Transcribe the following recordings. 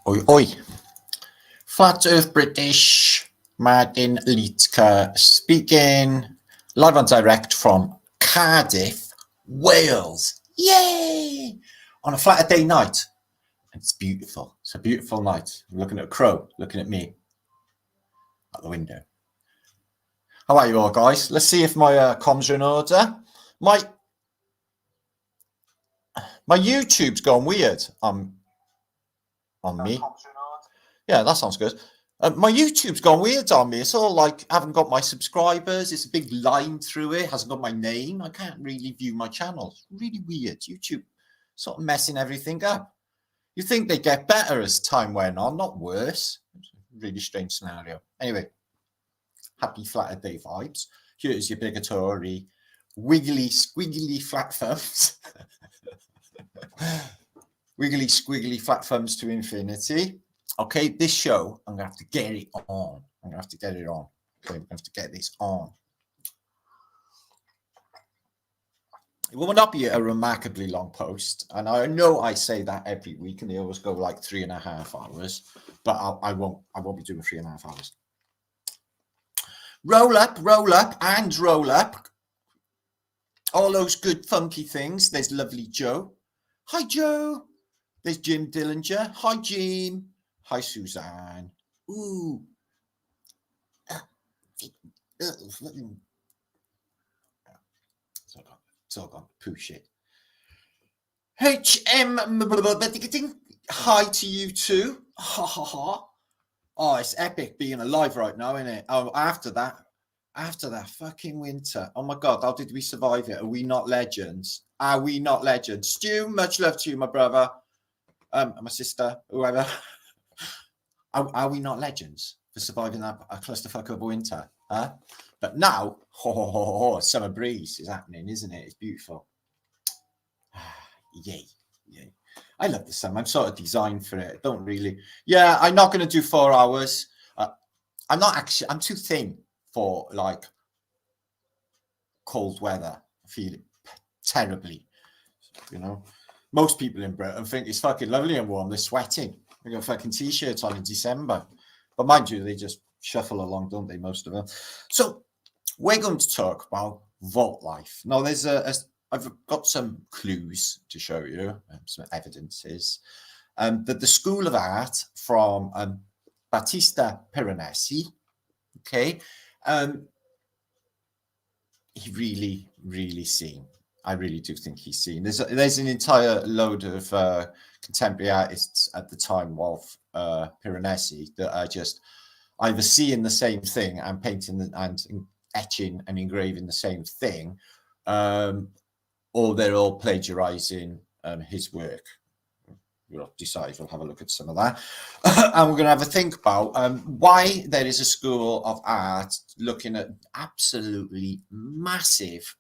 Oi, oi. Flat Earth British, Martin Liedtkes speaking, live and direct from Cardiff, Wales. Yay! On a flat day night. It's beautiful. It's a beautiful night. I'm looking at a crow, looking at me out the window. How are you all, guys? Let's see if my comms are in order. My YouTube's gone weird on me. Yeah, that sounds good. My YouTube's gone weird on me. It's all like, I haven't got my subscribers. It's a big line through it. Hasn't got my name. I can't really view my channel. It's really weird. YouTube sort of messing everything up. You think they get better as time went on, not worse. It's a really strange scenario. Anyway, happy flatter day vibes. Here's your obligatory wiggly, squiggly flat thumbs. Wiggly, squiggly flat thumbs to infinity. Okay, this show, I'm going to have to get it on. I'm going to have to get it on. Okay, I'm going to have to get this on. It will not be a remarkably long post. And I know I say that every week, and they always go like 3.5 hours. But I won't be doing 3.5 hours. Roll up, and roll up. All those good funky things. There's lovely Joe. Hi, Joe. There's Jim Dillinger. Hi, Jim. Hi, Suzanne. Ooh. It's all gone. Poo shit. HM. Hi to you too. Ha ha ha. Oh, it's epic being alive right now, isn't it? Oh, after that fucking winter. Oh my God, how did we survive it? Are we not legends? Are we not legends? Stu, much love to you, my brother. My sister, whoever. Are we not legends for surviving that a clusterfuck of a winter? Huh? But now, summer breeze is happening, isn't it? It's beautiful. Yay. I love the summer. I'm sort of designed for it. Don't really. Yeah, I'm not going to do 4 hours. I'm not actually. I'm too thin for like cold weather. I feel it terribly. You know, most people in Britain think it's fucking lovely and warm. They're sweating. They got fucking t-shirts on in December. But mind you, they just shuffle along, don't they, most of them? So we're going to talk about vault life. Now, I've got some clues to show you, some evidences, that the School of Art from Battista Piranesi, okay, he really seen. I really do think he's seen. There's an entire load of contemporary artists at the time of Piranesi that are just either seeing the same thing and painting and etching and engraving the same thing, or they're all plagiarizing his work. We'll decide. We'll have a look at some of that. And we're going to have a think about why there is a school of art looking at absolutely massive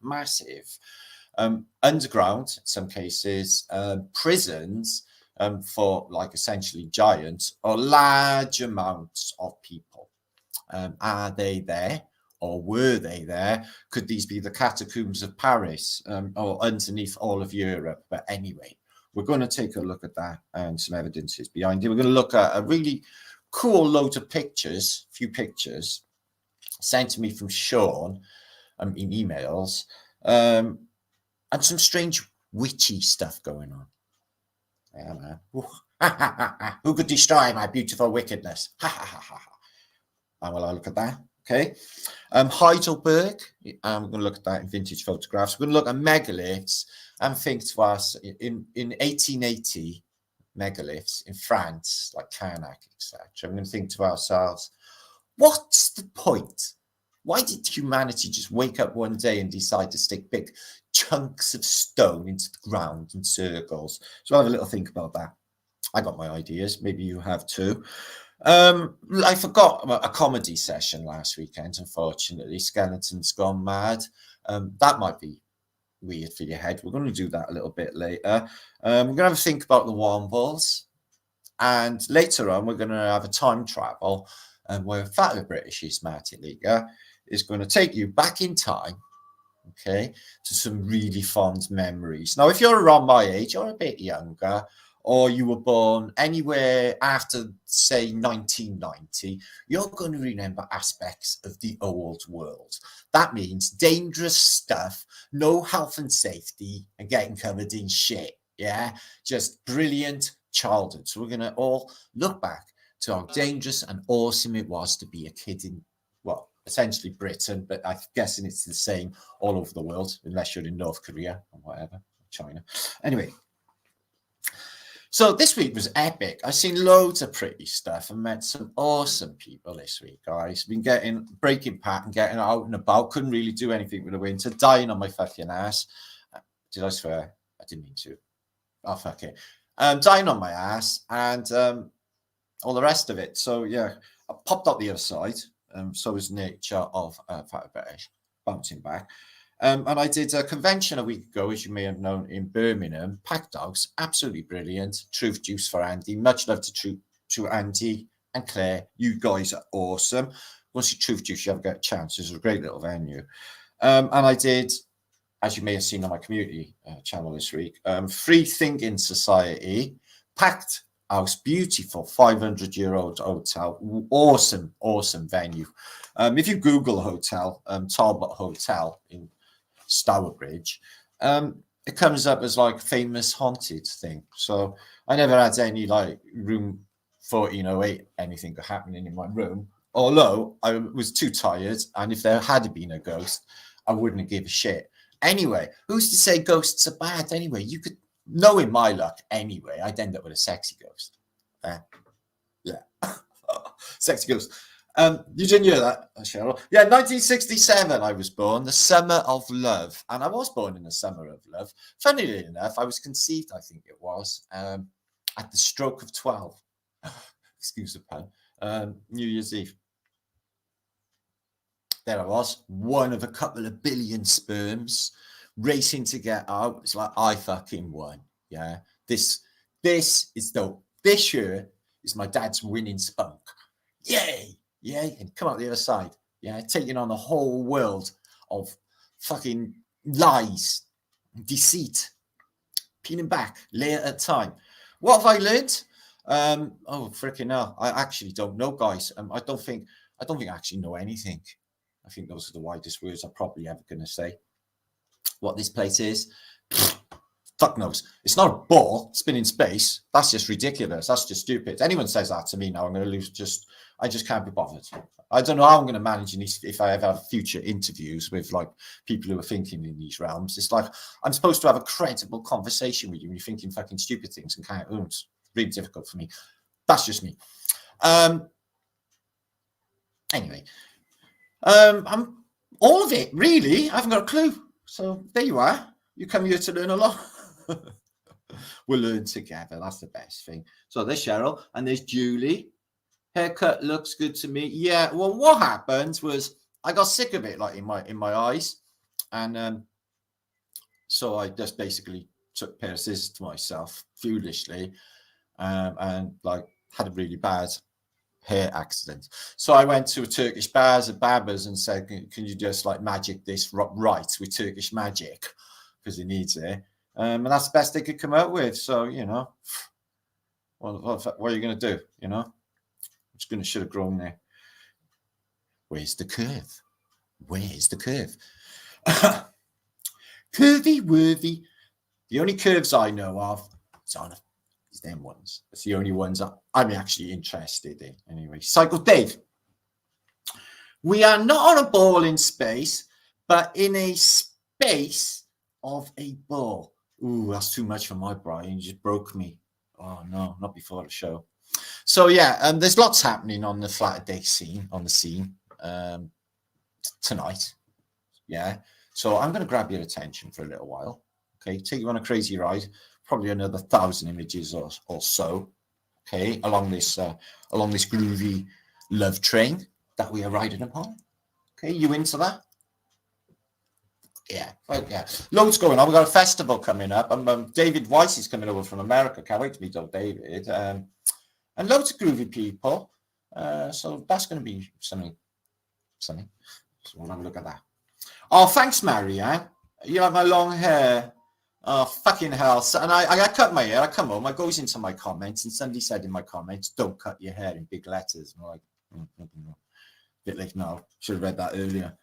underground, in some cases, prisons for like essentially giants or large amounts of people. Are they there? Or were they there? Could these be the catacombs of Paris or underneath all of Europe? But anyway, we're going to take a look at that and some evidences behind it. We're going to look at a really cool load of pictures, few pictures sent to me from Sean in emails, and some strange witchy stuff going on. Yeah, man. Who could destroy my beautiful wickedness? And will I look at that? Okay. Heidelberg. We're going to look at that in vintage photographs. We're going to look at megaliths and think to us in 1880 megaliths in France, like Karnak, etc. We're going to think to ourselves, what's the point? Why did humanity just wake up one day and decide to stick big chunks of stone into the ground in circles? So I'll have a little think about that. I got my ideas. Maybe you have too. I forgot about a comedy session last weekend, unfortunately. Skeleton's Gone Mad. That might be weird for your head. We're going to do that a little bit later. We're going to have a think about the Wombles. And later on, we're going to have a time travel where Fat British's Martin Liga is going to take you back in time, okay, to some really fond memories. Now, if you're around my age or a bit younger, or you were born anywhere after, say, 1990, you're going to remember aspects of the old world. That means dangerous stuff, no health and safety, and getting covered in shit. Yeah, just brilliant childhood. So we're going to all look back to how dangerous and awesome it was to be a kid in, well, essentially Britain, but I'm guessing it's the same all over the world, unless you're in North Korea or whatever, China. Anyway, so this week was epic. I've seen loads of pretty stuff and met some awesome people this week, guys. Been breaking pat and getting out and about. Couldn't really do anything with the winter. Dying on my fucking ass. Did I swear? I didn't mean to. Oh, fuck it. Dying on my ass and all the rest of it. So, yeah, I popped up the other side. So was nature of British, bouncing back. And I did a convention a week ago, as you may have known, in Birmingham. Packed house, absolutely brilliant. Truth juice for Andy. Much love to Andy and Claire. You guys are awesome. Once you Truth Juice, you ever get a chance. It's a great little venue. And I did, as you may have seen on my community channel this week, Free Thinking Society, packed house, beautiful 500-year-old hotel, awesome venue. If you Google hotel, Talbot Hotel in Stourbridge, it comes up as like famous haunted thing. So I never had any like room 1408 anything happening in my room, although I was too tired, and if there had been a ghost, I wouldn't give a shit. Anyway, who's to say ghosts are bad anyway? You could, knowing my luck anyway, I'd end up with a sexy ghost. Yeah. Sexy ghost. You didn't hear that, Cheryl? Yeah, 1967 I was born, the summer of love. And I was born in the summer of love. Funnily enough, I was conceived, I think it was, at the stroke of 12. Excuse the pun. New Year's Eve. There I was, one of a couple of billion sperms racing to get out. It's like, I fucking won. Yeah. This is dope. This year is my dad's winning spunk. Yay. Yay. And come out the other side. Yeah. Taking on the whole world of fucking lies, deceit, peeling back, layer at a time. What have I learned? Oh, freaking hell. I actually don't know, guys. I don't think I actually know anything. I think those are the widest words I'm probably ever going to say. What this place is, fuck knows. It's not a ball spinning space. That's just ridiculous. That's just stupid. Anyone says that to me now, I'm going to lose. I just can't be bothered. I don't know how I'm going to manage in these, if I ever have future interviews with like people who are thinking in these realms. It's like I'm supposed to have a credible conversation with you and you're thinking fucking stupid things and can't. Oh, it's really difficult for me. That's just me. Anyway. I'm all of it, really. I haven't got a clue. So there you are. You come here to learn a lot. We'll learn together. That's the best thing. So there's Cheryl and there's Julie. Haircut looks good to me. Yeah. Well, what happened was I got sick of it, like in my eyes, and so I just basically took a pair of scissors to myself foolishly, and like had a really bad hair accident. So I went to a Turkish barbers and said, can you just like magic this right with Turkish magic, because he needs it, and that's the best they could come out with. So, you know, what are you going to do? You know, I'm just going to should have grown there. Where's the curve? Curvy worthy. The only curves I know of is on them ones. It's the only ones I'm actually interested in. Anyway, Cycle Dave. We are not on a ball in space, but in a space of a ball. Ooh, that's too much for my brain. You just broke me. Oh no, not before the show. So yeah, there's lots happening on the Flat Day scene, tonight. Yeah. So I'm going to grab your attention for a little while. Okay, take you on a crazy ride. Probably another 1,000 images or so, okay, along this groovy love train that we are riding upon. Okay, you into that? Yeah, well, yeah. Loads going on. We've got a festival coming up. David Weiss is coming over from America. Can't wait to meet up David. And loads of groovy people. So that's going to be something. So we'll have a look at that. Oh, thanks, Marianne. You have my long hair. Oh, fucking hell. So, and I cut my hair. I come home. I goes into my comments, and somebody said in my comments, don't cut your hair in big letters. And I'm like, bit late now. Should have read that earlier.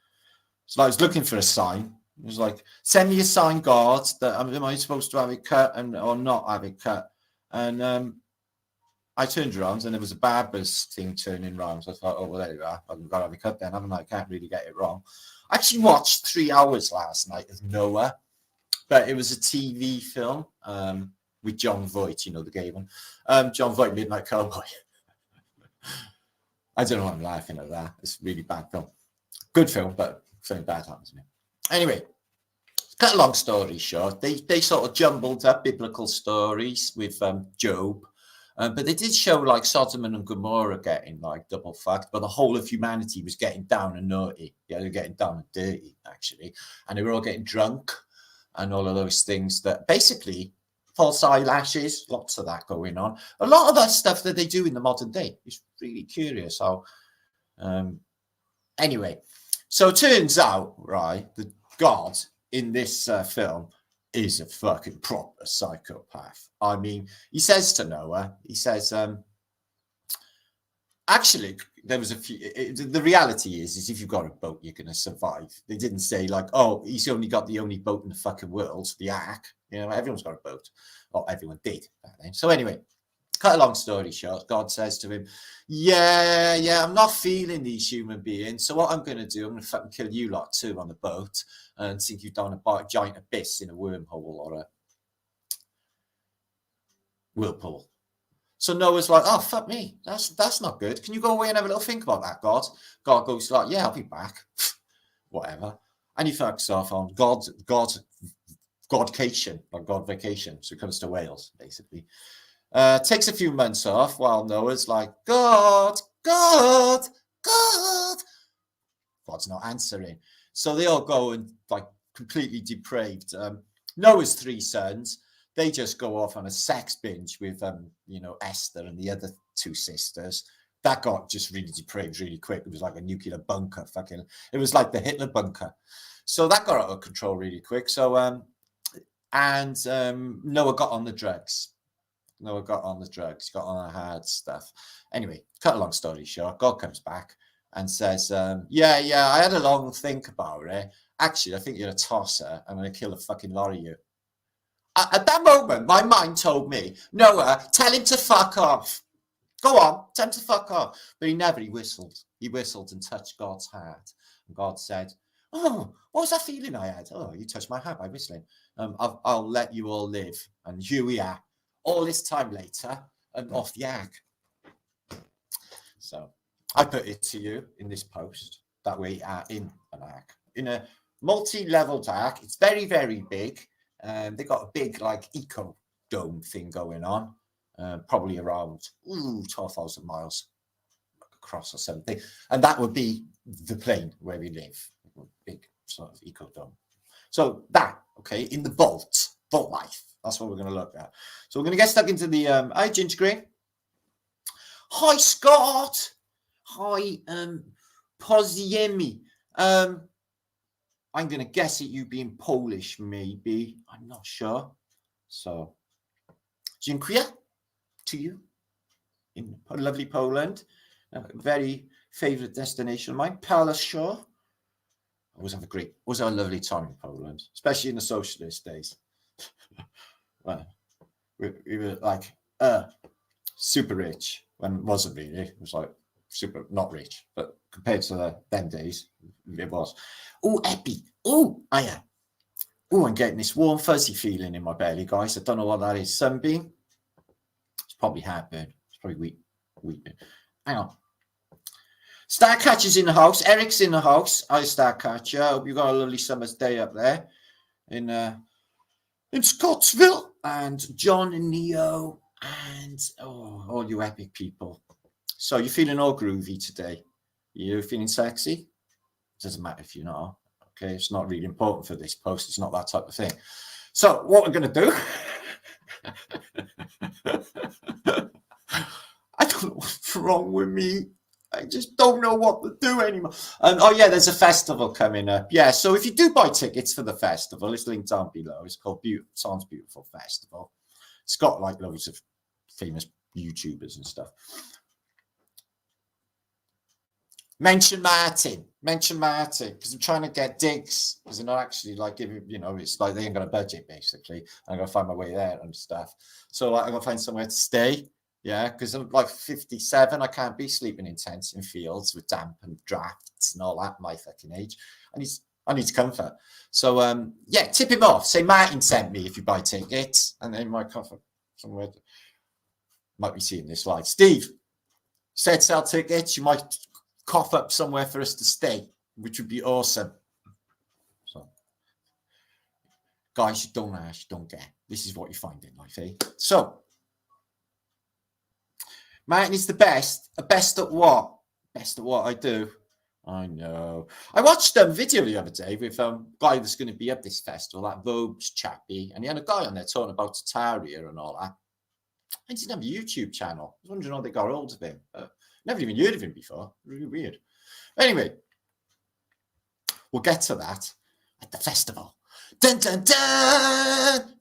So I was looking for a sign. It was like, send me a sign, God, that am I supposed to have it cut or not have it cut? And I turned around and there was a barber's thing turning around. So I thought, oh, well, there you are. I've got to have it cut then, haven't I? I can't really get it wrong. I actually watched 3 hours last night of Noah, but it was a TV film with John Voight, you know, the gay one. John Voight, Midnight Cowboy. I don't know why I'm laughing at that. It's a really bad film. Good film, but something bad happens to me. Anyway, cut a long story short, they sort of jumbled up biblical stories with Job, but they did show like Sodom and Gomorrah getting like double fucked, but the whole of humanity was getting down and naughty. Yeah, they're getting down and dirty, actually. And they were all getting drunk and all of those things that basically false eyelashes, lots of that going on. A lot of that stuff that they do in the modern day is really curious how. Anyway, so it turns out, right, that God in this film is a fucking proper psychopath. I mean, he says to Noah, he says, actually, there was a few, the reality is if you've got a boat, you're going to survive. They didn't say like, oh, he's only got the only boat in the fucking world, the Ark. You know, everyone's got a boat. Or everyone did back then. So anyway, cut a long story short, God says to him, yeah, I'm not feeling these human beings. So what I'm going to do, I'm going to fucking kill you lot too on the boat and sink you down a giant abyss in a wormhole or a whirlpool. So Noah's like, oh, fuck me. That's not good. Can you go away and have a little think about that, God? God goes like, yeah, I'll be back. Whatever. And he fucks off on Godcation, like God vacation. So it comes to Wales, basically. Takes a few months off while Noah's like, God. God's not answering. So they all go and like completely depraved. Noah's 3 sons, they just go off on a sex binge with, Esther and the other 2 sisters. That got just really depraved really quick. It was like a nuclear bunker. It was like the Hitler bunker. So that got out of control really quick. So, Noah got on the drugs. Got on the hard stuff. Anyway, cut a long story short, God comes back and says, yeah, I had a long think about it. Actually, I think you're a tosser. I'm going to kill a fucking lot of you. At that moment, my mind told me, Noah, tell him to fuck off. Go on, tell him to fuck off. But he never, he whistled. He whistled and touched God's heart. And God said, oh, what was that feeling I had? Oh, you touched my heart by whistling. I'll let you all live. And here we are, all this time later, and off the ark. So I put it to you in this post that we are in an ark, in a multi-leveled ark. It's very, very big. They got a big like eco dome thing going on, probably around 12,000 miles across or something. And that would be the plane where we live, big sort of eco dome. So that, okay, in the vault life. That's what we're going to look at. So we're going to get stuck into the, hi, Ginger Green. Hi, Scott. Hi, Poziemi. I'm going to guess at you being Polish, maybe. I'm not sure. So, dziękuję to you in lovely Poland. Very favourite destination of mine, Palace Shore. Always have a lovely time in Poland, especially in the socialist days. Well, we were like super rich when it wasn't really. It was like super not rich, but compared to them days, it was. Oh, Epi. Oh, I am. Oh, I'm getting this warm, fuzzy feeling in my belly, guys. I don't know what that is. Sunbeam? It's probably heartburn. It's probably wheat. Hang on. Starcatcher's in the house. Eric's in the house. Hi, Starcatcher. I hope you got a lovely summer's day up there in Scottsville. And John and Neo and all you epic people. So you're feeling all groovy today. You feeling sexy? Doesn't matter if you're not. Okay, it's not really important for this post. It's not that type of thing. So what we're going to do, I don't know what's wrong with me. I just don't know what to do anymore. Oh yeah, there's a festival coming up. Yeah, so if you do buy tickets for the festival, it's linked down below. It's called Sounds Beautiful Festival. It's got like loads of famous YouTubers and stuff. Mention Martin, because I'm trying to get digs, because they're not actually like giving, you know, it's like they ain't got a budget basically. I'm gonna find my way there and stuff. So like, I'm gonna find somewhere to stay, yeah, because I'm like 57. I can't be sleeping in tents in fields with damp and drafts and all that. My fucking age. I need comfort. So yeah, tip him off. Say Martin sent me if you buy tickets, and then my comfort somewhere. Might be seeing this slide. Steve said sell tickets. You might cough up somewhere for us to stay, which would be awesome. So, guys, you don't ask, you don't get. This is what you find in life, eh? So, Martin is the best. Best at what? Best at what I do. I know. I watched a video the other day with a guy that's going to be at this festival, that Vogue's chappy, and he had a guy on there talking about Tartary and all that. And he didn't have a YouTube channel. I was wondering how they got hold of him. Never even heard of him before. Really weird. Anyway, we'll get to that at the festival. Dun, dun, dun!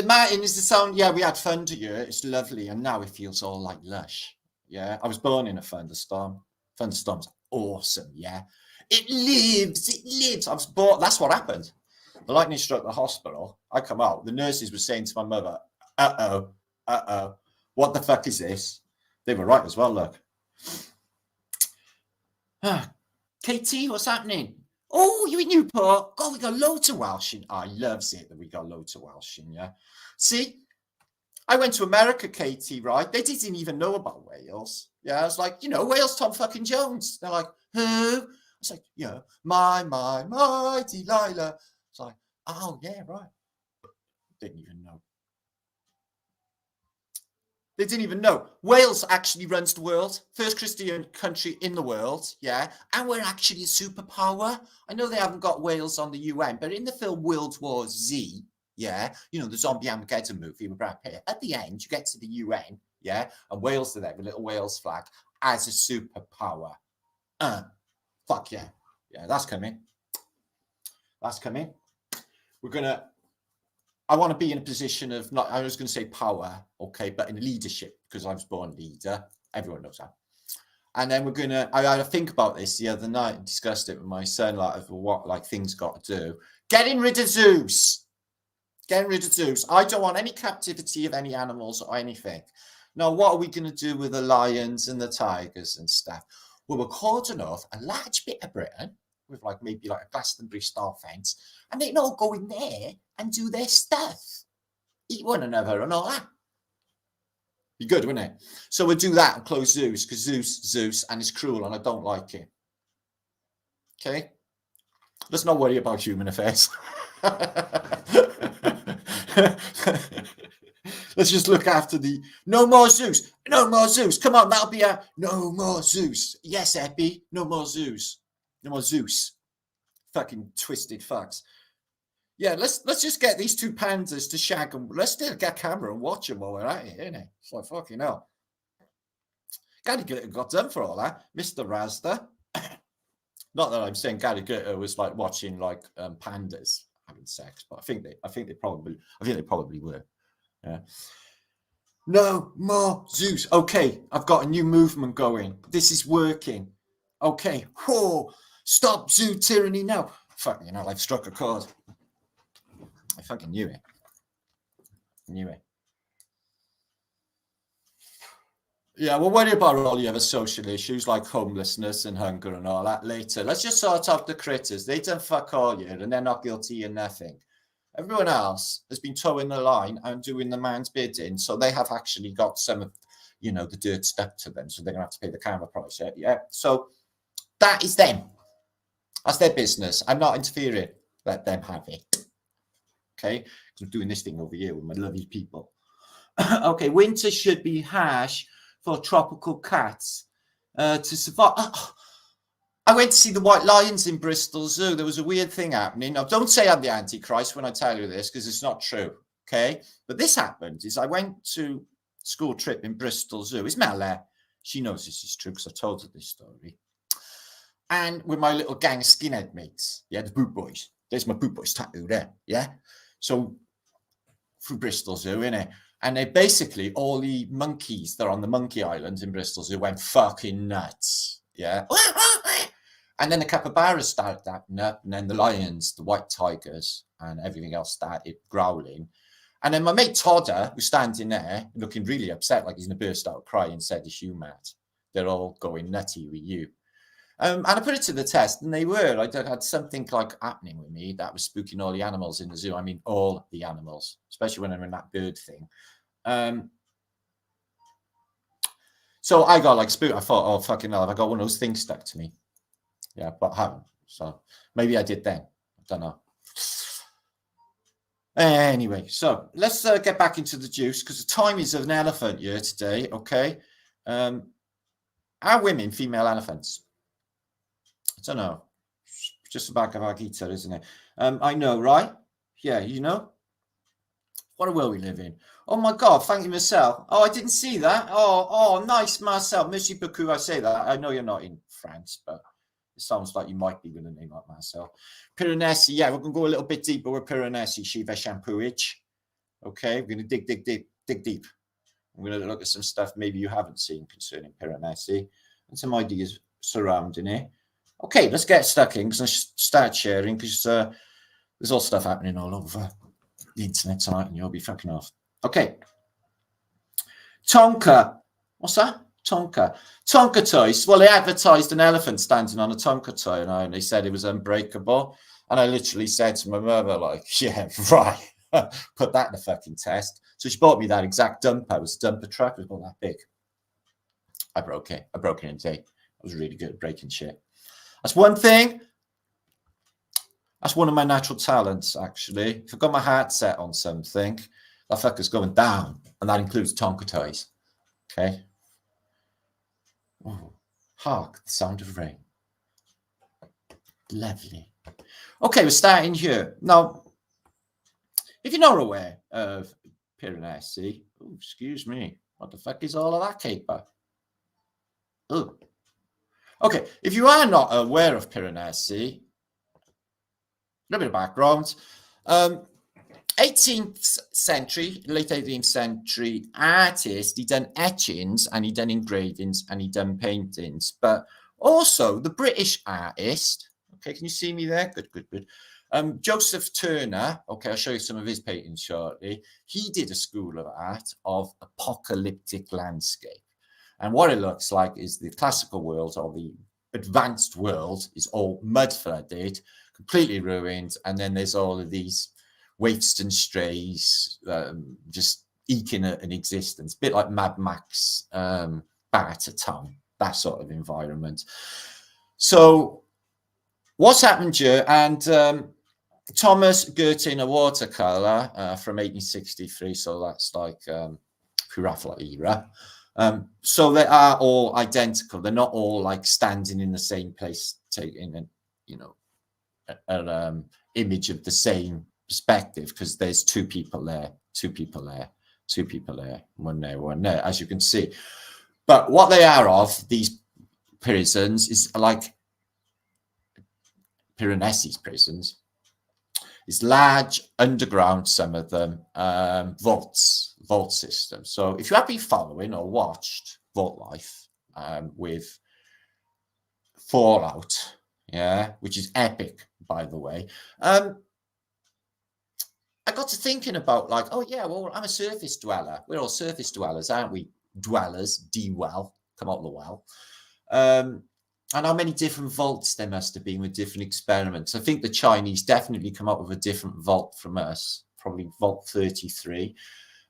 Martin, is the sound? Yeah, we had thunder here. It's lovely. And now it feels all like lush. Yeah, I was born in a thunderstorm. Thunderstorms awesome, yeah. It lives. I was born. That's what happened. The lightning struck the hospital. I come out. The nurses were saying to my mother, uh-oh, what the fuck is this? They were right as well, look. KT, what's happening? Oh, you in Newport? God, we got loads of Welshing. I loves it that we got loads of Welshing, yeah. See, I went to America, KT, right? They didn't even know about Wales. Yeah, I was like, you know, Wales Tom fucking Jones. They're like, who? I was like, yeah, my Delilah. It's like, oh, yeah, right. Didn't even know. They didn't even know. Wales actually runs the world. First Christian country in the world, yeah. And we're actually a superpower. I know they haven't got Wales on the UN, but in the film World War Z, yeah, you know, the zombie Armageddon movie with Brad Pitt, at the end, you get to the UN, yeah, and Wales are there with a little Wales flag as a superpower. Fuck yeah. Yeah, that's coming. That's coming. We're going to... I want to be in a position of not, I was going to say power, okay, but in leadership, because I was born leader. Everyone knows that. And then we're going to, I had to think about this the other night and discussed it with my son, like what like things got to do. Getting rid of zoos. Getting rid of zoos. I don't want any captivity of any animals or anything. Now, what are we going to do with the lions and the tigers and stuff? Well, we're cordon off a large bit of Britain with like maybe like a Glastonbury style fence, and they can all go in there and do their stuff, eat one another and all that. Be good, wouldn't it? So we'll do that and close zoos, because Zeus, and it's cruel and I don't like it. Okay? Let's not worry about human affairs. Let's just look after the no more Zeus. No more Zeus. Come on, that'll be a no more Zeus. Yes, Epi, no more Zeus. No more Zeus. Fucking twisted fucks. Yeah, let's just get these two pandas to shag them. Let's still get a camera and watch them while we're at it, innit? It's like fucking hell. Gary Glitter got done for all that. Mr. Razda. Not that I'm saying Gary Glitter was like watching like pandas having sex, but I think they probably were. Yeah. No more Zeus. Okay, I've got a new movement going. This is working. Okay. Whoa. Stop zoo tyranny now. Fuck, you know, I've struck a chord. I fucking knew it. Yeah, we'll worry about all the other social issues like homelessness and hunger and all that later. Let's just sort out the critters. They done fuck all here and they're not guilty of nothing. Everyone else has been towing the line and doing the man's bidding, so they have actually got some of, you know, the dirt stuck to them, so they're going to have to pay the camera price. Yeah. So that is them. That's their business. I'm not interfering. Let them have it. Okay? Because I'm doing this thing over here with my lovely people. Okay, winter should be harsh for tropical cats to survive. I went to see the white lions in Bristol Zoo. There was a weird thing happening. Now, don't say I'm the Antichrist when I tell you this, because it's not true. Okay? But this happened is I went to school trip in Bristol Zoo. It's Melle. She knows this is true because I told her this story. And with my little gang of skinhead mates, yeah, the boot boys. There's my boot boys tattoo there, yeah. So through Bristol Zoo, innit? And they basically, all the monkeys that are on the Monkey Islands in Bristol Zoo went fucking nuts, yeah. And then the capybaras started acting up, and then the lions, the white tigers, and everything else started growling. And then my mate Todder was standing there, looking really upset, like he's going to burst out crying, said, "Is you mad? They're all going nutty with you." And I put it to the test, and they were. I had something like happening with me that was spooking all the animals in the zoo. I mean, all the animals, especially when I'm in that bird thing. So I got like spooked. I thought, oh, fucking hell, have I got one of those things stuck to me? Yeah, but I haven't. So maybe I did then. I don't know. Anyway, so let's get back into the juice because the time is of an elephant year today, okay? Are women female elephants? I don't know. Just the back of our guitar, isn't it? I know, right? Yeah, you know? What a world we live in. Oh my God, thank you, Marcel. Oh, I didn't see that. Oh, nice, Marcel. Merci beaucoup. I say that. I know you're not in France, but it sounds like you might be with a name like Marcel. Piranesi, yeah, we're going to go a little bit deeper with Piranesi, Shiva Shampooage. Okay, we're going to dig deep. We're going to look at some stuff maybe you haven't seen concerning Piranesi and some ideas surrounding it. Okay, let's get stuck in because I start sharing because there's all stuff happening all over the internet tonight and you'll be fucking off. Okay. Tonka. What's that? Tonka. Tonka toys. Well, they advertised an elephant standing on a Tonka toy and they said it was unbreakable. And I literally said to my mother, like, yeah, right. Put that in the fucking test. So she bought me that exact dumper. It was a dumper truck. It was about that big. I broke it. I broke it in a day. I was really good at breaking shit. That's one thing. That's one of my natural talents, actually. If I've got my heart set on something, that fucker's going down. And that includes Tonka toys. Okay. Oh, hark, the sound of rain. Lovely. Okay, we're starting here. Now, if you're not aware of Piranesi, oh, excuse me, what the fuck is all of that caper? Oh. Okay, if you are not aware of Piranesi, a little bit of background. 18th century, late 18th century artist. He done etchings and he done engravings and he done paintings. But also the British artist. Okay, can you see me there? Good. Joseph Turner. Okay, I'll show you some of his paintings shortly. He did a school of art of apocalyptic landscape. And what it looks like is the classical world or the advanced world is all mud flooded, completely ruined. And then there's all of these waifs and strays just eking an existence, a bit like Mad Max, Barter Town, that sort of environment. So what's happened here? And Thomas Gertin, a watercolor from 1863, so that's like Pre-Raphaelite era. So they are all identical. They're not all like standing in the same place, taking an image of the same perspective, because there's two people there, one there, as you can see. But what they are of, these prisons, is like Piranesi's prisons, is large underground, some of them, vault systems. So if you have been following or watched Vault Life with Fallout, yeah, which is epic, by the way, I got to thinking about like, oh yeah, well, I'm a surface dweller. We're all surface dwellers, aren't we? Dwellers, D-well, come out of the well. And how many different vaults there must have been with different experiments. I think the Chinese definitely come up with a different vault from us, probably Vault 33.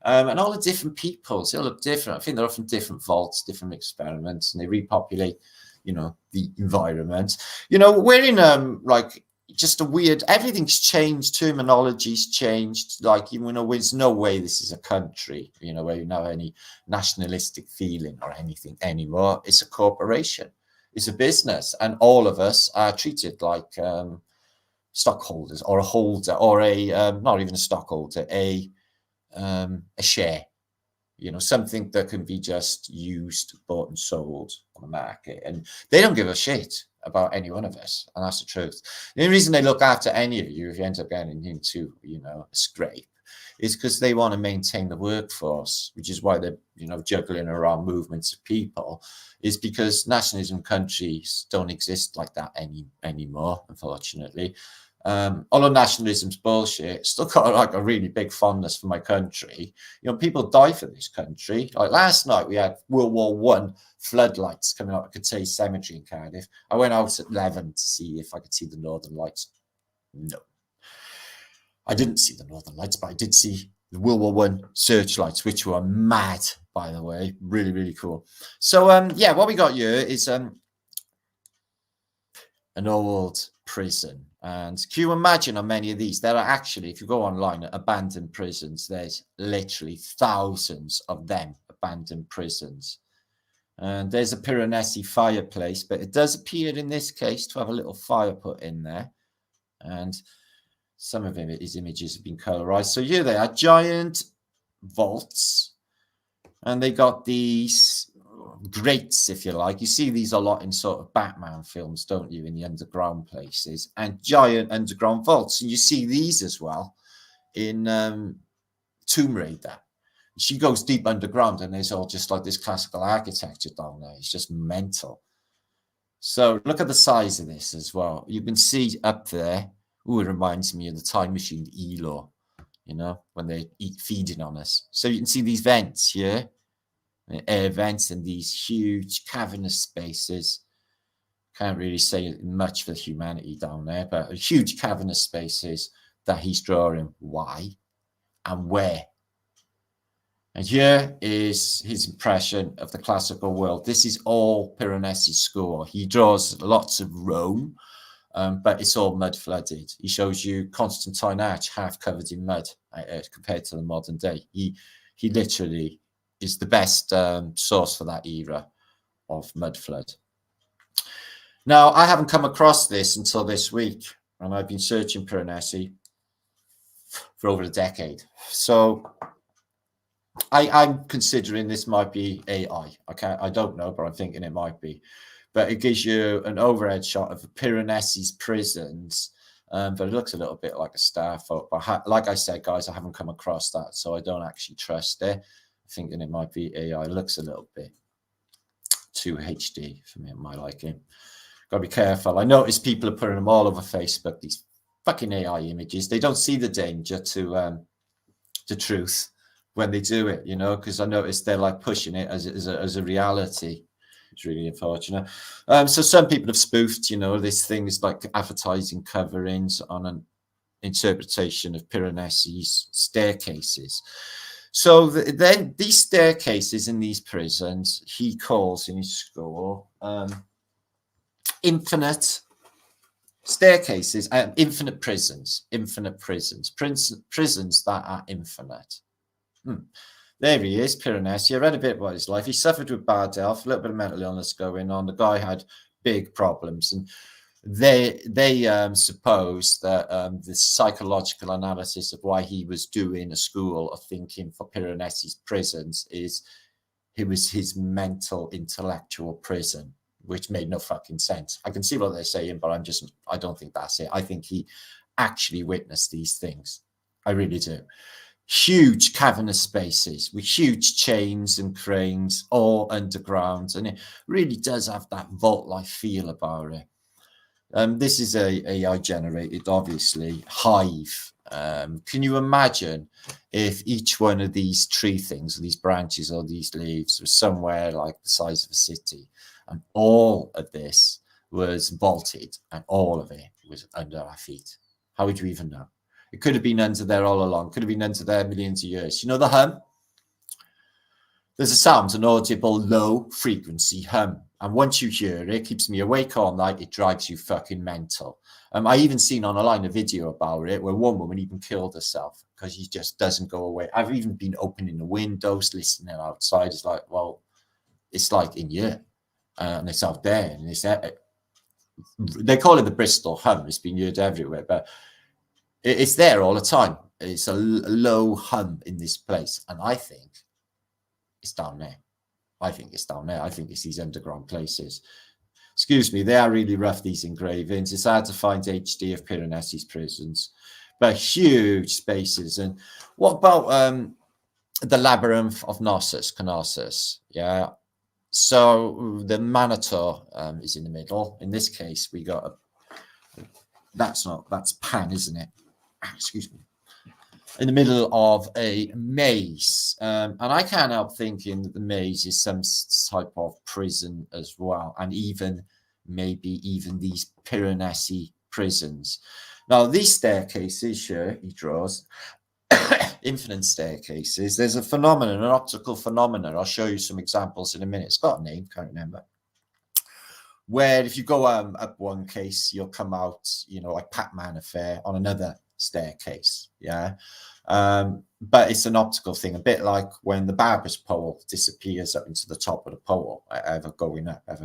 And all the different peoples, they all look different. I think they're often different vaults, different experiments, and they repopulate, the environment. We're in like just a weird, everything's changed, terminology's changed. Like, there's no way this is a country, where you know any nationalistic feeling or anything anymore. It's a corporation. It's a business, and all of us are treated like stockholders or a holder or a not even a stockholder, a share. you know, something that can be just used, bought and sold on the market. And they don't give a shit about any one of us. And that's the truth. The only reason they look after any of you, if you end up getting into, you know, a scrape, is because they want to maintain the workforce, which is why they're, you know, juggling around movements of people, is because nationalism countries don't exist like that anymore, unfortunately. Although nationalism's bullshit, still got like a really big fondness for my country. You know, people die for this country. Like last night, we had World War I floodlights coming out of Cathay Cemetery in Cardiff. I went out at 11 to see if I could see the Northern Lights. No, I didn't see the Northern Lights, but I did see the World War I searchlights, which were mad, by the way. Really, really cool. So, yeah, what we got here is an old prison. And can you imagine how many of these? There are actually, if you go online, abandoned prisons. There's literally thousands of them, abandoned prisons. And there's a Piranesi fireplace, but it does appear in this case to have a little fire put in there. And some of his images have been colorized. So here they are, giant vaults. And they got these grates, if you like. You see these a lot in sort of Batman films, don't you, in the underground places, and giant underground vaults. And you see these as well in Tomb Raider. She goes deep underground, and there's all just like this classical architecture down there. It's just mental. So look at the size of this as well. You can see up there. Oh, it reminds me of the Time Machine, Elo, you know, when they eat feeding on us. So you can see these vents here. Air vents and these huge cavernous spaces. Can't really say much for humanity down there, but huge cavernous spaces that he's drawing. Why and where? And here is his impression of the classical world. This is all Piranesi's school. He draws lots of Rome, but it's all mud flooded. He shows you Constantine Arch half covered in mud compared to the modern day. He literally is the best source for that era of mud flood. Now, I haven't come across this until this week, and I've been searching Piranesi for over a decade. So I'm considering this might be AI. I don't know, but I'm thinking it might be. But it gives you an overhead shot of Piranesi's prisons, but it looks a little bit like a star photo. But like I said, guys, I haven't come across that, so I don't actually trust it. Thinking it might be AI. It looks a little bit too HD for me, my liking. Got to be careful. I notice people are putting them all over Facebook, these fucking AI images. They don't see the danger to the truth when they do it, you know, because I noticed they're like pushing it as a reality. It's really unfortunate. So some people have spoofed, you know, this thing is like advertising coverings on an interpretation of Piranesi's staircases. So then these staircases in these prisons, he calls in his school infinite staircases, infinite prisons that are infinite. There he is, Piranesi. I read a bit about his life. He suffered with bad health, a little bit of mental illness going on. The guy had big problems, and they suppose that the psychological analysis of why he was doing a school of thinking for Piranesi's prisons is it was his mental intellectual prison, which made no fucking sense. I can see what they're saying, but I don't think that's it. I think he actually witnessed these things. I really do. Huge cavernous spaces with huge chains and cranes, all underground, and it really does have that vault-like feel about it. This is a AI generated, obviously, hive. Can you imagine if each one of these tree things, or these branches or these leaves was somewhere like the size of a city, and all of this was vaulted and all of it was under our feet? How would you even know? It could have been under there all along. Could have been under there millions of years. You know the hum? There's a sound, an audible low frequency hum. And once you hear it, it keeps me awake all night. It drives you fucking mental. I even seen online a video about it where one woman even killed herself because she just doesn't go away. I've even been opening the windows, listening outside. It's like, well, it's like in here. And it's out there. And it's there. They call it the Bristol hum. It's been heard everywhere. But it's there all the time. It's a low hum in this place. And I think it's down there. I think it's down there. I think it's these underground places. Excuse me, they are really rough, these engravings. It's hard to find HD of Piranesi's prisons, but huge spaces. And what about the labyrinth of Knossos? Yeah. So the Minotaur is in the middle. In this case, we got that's Pan, isn't it? Excuse me. In the middle of a maze. And I can't help thinking that the maze is some type of prison as well. And maybe even these Piranesi prisons. Now, these staircases here, he draws, infinite staircases. There's a phenomenon, an optical phenomenon. I'll show you some examples in a minute. It's got a name, can't remember. Where if you go up one case, you'll come out, like Pac-Man affair on another staircase. Yeah. But it's an optical thing, a bit like when the barber's pole disappears up into the top of the pole, ever going up, but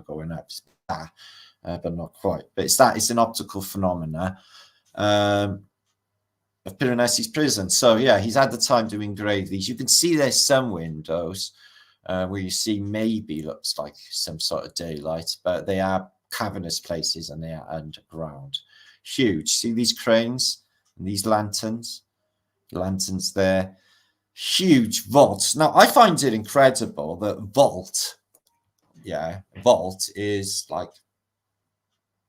not quite. But it's an optical phenomena of Piranesi's prison. So yeah, he's had the time to engrave these. You can see there's some windows where you see maybe looks like some sort of daylight, but they are cavernous places and they are underground. Huge. See these cranes and these lanterns there, huge vaults. Now I find it incredible that vault is like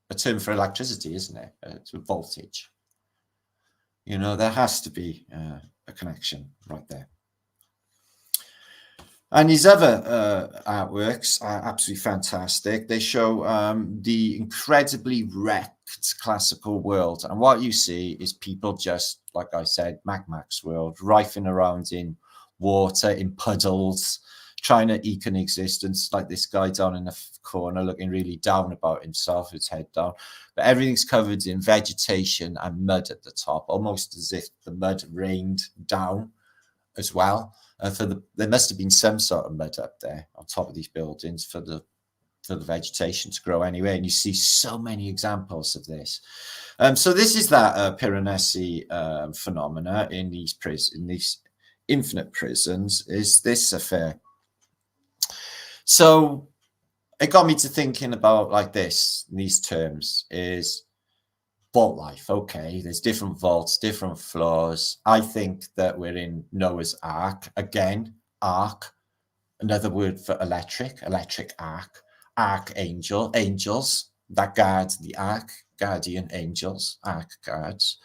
a term for electricity, isn't it? It's a voltage. There has to be a connection right there. And his other artworks are absolutely fantastic. They show the incredibly wrecked classical world. And what you see is people just, like I said, Mac's world, rifing around in water, in puddles, trying to eke an existence, like this guy down in the corner looking really down about himself, his head down. But everything's covered in vegetation and mud at the top, almost as if the mud rained down as well. There must have been some sort of mud up there on top of these buildings for the vegetation to grow anyway. And you see so many examples of this. So this is that Piranesi phenomena in these infinite prisons, is this affair. So it got me to thinking about like this, in these terms, is vault life. Okay, there's different vaults, different floors. I think that we're in Noah's Ark. Again, ark, another word for electric ark. Archangel, angels that guard the ark, guardian angels, ark guards,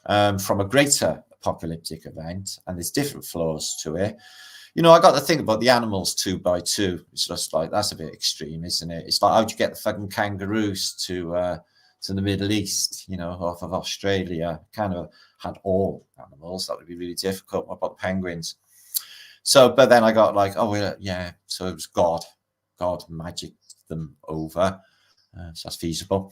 from a greater apocalyptic event. And there's different floors to it. I got to think about the animals 2 by 2. It's just like, that's a bit extreme, isn't it? It's like, how'd you get the fucking kangaroos to the Middle East, off of Australia? Kind of had all animals. That would be really difficult. What about the penguins? So, but then I got like, oh, yeah. So it was God magicked them over. So that's feasible.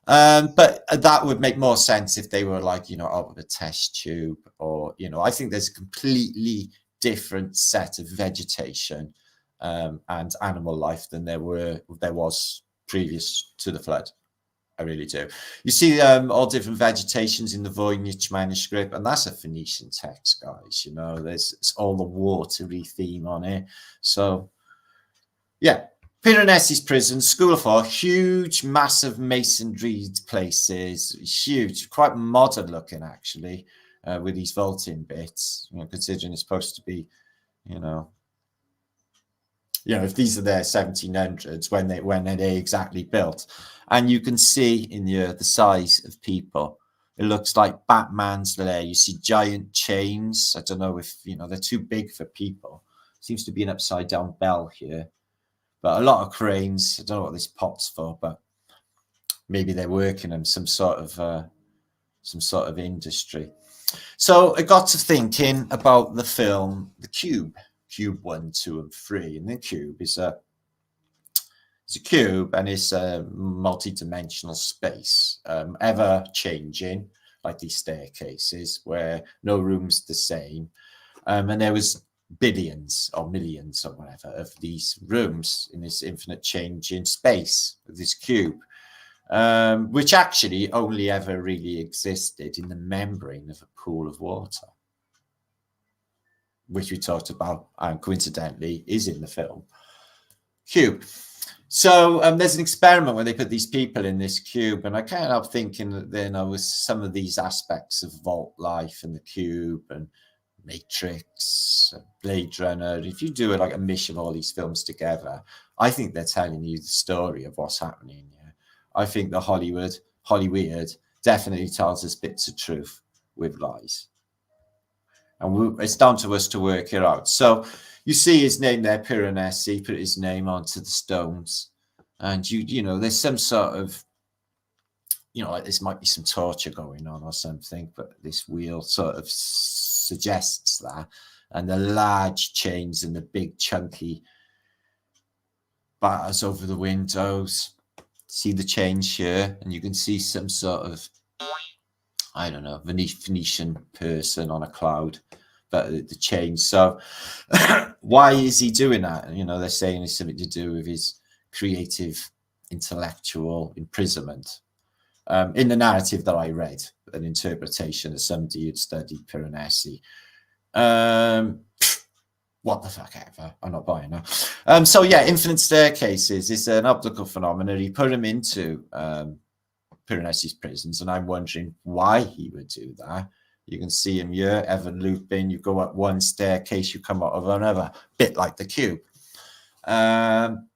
But that would make more sense if they were like, out of a test tube, or, I think there's a completely different set of vegetation and animal life than there was previous to the flood. I really do. You see all different vegetations in the Voynich manuscript, and that's a Phoenician text, guys. There's all the watery theme on it. So, yeah. Piranesi's prison, School of Thought, huge, massive masonry places, huge, quite modern looking, actually. With these vaulting bits, considering it's supposed to be, if these are their 1700s when they exactly built, and you can see in the size of people, it looks like Batman's lair. You see giant chains. I don't know if they're too big for people. Seems to be an upside down bell here, but a lot of cranes. I don't know what this pot's for, but maybe they're working on some sort of industry. So I got to thinking about the film, The Cube 1, 2, and 3. And the cube is a cube, and it's a multi-dimensional space, ever changing, like these staircases, where no room's the same. And there was billions or millions or whatever of these rooms in this infinite changing space of this cube. Which actually only ever really existed in the membrane of a pool of water. which we talked about, and coincidentally is in the film cube. So there's an experiment where they put these people in this cube, and I can't help thinking that there was some of these aspects of vault life and the cube and Matrix, Blade Runner. If you do it like a mish of all these films together, I think they're telling you the story of what's happening. Yeah, I think the Hollywood definitely tells us bits of truth with lies, and it's down to us to work it out. So you see his name there, Piranesi, put his name onto the stones, and you know, there's some sort of, you know, like this might be some torture going on or something, but this wheel sort of suggests that. And the large chains and the big chunky bars over the windows. See the chains here, and you can see some sort of, I don't know, Venetian person on a cloud, but the chains. So why is he doing that? You know, they're saying it's something to do with his creative intellectual imprisonment. In the narrative that I read, an interpretation of somebody who'd studied Piranesi. What the fuck ever, I'm not buying that. So yeah, infinite staircases is an optical phenomenon. He put him into Piranesi's prisons, and I'm wondering why he would do that. You can see him here, ever looping. You go up one staircase, you come out of another, bit like the cube. And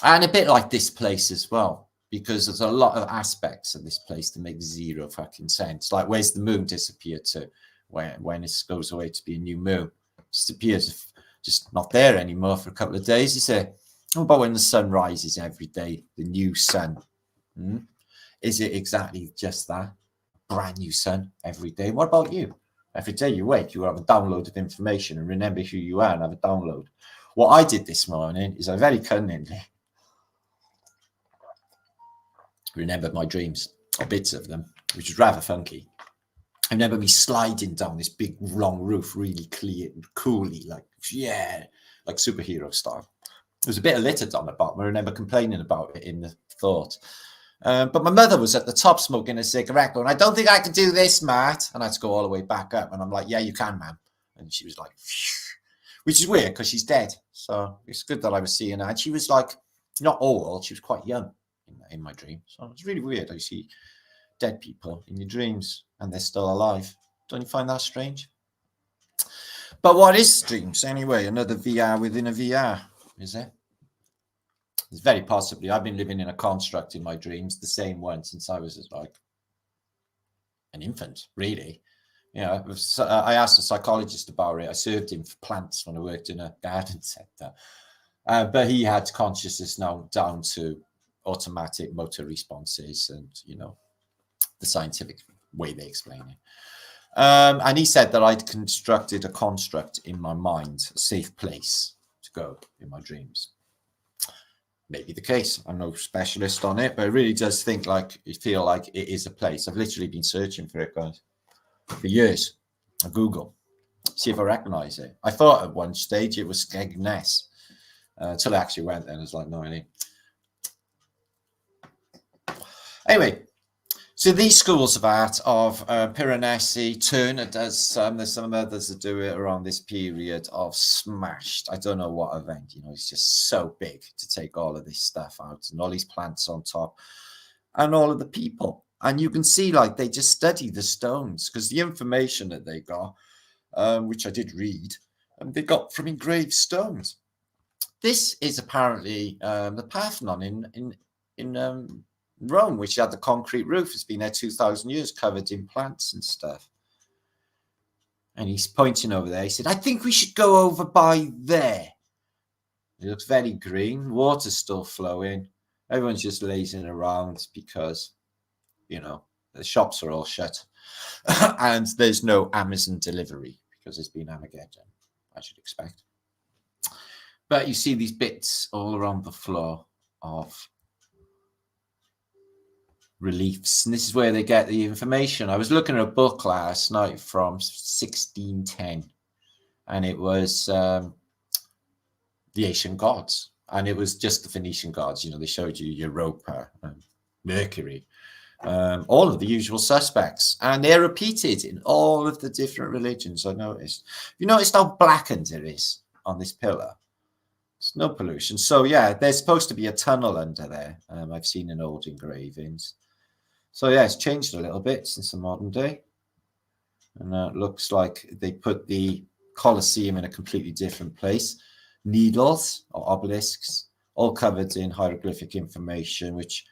a bit like this place as well, because there's a lot of aspects of this place that make zero fucking sense. Like, where's the moon disappear to when it goes away to be a new moon? Disappears, just not there anymore for a couple of days. You say, what about when the sun rises every day, the new sun? Is it exactly just that? Brand new sun every day? What about you? Every day you wake, you have a download of information and remember who you are and have a download. What I did this morning is I very cunningly remembered my dreams, or bits of them, which was rather funky. I remember me sliding down this big long roof really clear and coolly, like, yeah, like superhero style. There was a bit of litter down the bottom. I remember complaining about it in the thought. But my mother was at the top smoking a cigarette going, I don't think I can do this, Matt. And I had to go all the way back up. And I'm like, yeah, you can, ma'am. And she was like, phew. Which is weird because she's dead. So it's good that I was seeing her. And she was like, not old, she was quite young in my dream. So it's really weird. I see dead people in your dreams and they're still alive. Don't you find that strange? But what is dreams anyway? Another VR within a VR, is it? It's very possibly. I've been living in a construct in my dreams, the same one since I was like an infant, really. You know, I asked a psychologist about it. I served him for plants when I worked in a garden sector. But he had consciousness now down to automatic motor responses and, you know, the scientific way they explain it. And he said that I'd constructed a construct in my mind, a safe place to go in my dreams. Maybe the case. I'm no specialist on it, but it really does feel like it is a place. I've literally been searching for it, guys, for years on Google, see if I recognize it. I thought at one stage it was Skegness until I actually went there and I was like, no, it ain't. Anyway, so these schools of art of Piranesi, Turner does some, there's some others that do it around this period of smashed. I don't know what event, you know, it's just so big to take all of this stuff out and all these plants on top and all of the people. And you can see like they just study the stones because the information that they got, which I did read, they got from engraved stones. This is apparently the Parthenon in Rome, which had the concrete roof, has been there 2,000 years, covered in plants and stuff. And he's pointing over there. He said, I think we should go over by there. It looks very green. Water's still flowing. Everyone's just lazing around because, you know, the shops are all shut. And there's no Amazon delivery because there's been Armageddon, I should expect. But you see these bits all around the floor of reliefs, and this is where they get the information. I was looking at a book last night from 1610, and it was the ancient gods, and it was just the Phoenician gods. You know, they showed you Europa and Mercury, All of the usual suspects, and they're repeated in all of the different religions. I noticed. You noticed how blackened it is on this pillar? There's no pollution. So yeah, there's supposed to be a tunnel under there. I've seen in old engravings. So yeah, it's changed a little bit since the modern day. And it looks like they put the Colosseum in a completely different place. Needles or obelisks, all covered in hieroglyphic information, which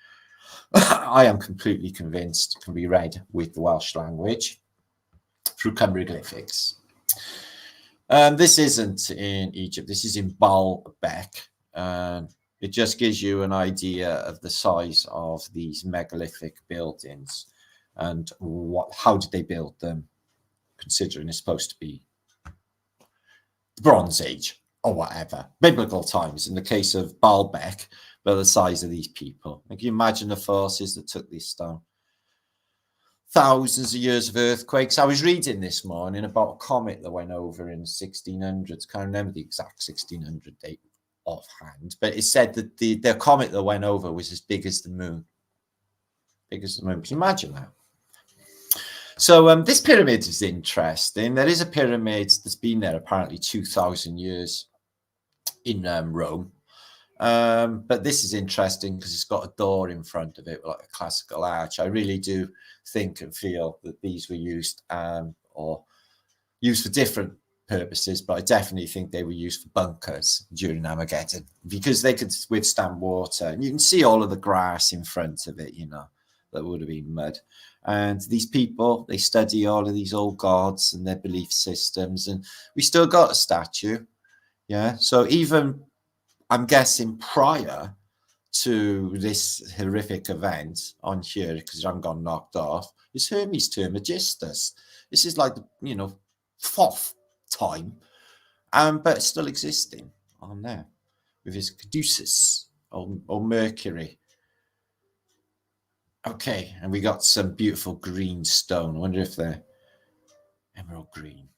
I am completely convinced can be read with the Welsh language through Cymriglyphics. This isn't in Egypt. This is in Baalbek. It just gives you an idea of the size of these megalithic buildings and how did they build them, considering it's supposed to be the Bronze Age or whatever, biblical times. In the case of Baalbek, but the size of these people. Can you imagine the forces that took this down? Thousands of years of earthquakes. I was reading this morning about a comet that went over in 1600s. Can't remember the exact 1600 date offhand, but it said that the comet that went over was as big as the moon. Big as the moon. Can you imagine that? So this pyramid is interesting. There is a pyramid that's been there apparently 2,000 years in Rome. But this is interesting because it's got a door in front of it, like a classical arch. I really do think and feel that these were used or used for different purposes, but I definitely think they were used for bunkers during Armageddon because they could withstand water. And you can see all of the grass in front of it, you know, that would have been mud. And these people, they study all of these old gods and their belief systems. And we still got a statue. Yeah. So even, I'm guessing, prior to this horrific event on here, because I'm gone knocked off, is Hermes Trismegistus. This is like the, you know, fourth time, but it's still existing on there with his caduceus or Mercury. Okay, and we got some beautiful green stone. I wonder if they're emerald green.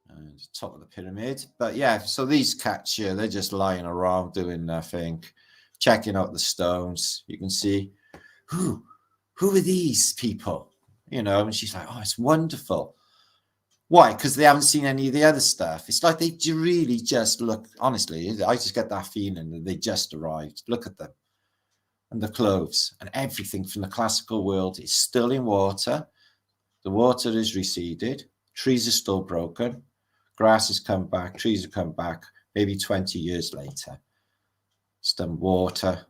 And the top of the pyramid. But yeah, so these cats here, they're just lying around doing nothing, checking out the stones. You can see, who are these people? You know, and she's like, oh, it's wonderful. Why? Because they haven't seen any of the other stuff. It's like they really just look, honestly, I just get that feeling that they just arrived. Look at them. And the clothes and everything from the classical world is still in water. The water is receded. Trees are still broken. Grass has come back. Trees have come back. Maybe 20 years later. Some water,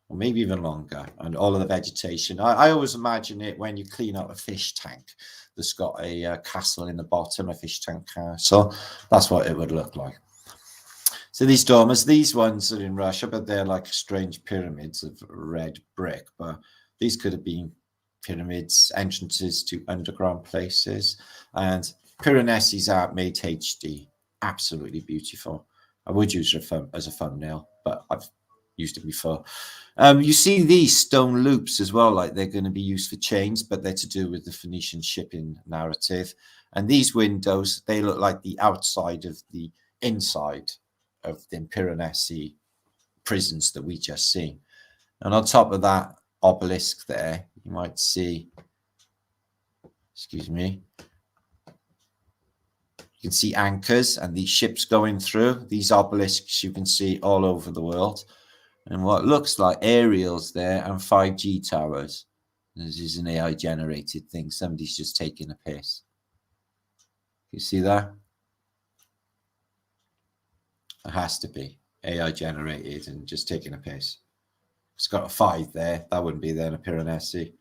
or maybe even longer. And all of the vegetation. I always imagine it when you clean out a fish tank that's got a castle in the bottom, a fish tank castle. That's what it would look like. So these dormers, these ones are in Russia, but they're like strange pyramids of red brick. But these could have been pyramids, entrances to underground places. And Piranesi's art made HD, absolutely beautiful. I would use it as a thumbnail, but I've used it before. You see these stone loops as well, like they're going to be used for chains, but they're to do with the Phoenician shipping narrative. And these windows, they look like the outside of the inside of the Piranesi prisons that we just seen. And on top of that obelisk there, you might see, excuse me, you can see anchors and these ships going through. These obelisks you can see all over the world. And what looks like aerials there and 5G towers. This is an AI generated thing. Somebody's just taking a piss. You see that? It has to be AI generated and just taking a piss. It's got a 5 there. That wouldn't be there in a Piranesi.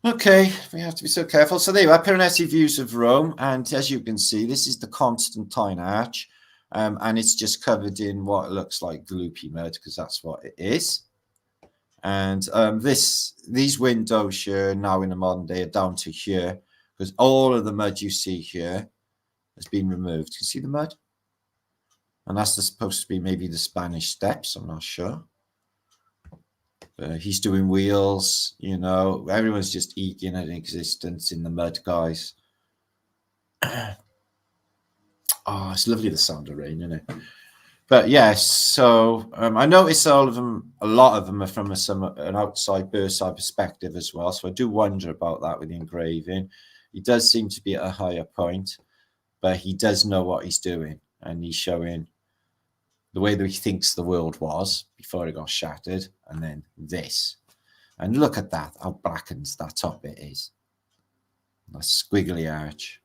Okay, we have to be so careful. So there you are, Piranesi views of Rome. And as you can see, this is the Constantine Arch. And it's just covered in what looks like gloopy mud, because that's what it is. And these windows here now in the modern day are down to here, because all of the mud you see here has been removed. You see the mud? And that's supposed to be maybe the Spanish steps. I'm not sure. He's doing wheels, you know. Everyone's just eking at existence in the mud, guys. Oh, it's lovely, the sound of rain, isn't it? But yes, so I notice all of them, a lot of them are from an outside bird's eye perspective as well. So I do wonder about that with the engraving. He does seem to be at a higher point, but he does know what he's doing, and he's showing the way that he thinks the world was before it got shattered, and then this. And look at that, how blackened that top bit is. That squiggly arch.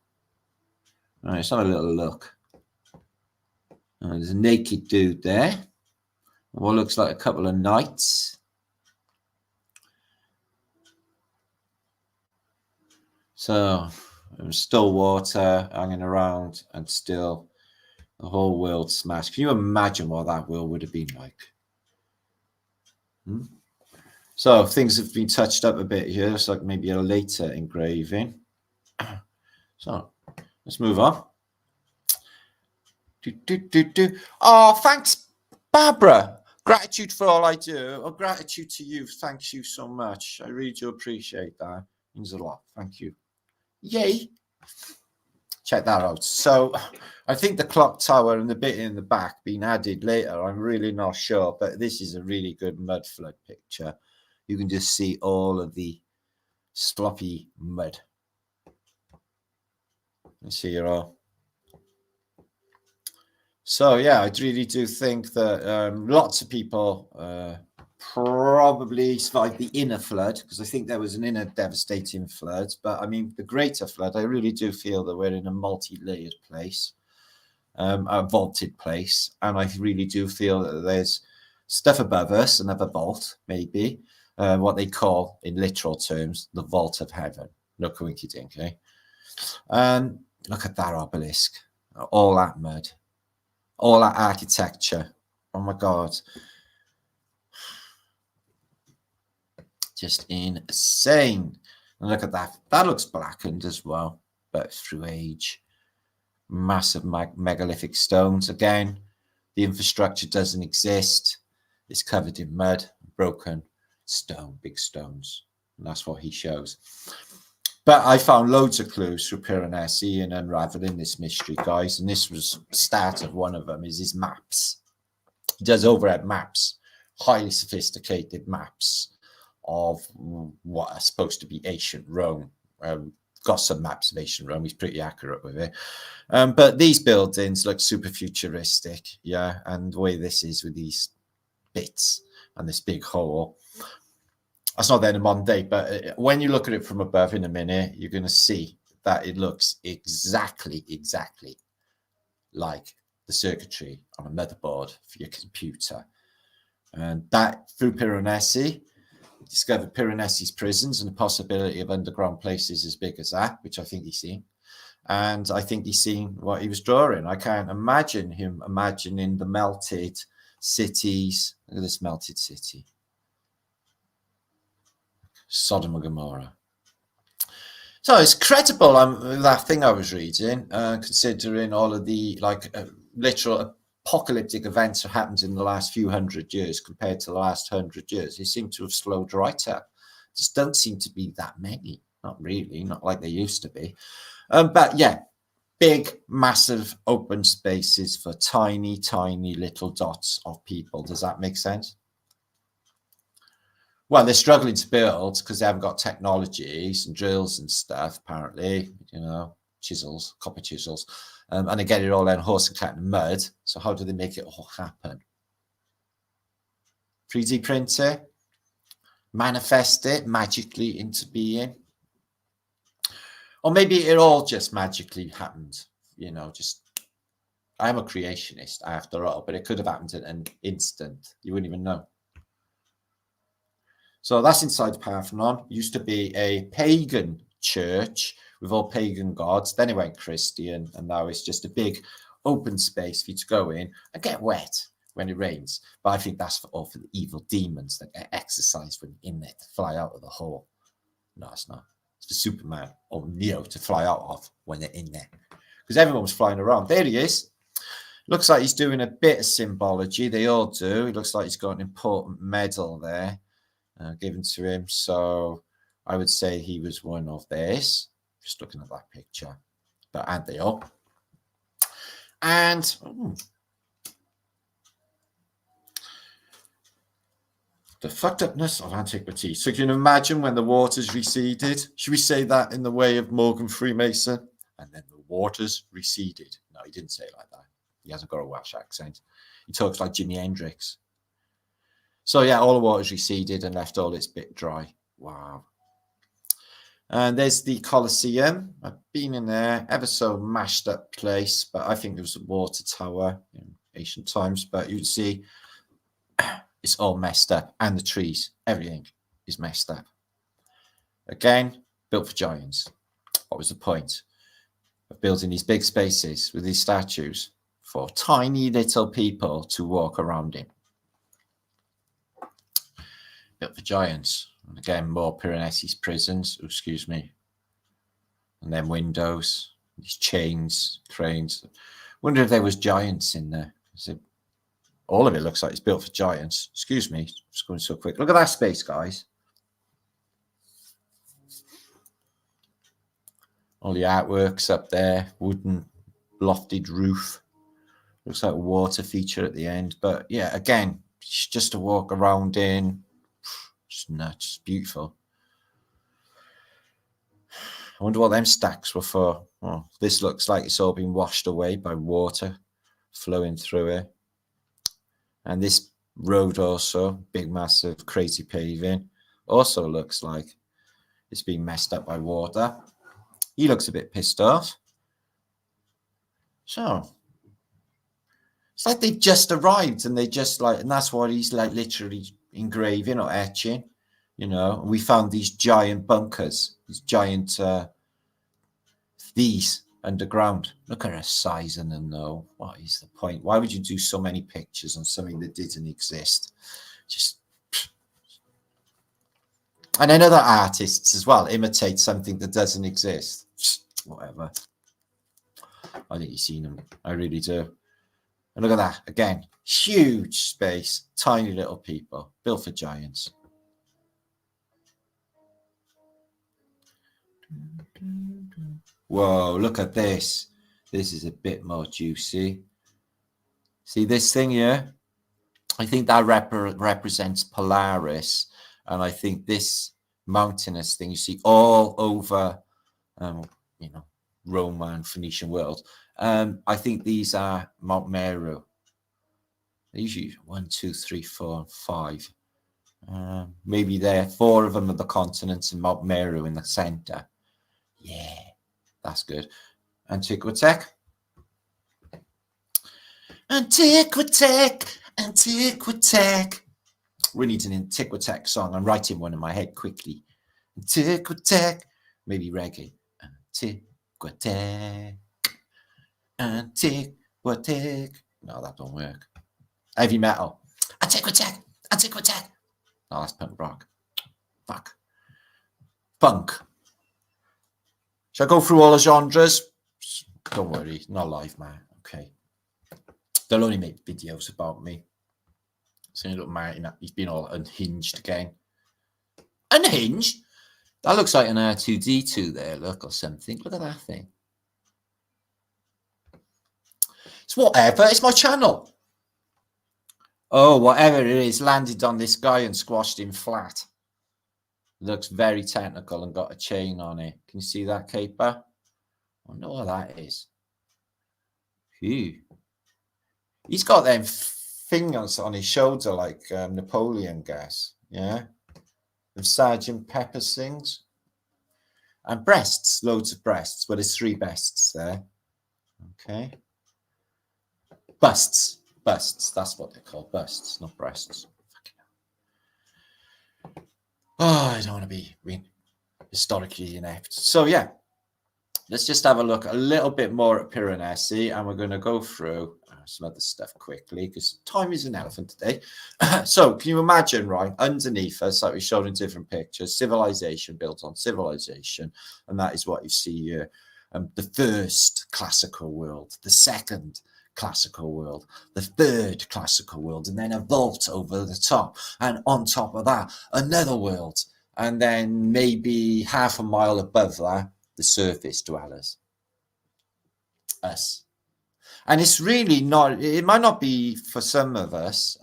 All right, let's have a little look. There's a naked dude there. What looks like a couple of knights. So, still water hanging around, and still the whole world smashed. Can you imagine what that world would have been like? So things have been touched up a bit here. It's like maybe a later engraving. So let's move on. Oh, thanks, Barbara. Gratitude for all I do. Oh, gratitude to you. Thanks you so much. I really do appreciate that. It means a lot. Thank you. Yay. Check that out. So I think the clock tower and the bit in the back being added later. I'm really not sure, but this is a really good mud flood picture. You can just see all of the sloppy mud. Let's see here all. So yeah, I really do think that lots of people probably survived the inner flood, because I think there was an inner devastating flood. But I mean, the greater flood, I really do feel that we're in a multi-layered place, a vaulted place. And I really do feel that there's stuff above us, another vault, maybe, what they call, in literal terms, the vault of heaven. No coinky dink, eh? Look at that obelisk, all that mud. All that architecture. Oh my God. Just insane. And look at that. That looks blackened as well, but through age. Massive megalithic stones. Again, the infrastructure doesn't exist. It's covered in mud, broken stone, big stones. And that's what he shows. But I found loads of clues through Piranesi in unraveling this mystery, guys. And this was the start of one of them, is his maps. He does overhead maps, highly sophisticated maps of what are supposed to be ancient Rome. Got some maps of ancient Rome. He's pretty accurate with it. But these buildings look super futuristic, yeah. And the way this is with these bits and this big hole. That's not there in the modern day, but when you look at it from above in a minute, you're going to see that it looks exactly like the circuitry on a motherboard for your computer. And that, through Piranesi, discovered Piranesi's prisons and the possibility of underground places as big as that, which I think he's seen. And I think he's seen what he was drawing. I can't imagine him imagining the melted cities. Look at this melted city. Sodom and Gomorrah. So it's credible, that thing I was reading, considering all of the literal apocalyptic events that happened in the last few hundred years compared to the last 100 years. They seem to have slowed right up. Just don't seem to be that many. Not really, not like they used to be. But yeah, big, massive open spaces for tiny, tiny little dots of people. Does that make sense? Well, they're struggling to build because they haven't got technologies and drills and stuff, apparently, you know, chisels, copper chisels. And they get it all in horse and cat and mud. So how do they make it all happen? 3D print it, manifest it magically into being. Or maybe it all just magically happened, you know, just, I'm a creationist after all, but it could have happened in an instant. You wouldn't even know. So that's inside the Parthenon. Used to be a pagan church with all pagan gods. Then it went Christian, and now it's just a big open space for you to go in and get wet when it rains. But I think that's all for the evil demons that get exercised when you're in there to fly out of the hole. No, it's not. It's for Superman or Neo to fly out of when they're in there. Because everyone was flying around. There he is. Looks like he's doing a bit of symbology. They all do. It looks like he's got an important medal there. Given to him. So I would say he was one of theirs. Just looking at that picture. But aren't they all? And The fucked upness of antiquity. So can you imagine when the waters receded? Should we say that in the way of Morgan Freemason? And then the waters receded. No, he didn't say it like that. He hasn't got a Welsh accent. He talks like Jimi Hendrix. So yeah, all the waters receded and left all its bit dry. Wow. And there's the Colosseum. I've been in there, ever so mashed up place, but I think there was a water tower in ancient times. But you'd see it's all messed up, and the trees, everything is messed up. Again, built for giants. What was the point of building these big spaces with these statues? For tiny little people to walk around in. Built for giants. And again, more Piranesi's prisons, excuse me. And then windows, these chains, cranes. Wonder if there was giants in there. All of it looks like it's built for giants. Excuse me, just going so quick. Look at that space, guys. All the artworks up there, wooden lofted roof. Looks like a water feature at the end. But yeah, again, just to walk around in. Just nuts, beautiful. I wonder what them stacks were for. Oh, this looks like it's all been washed away by water flowing through it. And this road also, big, massive, crazy paving, also looks like it's been messed up by water. He looks a bit pissed off. So it's like they've just arrived and they just like, and that's what he's like literally engraving or etching, you know. We found these giant bunkers, these giant these underground. Look at her size and them though. What is the point? Why would you do so many pictures on something that didn't exist? Just, and then other artists as well imitate something that doesn't exist. Whatever. I think you've seen them. I really do. And look at that again. Huge space, tiny little people, built for giants. Whoa, look at this. This is a bit more juicy. See this thing here? I think that represents Polaris. And I think this mountainous thing you see all over, you know, Roman, Phoenician world. I think these are Mount Meru. Usually 1, 2, 3, 4, 5. Maybe there 4 of them are the continents and Mount Meru in the center. Yeah. That's good. Antiquitech. Antiquitech. Antiquitech. We need an Antiquitech song. I'm writing one in my head quickly. Antiquitech. Maybe reggae. Antiquitech. Antiquitech. No, that don't work. Heavy metal. Antiquitech. Antiquitech. No, that's punk rock. Fuck. Funk. Shall I go through all the genres? Don't worry, not live, man. Okay. They'll only make videos about me. So look, Martin, he's been all unhinged again. Unhinged? That looks like an R2D2 there, look, or something. Look at that thing. It's whatever. It's my channel. Oh, whatever it is, landed on this guy and squashed him flat. Looks very technical and got a chain on it. Can you see that caper? I wonder what that is. Phew. He's got them fingers on his shoulder like Napoleon gas. Yeah. And Sergeant Pepper sings. And breasts, loads of breasts. Well, there's 3 breasts there. Okay. Busts. Busts. That's what they're called. Busts, not breasts. Oh, I don't want to be historically inept. So, yeah, let's just have a look a little bit more at Piranesi, and we're going to go through some other stuff quickly because time is an elephant today. So, can you imagine, right, underneath us, like we showed in different pictures, civilization built on civilization, and that is what you see here. The first classical world, the second classical world, the third classical world, and then a vault over the top, and on top of that another world, and then maybe half a mile above that the surface dwellers, us. And it's really not, it might not be for some of us,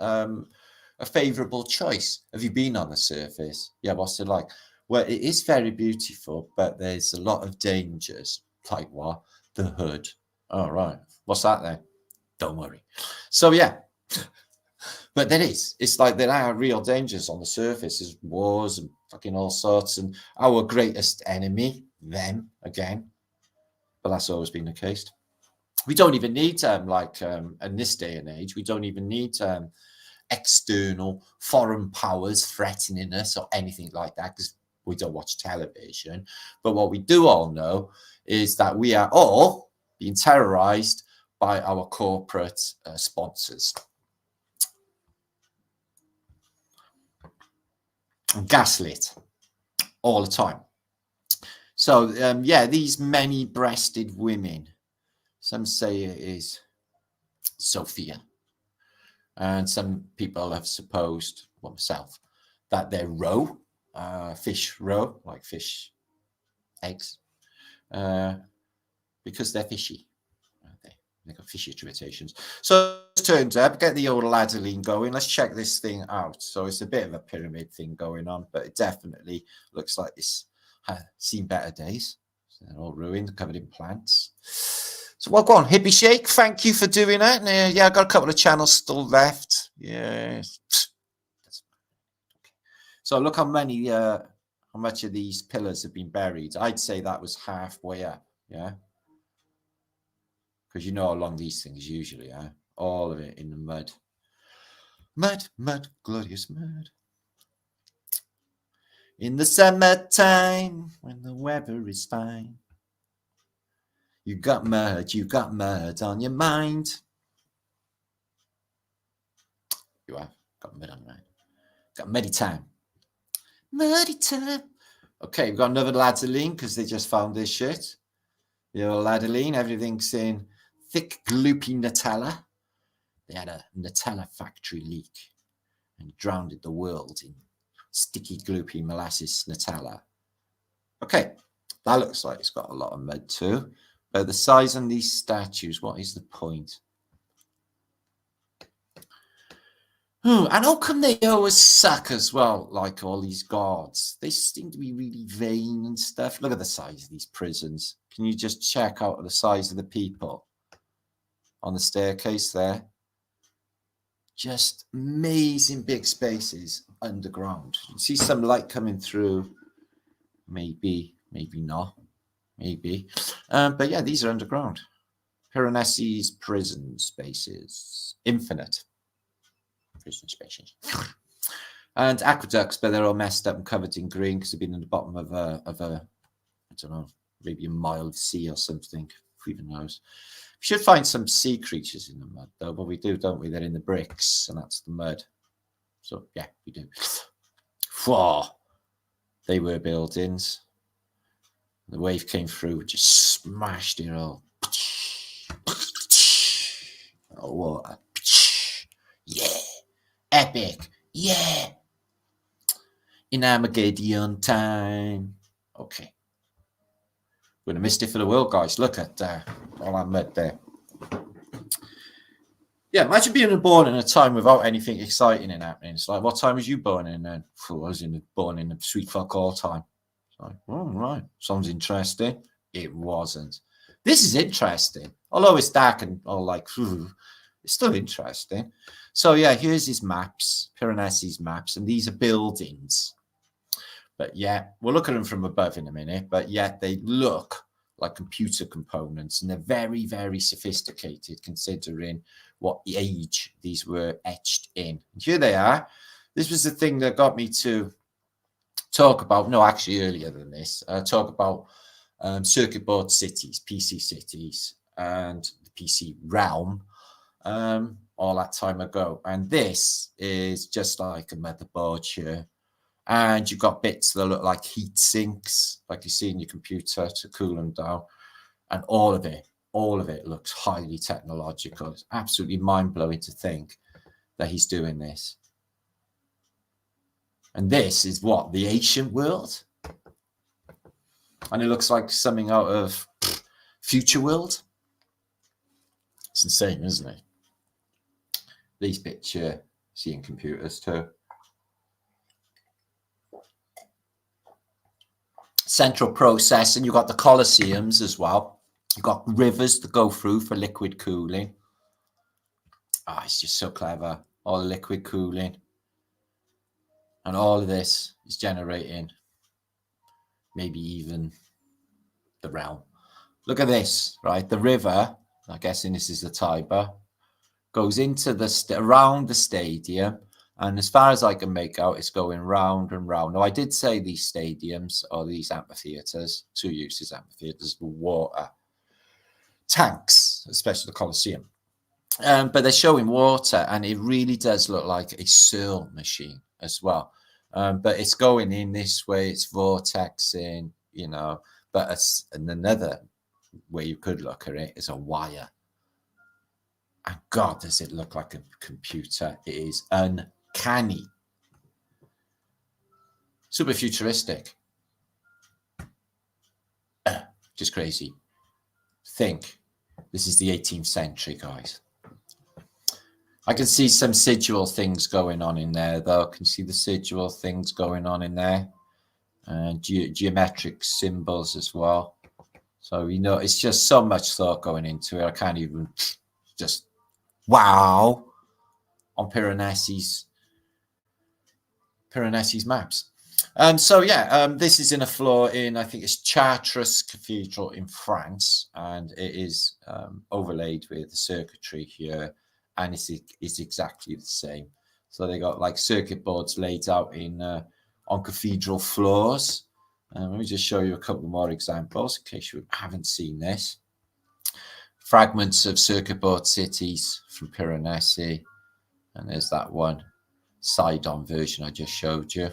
a favourable choice. Have you been on the surface? Yeah, what's it like? Well, it is very beautiful, but there's a lot of dangers. Like what? The hood. All right. What's that then? Don't worry. So yeah, but there is. It's like there are real dangers on the surface. There's wars and fucking all sorts. And our greatest enemy, them again. But that's always been the case. We don't even need in this day and age, we don't even need external foreign powers threatening us or anything like that, because we don't watch television. But what we do all know is that we are all being terrorized by our corporate sponsors. And gaslit all the time. So, yeah, these many-breasted women, some say it is Sophia. And some people have supposed, well, myself, that they're roe, fish roe, like fish eggs, because they're fishy. They've got fishy rotations. So it turns up, get the old ladderline going. Let's check this thing out. So it's a bit of a pyramid thing going on, but it definitely looks like it's seen better days. So they're all ruined, covered in plants. So well, go on, Hippie Shake. Thank you for doing that. Yeah, I got a couple of channels still left. Yes. So look how much of these pillars have been buried. I'd say that was halfway up. Yeah. Because you know how long these things usually are. All of it in the mud. Mud, mud, glorious mud. In the summertime, when the weather is fine, you got mud on your mind. You have got mud on your mind. Got muddy time. Muddy time. Okay, we've got another ladderline because they just found this shit. The old ladderline, everything's in thick, gloopy Nutella. They had a Nutella factory leak and drowned the world in sticky, gloopy molasses Nutella. Okay, that looks like it's got a lot of mud too. But the size on these statues, what is the point? And how come they always suck as well, like all these gods? They seem to be really vain and stuff. Look at the size of these prisons. Can you just check out the size of the people on the staircase there? Just amazing big spaces underground. You see some light coming through. Maybe, maybe not. Maybe. But yeah, these are underground. Piranesi's prison spaces. Infinite prison spaces. And aqueducts, but they're all messed up and covered in green because they've been in the bottom of a I don't know, maybe a mile of sea or something. Who even knows? We should find some sea creatures in the mud, though. But we do, don't we? They're in the bricks, and that's the mud. So yeah, we do. Whoa. They were buildings. The wave came through, just smashed it all. Oh, water. Yeah. Epic. Yeah. In Armageddon time. Okay. We're going to miss it for the world, guys. Look at all that mud there. Yeah, imagine being born in a time without anything exciting in happening. It's like, what time was you born in then? I was born in the sweet fuck all time. Like, oh, right. Sounds interesting. It wasn't. This is interesting. Although it's dark and all like, it's still interesting. So, yeah, here's his maps, Piranesi's maps, and these are buildings. But, yeah, we'll look at them from above in a minute. But, yet they look like computer components, and they're very, very sophisticated considering what age these were etched in. And here they are. This was the thing that got me to talk about, no, actually earlier than this, talk about circuit board cities, PC cities, and the PC realm all that time ago. And this is just like a motherboard here. And you've got bits that look like heat sinks, like you see in your computer to cool them down. And all of it looks highly technological. It's absolutely mind-blowing to think that he's doing this. And this is what? The ancient world? And it looks like something out of Future World. It's insane, isn't it? These bits here. See in computers too. Central process, and you've got the Colosseums as well. You've got rivers to go through for liquid cooling. Ah, it's just so clever. All the liquid cooling. And all of this is generating maybe even the realm. Look at this, right? The river, I'm guessing this is the Tiber, goes into the around the stadium. And as far as I can make out, it's going round and round. Now, I did say these stadiums or these amphitheatres, two uses amphitheatres for water tanks, especially the Colosseum. But they're showing water, and it really does look like a Searle machine as well. But it's going in this way, it's vortexing, you know, but and another way you could look at it is a wire. And God, does it look like a computer. It is uncanny. Super futuristic. Just crazy. Think, this is the 18th century, guys. I can see some sigil things going on in there, though. I can see the sigil things going on in there. Geometric symbols as well. So, you know, it's just so much thought going into it. I can't even just, wow, on Piranesi's maps. So, yeah, this is in a floor in, I think it's Chartres Cathedral in France. And it is overlaid with the circuitry here. And it's exactly the same. So they got like circuit boards laid out in on cathedral floors. Let me just show you a couple more examples in case you haven't seen this. Fragments of circuit board cities from Piranesi. And there's that one side-on version I just showed you.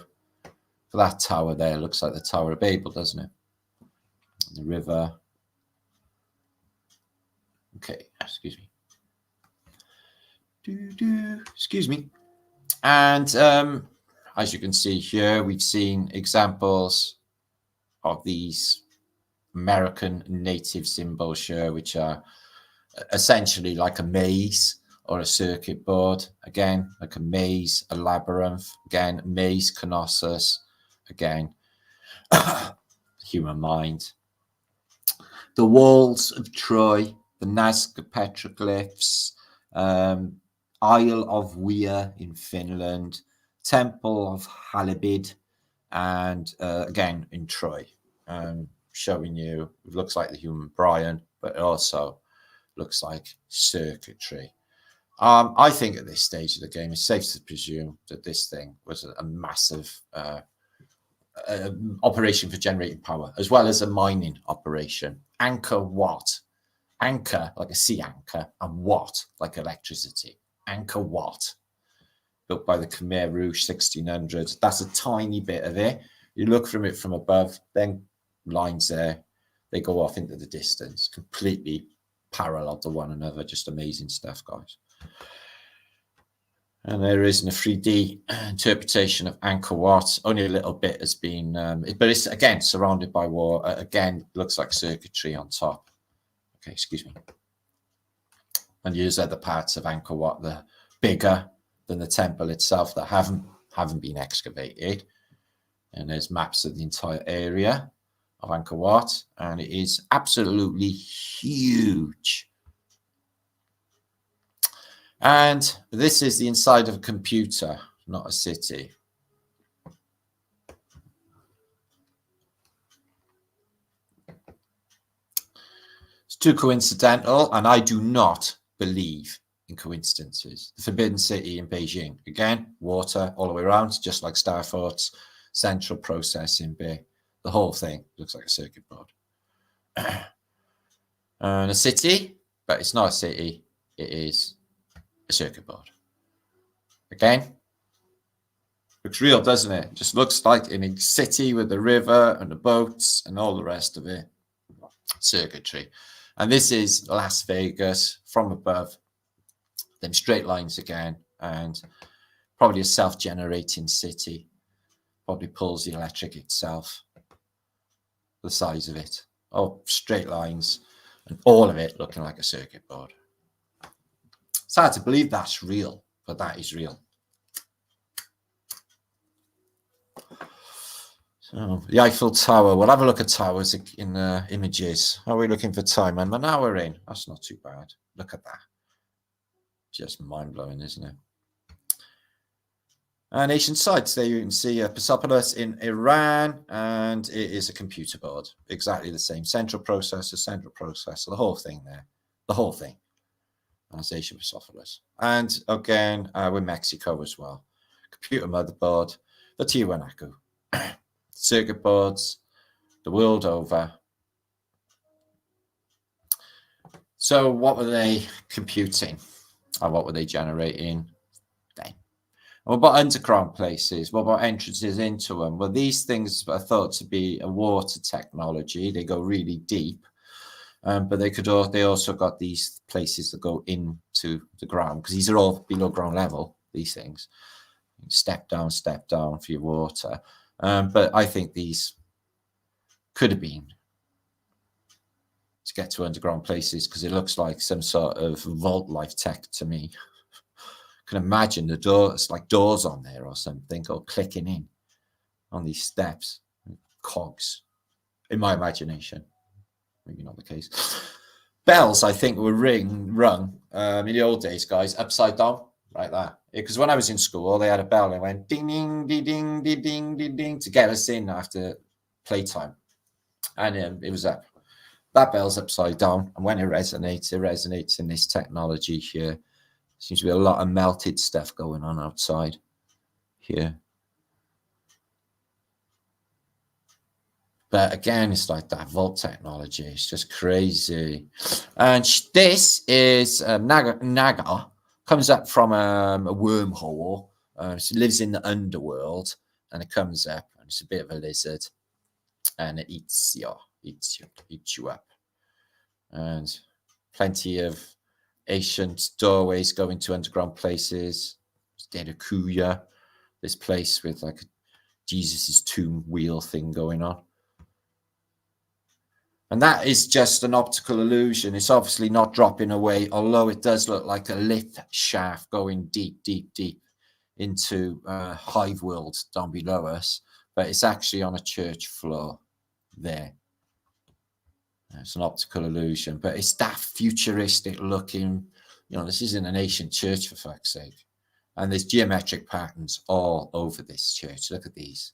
For that tower there, looks like the Tower of Babel, doesn't it? The river. Okay, excuse me. Excuse me. And as you can see here, we've seen examples of these American native symbols here, which are essentially like a maze or a circuit board. Again, like a maze, a labyrinth. Again, maze, Knossos. Again, human mind. The walls of Troy, the Nazca petroglyphs, Isle of Weir in Finland, Temple of Halibid, and again in Troy, showing you, it looks like the human Brian, but it also looks like circuitry. I think at this stage of the game, it's safe to presume that this thing was a massive operation for generating power, as well as a mining operation. Anchor Watt. Anchor, like a sea anchor, and watt, like electricity. Angkor Wat, built by the Khmer Rouge 1600s. That's a tiny bit of it. You look from it from above, then lines there, they go off into the distance, completely parallel to one another. Just amazing stuff, guys. And there isn't a 3D interpretation of Angkor Wat. Only a little bit has been, but it's again surrounded by water. Again, looks like circuitry on top. Okay, excuse me. And use other parts of Angkor Wat that are bigger than the temple itself that haven't been excavated. And there's maps of the entire area of Angkor Wat, and it is absolutely huge. And this is the inside of a computer, not a city. It's too coincidental, and I do not believe in coincidences. The Forbidden City in Beijing, again, water all the way around, just like Starfort's central processing bay. The whole thing looks like a circuit board. And a city, but it's not a city, it is a circuit board. Again, looks real, doesn't it? Just looks like in a city with the river and the boats and all the rest of it. Circuitry. And this is Las Vegas from above. Them straight lines again, and probably a self-generating city. Probably pulls the electric itself. The size of it. Oh, straight lines, and all of it looking like a circuit board. It's hard to believe that's real, but that is real. Oh, the Eiffel Tower. We'll have a look at towers in images. How are we looking for time? And an hour in. That's not too bad. Look at that. Just mind-blowing, isn't it? Ancient sites. There you can see Persepolis in Iran, and it is a computer board. Exactly the same. Central processor, the whole thing there. The whole thing. That's Ancient Persepolis. And again, with Mexico as well. Computer motherboard, the Tiwanaku. Circuit boards, the world over. So what were they computing? Or what were they generating? What about underground places? What about entrances into them? Well, these things are thought to be a water technology. They go really deep, but they also got these places that go into the ground, because these are all below ground level. These things, step down for your water. But I think these could have been to get to underground places, because it looks like some sort of vault life tech to me. Can imagine the doors, like doors on there or something, or clicking in on these steps, cogs, in my imagination. Maybe not the case. Bells, I think, were rung in the old days, guys, upside down, like that. Because when I was in school, they had a bell and went ding, ding, ding, ding, ding, ding, ding, ding, to get us in after playtime. And it was up. That bell's upside down, and when it resonates in this technology here. Seems to be a lot of melted stuff going on outside here. But again, it's like that vault technology. It's just crazy. And this is Naga. Comes up from a wormhole. It lives in the underworld, and it comes up, and it's a bit of a lizard, and it eats you up. And plenty of ancient doorways going to underground places. Derakuya, this place with like Jesus's tomb wheel thing going on. And that is just an optical illusion. It's obviously not dropping away, although it does look like a lift shaft going deep into hive world down below us. But it's actually on a church floor there. It's an optical illusion, but it's that futuristic looking. This isn't an ancient church, for fuck's sake. And there's geometric patterns all over this church. Look at these.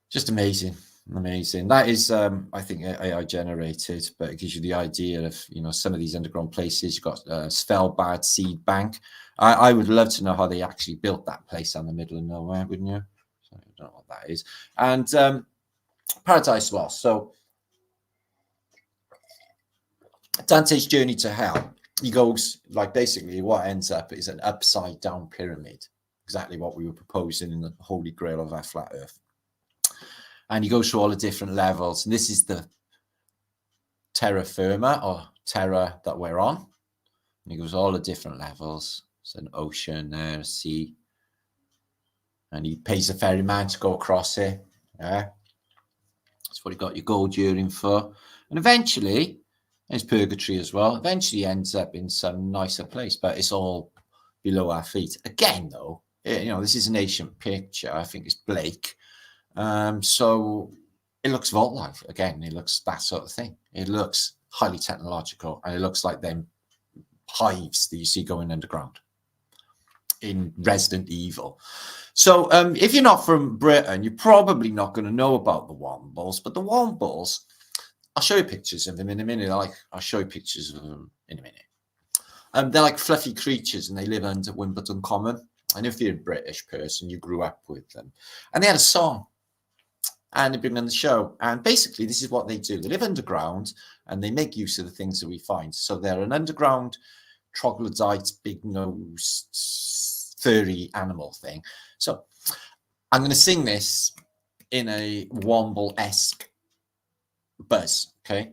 Just amazing. That is, I think, AI generated, but it gives you the idea of, some of these underground places. You've got Svalbard Seed Bank. I would love to know how they actually built that place out in the middle of nowhere, wouldn't you? So I don't know what that is. And Paradise Lost. So Dante's Journey to Hell, he goes, like, basically what ends up is an upside down pyramid, exactly what we were proposing in the Holy Grail of our flat earth. And he goes through all the different levels, and this is the terra firma, or terra that we're on, and he goes all the different levels. It's an ocean there, a sea, and he pays a ferryman to go across it. Yeah, that's what he got your gold earring for. And eventually, there's purgatory as well. Eventually ends up in some nicer place, but it's all below our feet. Again, though, this is an ancient picture. I think it's Blake. So it looks vault-like. Again, it looks that sort of thing. It looks highly technological, and it looks like them hives that you see going underground in Resident Evil. So if you're not from Britain, you're probably not going to know about the Wombles, but the Wombles, I'll show you pictures of them in a minute. I'll show you pictures of them in a minute. They're like fluffy creatures, and they live under Wimbledon Common. And if you're a British person, you grew up with them. And they had a song, and they've been on the show. And basically, this is what they do. They live underground, and they make use of the things that we find. So they're an underground troglodyte, big-nosed, furry animal thing. So I'm going to sing this in a Womble-esque buzz, okay?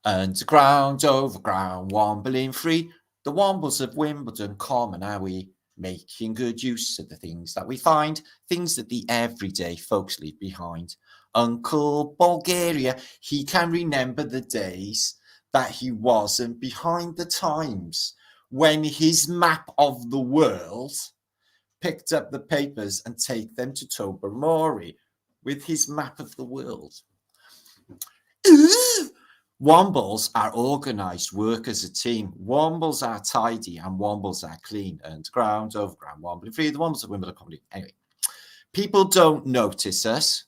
Underground, overground, wombling free. The Wombles of Wimbledon Common, are we making good use of the things that we find, things that the everyday folks leave behind. Uncle Bulgaria, he can remember the days that he wasn't behind the times, when his map of the world picked up the papers and take them to Tobermory with his map of the world. Wombles are organised, work as a team. Wombles are tidy and wombles are clean. Underground, overground, wombling free. The wombles are Wimbledon comedy. Anyway, people don't notice us.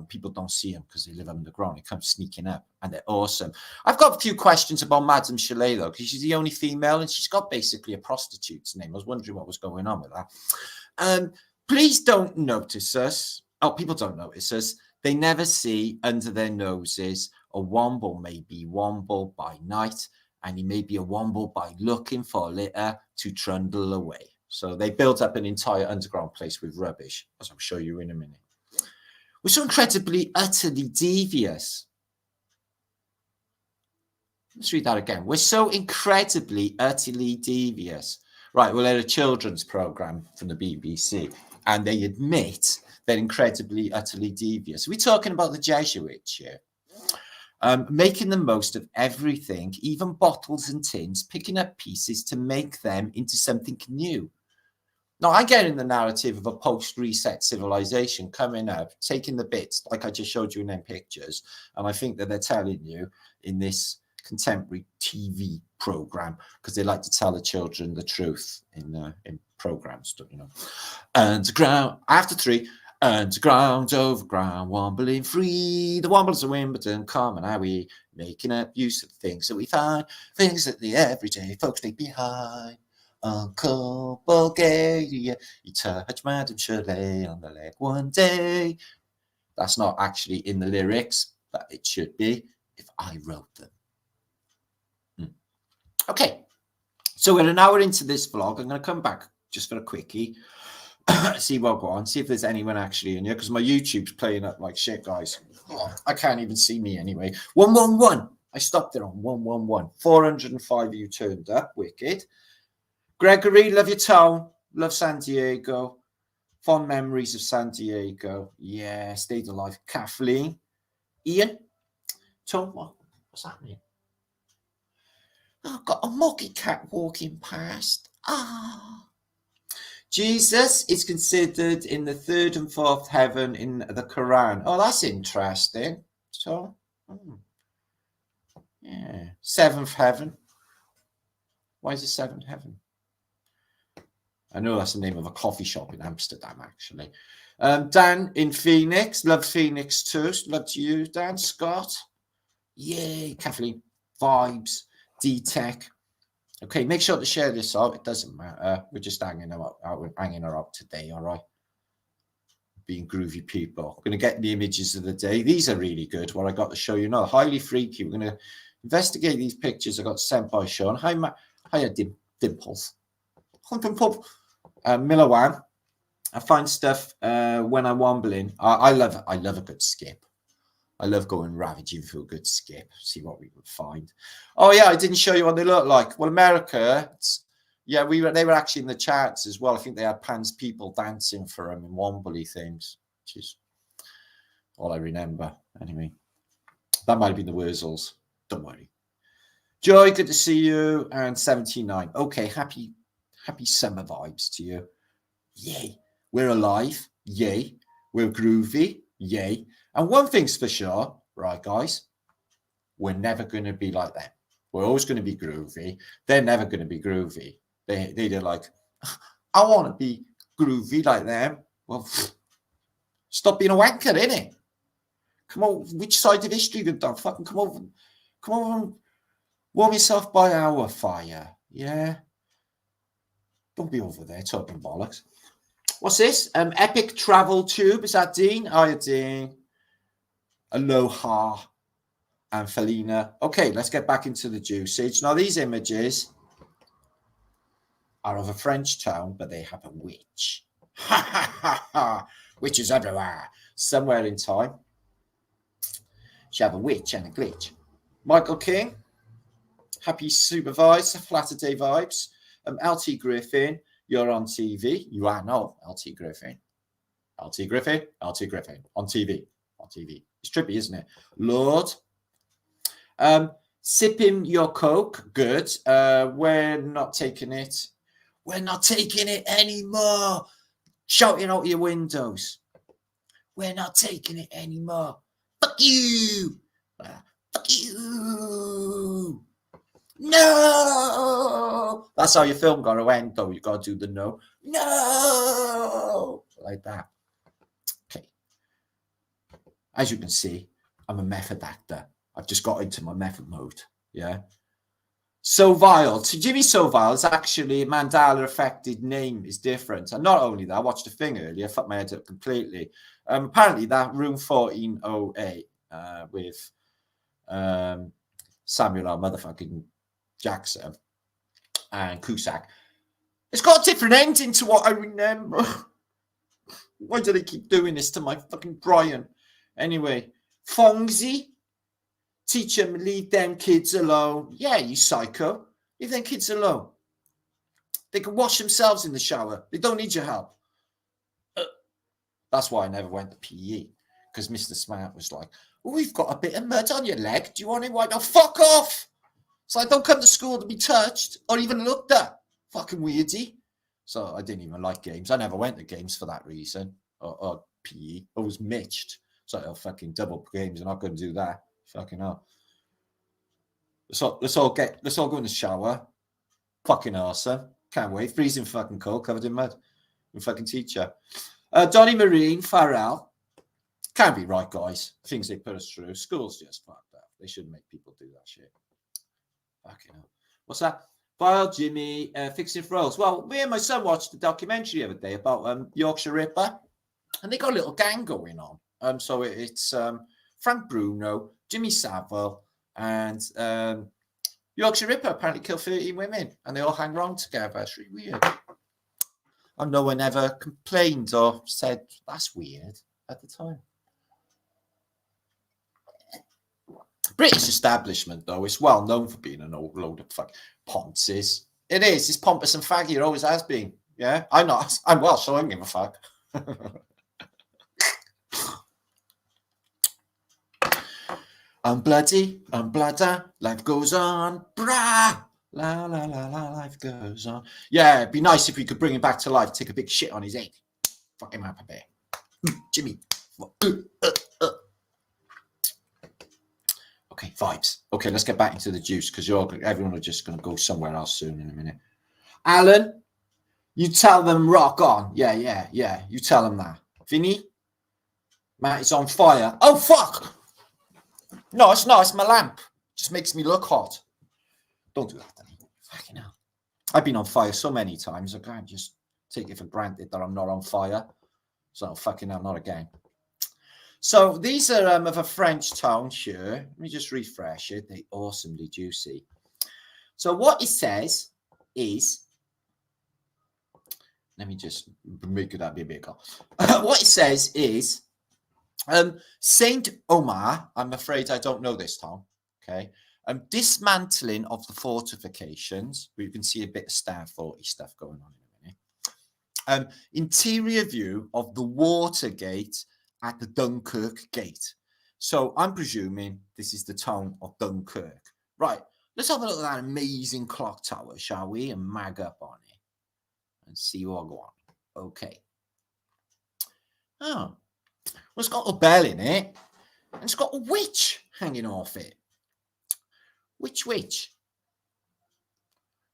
People don't see them because they live underground. They come sneaking up and they're awesome. I've got a few questions about Madame Chalet though, because she's the only female and she's got basically a prostitute's name. I was wondering what was going on with that. Please don't notice us. Oh, people don't notice us. They never see under their noses. A womble may be womble by night, and he may be a womble by looking for litter to trundle away. So they built up an entire underground place with rubbish, as I'll show you in a minute. We're so incredibly, utterly devious. Let's read that again. We're so incredibly, utterly devious. Right, well, they're a children's programme from the BBC, and they admit they're incredibly, utterly devious. We're talking about the Jesuits here. Making the most of everything, even bottles and tins, picking up pieces to make them into something new. Now, I get in the narrative of a post-reset civilization coming up, taking the bits, like I just showed you in them pictures, and I think that they're telling you in this contemporary TV program, because they like to tell the children the truth in programs, you know. Underground, after 3, underground, overground, wombling free. The wombles of Wimbledon, come and how we making up use of things that we find, things that the everyday folks leave behind. Uncle Bulgaria, he touched Madame Chalet on the leg one day. That's not actually in the lyrics, but it should be if I wrote them. Okay, so we're an hour into this vlog. I'm going to come back just for a quickie. See what go on, see if there's anyone actually in here, because my YouTube's playing up like shit, guys. Oh, I can't even see me anyway. 111. I stopped it on 111. 405 of you turned up. Wicked. Gregory, love your town. Love San Diego. Fond memories of San Diego. Yeah, stayed alive. Kathleen. Ian. Tom, what's happening? Oh, I've got a monkey cat walking past. Ah. Jesus is considered in the 3rd and 4th heaven in the Quran. Oh, that's interesting. So, yeah. 7th heaven. Why is it 7th heaven? I know that's the name of a coffee shop in Amsterdam, actually. Dan in Phoenix. Love Phoenix too. Love to you, Dan. Scott. Yay. Kathleen. Vibes. D-Tech. Okay, make sure to share this out. It doesn't matter. We're just hanging her out today, all right? Being groovy people. We're going to get the images of the day. These are really good, what I got to show you now. Highly freaky. We're going to investigate these pictures I got sent by Sean. Hiya, Dimples. Milawan. I find stuff when I'm wombling. I love a good skip. I love going ravaging for a good skip. See what we would find. Oh yeah, I didn't show you what they look like. Well, America, yeah, they were actually in the charts as well. I think they had Pan's people dancing for them in wombly things, which is all I remember. Anyway, that might have been the Wurzels. Don't worry. Joy, good to see you. And 79. Okay, happy summer vibes to you. Yay. We're alive. Yay. We're groovy. Yay. And one thing's for sure, right, guys? We're never going to be like them. We're always going to be groovy. They're never going to be groovy. They're like, I want to be groovy like them. Well, stop being a wanker, innit? Come on, which side of history you've done? Fucking come over and warm yourself by our fire. Yeah? Don't be over there talking bollocks. What's this? Epic Travel Tube. Is that Dean? Hiya, Dean. Aloha and Felina. Okay, let's get back into the juiceage. Now, these images are of a French town, but they have a witch. Ha ha ha ha. Witches everywhere. Somewhere in time. She have a witch and a glitch. Michael King. Happy supervised. Flatter day vibes. LT Griffin. You're on TV. You are now LT Griffin. LT Griffin. LT Griffin. On TV. On TV. It's trippy, isn't it? Lord. Sipping your Coke. Good. We're not taking it. We're not taking it anymore. Shouting out your windows. We're not taking it anymore. Fuck you. Fuck you. No. That's how your film got to end, though. You got to do the no. No. Like that. Okay. As you can see, I'm a method actor. I've just got into my method mode. Yeah. So Vile. So Jimmy So Vile is actually a Mandela affected name is different. And not only that, I watched the thing earlier, fucked my head up completely. Apparently that room 1408 with Samuel L. motherfucking Jackson and Cusack. It's got a different ending to what I remember. Why do they keep doing this to my fucking Brian? Anyway, Fongsy. Teach them, leave them kids alone. Yeah, you psycho. Leave them kids alone. They can wash themselves in the shower. They don't need your help. That's why I never went to PE. Because Mr. Smart was like, oh, we've got a bit of mud on your leg. Do you want it? Why not? Fuck off. So I don't come to school to be touched or even looked at. Fucking weirdy. So I didn't even like games. I never went to games for that reason. Or PE. I was mitched. So I'll fucking double games. I'm not going to do that. Fucking hell. Let's all go in the shower. Fucking awesome. Can't wait. Freezing fucking cold, covered in mud. And fucking teacher. Donny Marine, Farrell. Can't be right, guys. Things they put us through. School's just fucked up. They shouldn't make people do that shit. Fucking hell. What's that? Vile Jimmy, fixing froze. Well, me and my son watched the documentary the other day about Yorkshire Ripper. And they got a little gang going on. So it's Frank Bruno, Jimmy Savile, and Yorkshire Ripper apparently killed 13 women, and they all hang around together. It's really weird. And no one ever complained or said that's weird at the time. British establishment, though, is well known for being an old load of fuck ponces. It is. It's pompous and faggy. It always has been. Yeah, I'm not. I'm Welsh, so I don't give a fuck. I'm bloody, I'm bladder, life goes on, brah, la la la la, life goes on. Yeah, it'd be nice if we could bring him back to life, take a big shit on his head. Fuck him up a bit. Jimmy. Okay, vibes. Okay, let's get back into the juice because everyone are just going to go somewhere else soon in a minute. Alan, you tell them rock on. Yeah. You tell them that. Vinny, Matt is on fire. Oh, fuck. No, it's not. It's my lamp. Just makes me look hot. Don't do that, Danny. Fucking hell. I've been on fire so many times. I can't just take it for granted that I'm not on fire. So fucking hell, not again. So these are of a French town here. Let me just refresh it. They're awesomely juicy. So what it says is, let me just make that be bigger. What it says is, Saint Omar, I'm afraid I don't know this town, okay? Dismantling of the fortifications. We can see a bit of Star 40 stuff going on in a minute. Interior view of the Watergate at the Dunkirk Gate. So I'm presuming this is the town of Dunkirk. Right, let's have a look at that amazing clock tower, shall we? And mag up on it and see what go on. Okay. Oh. Well, it's got a bell in it, and it's got a witch hanging off it. Which witch?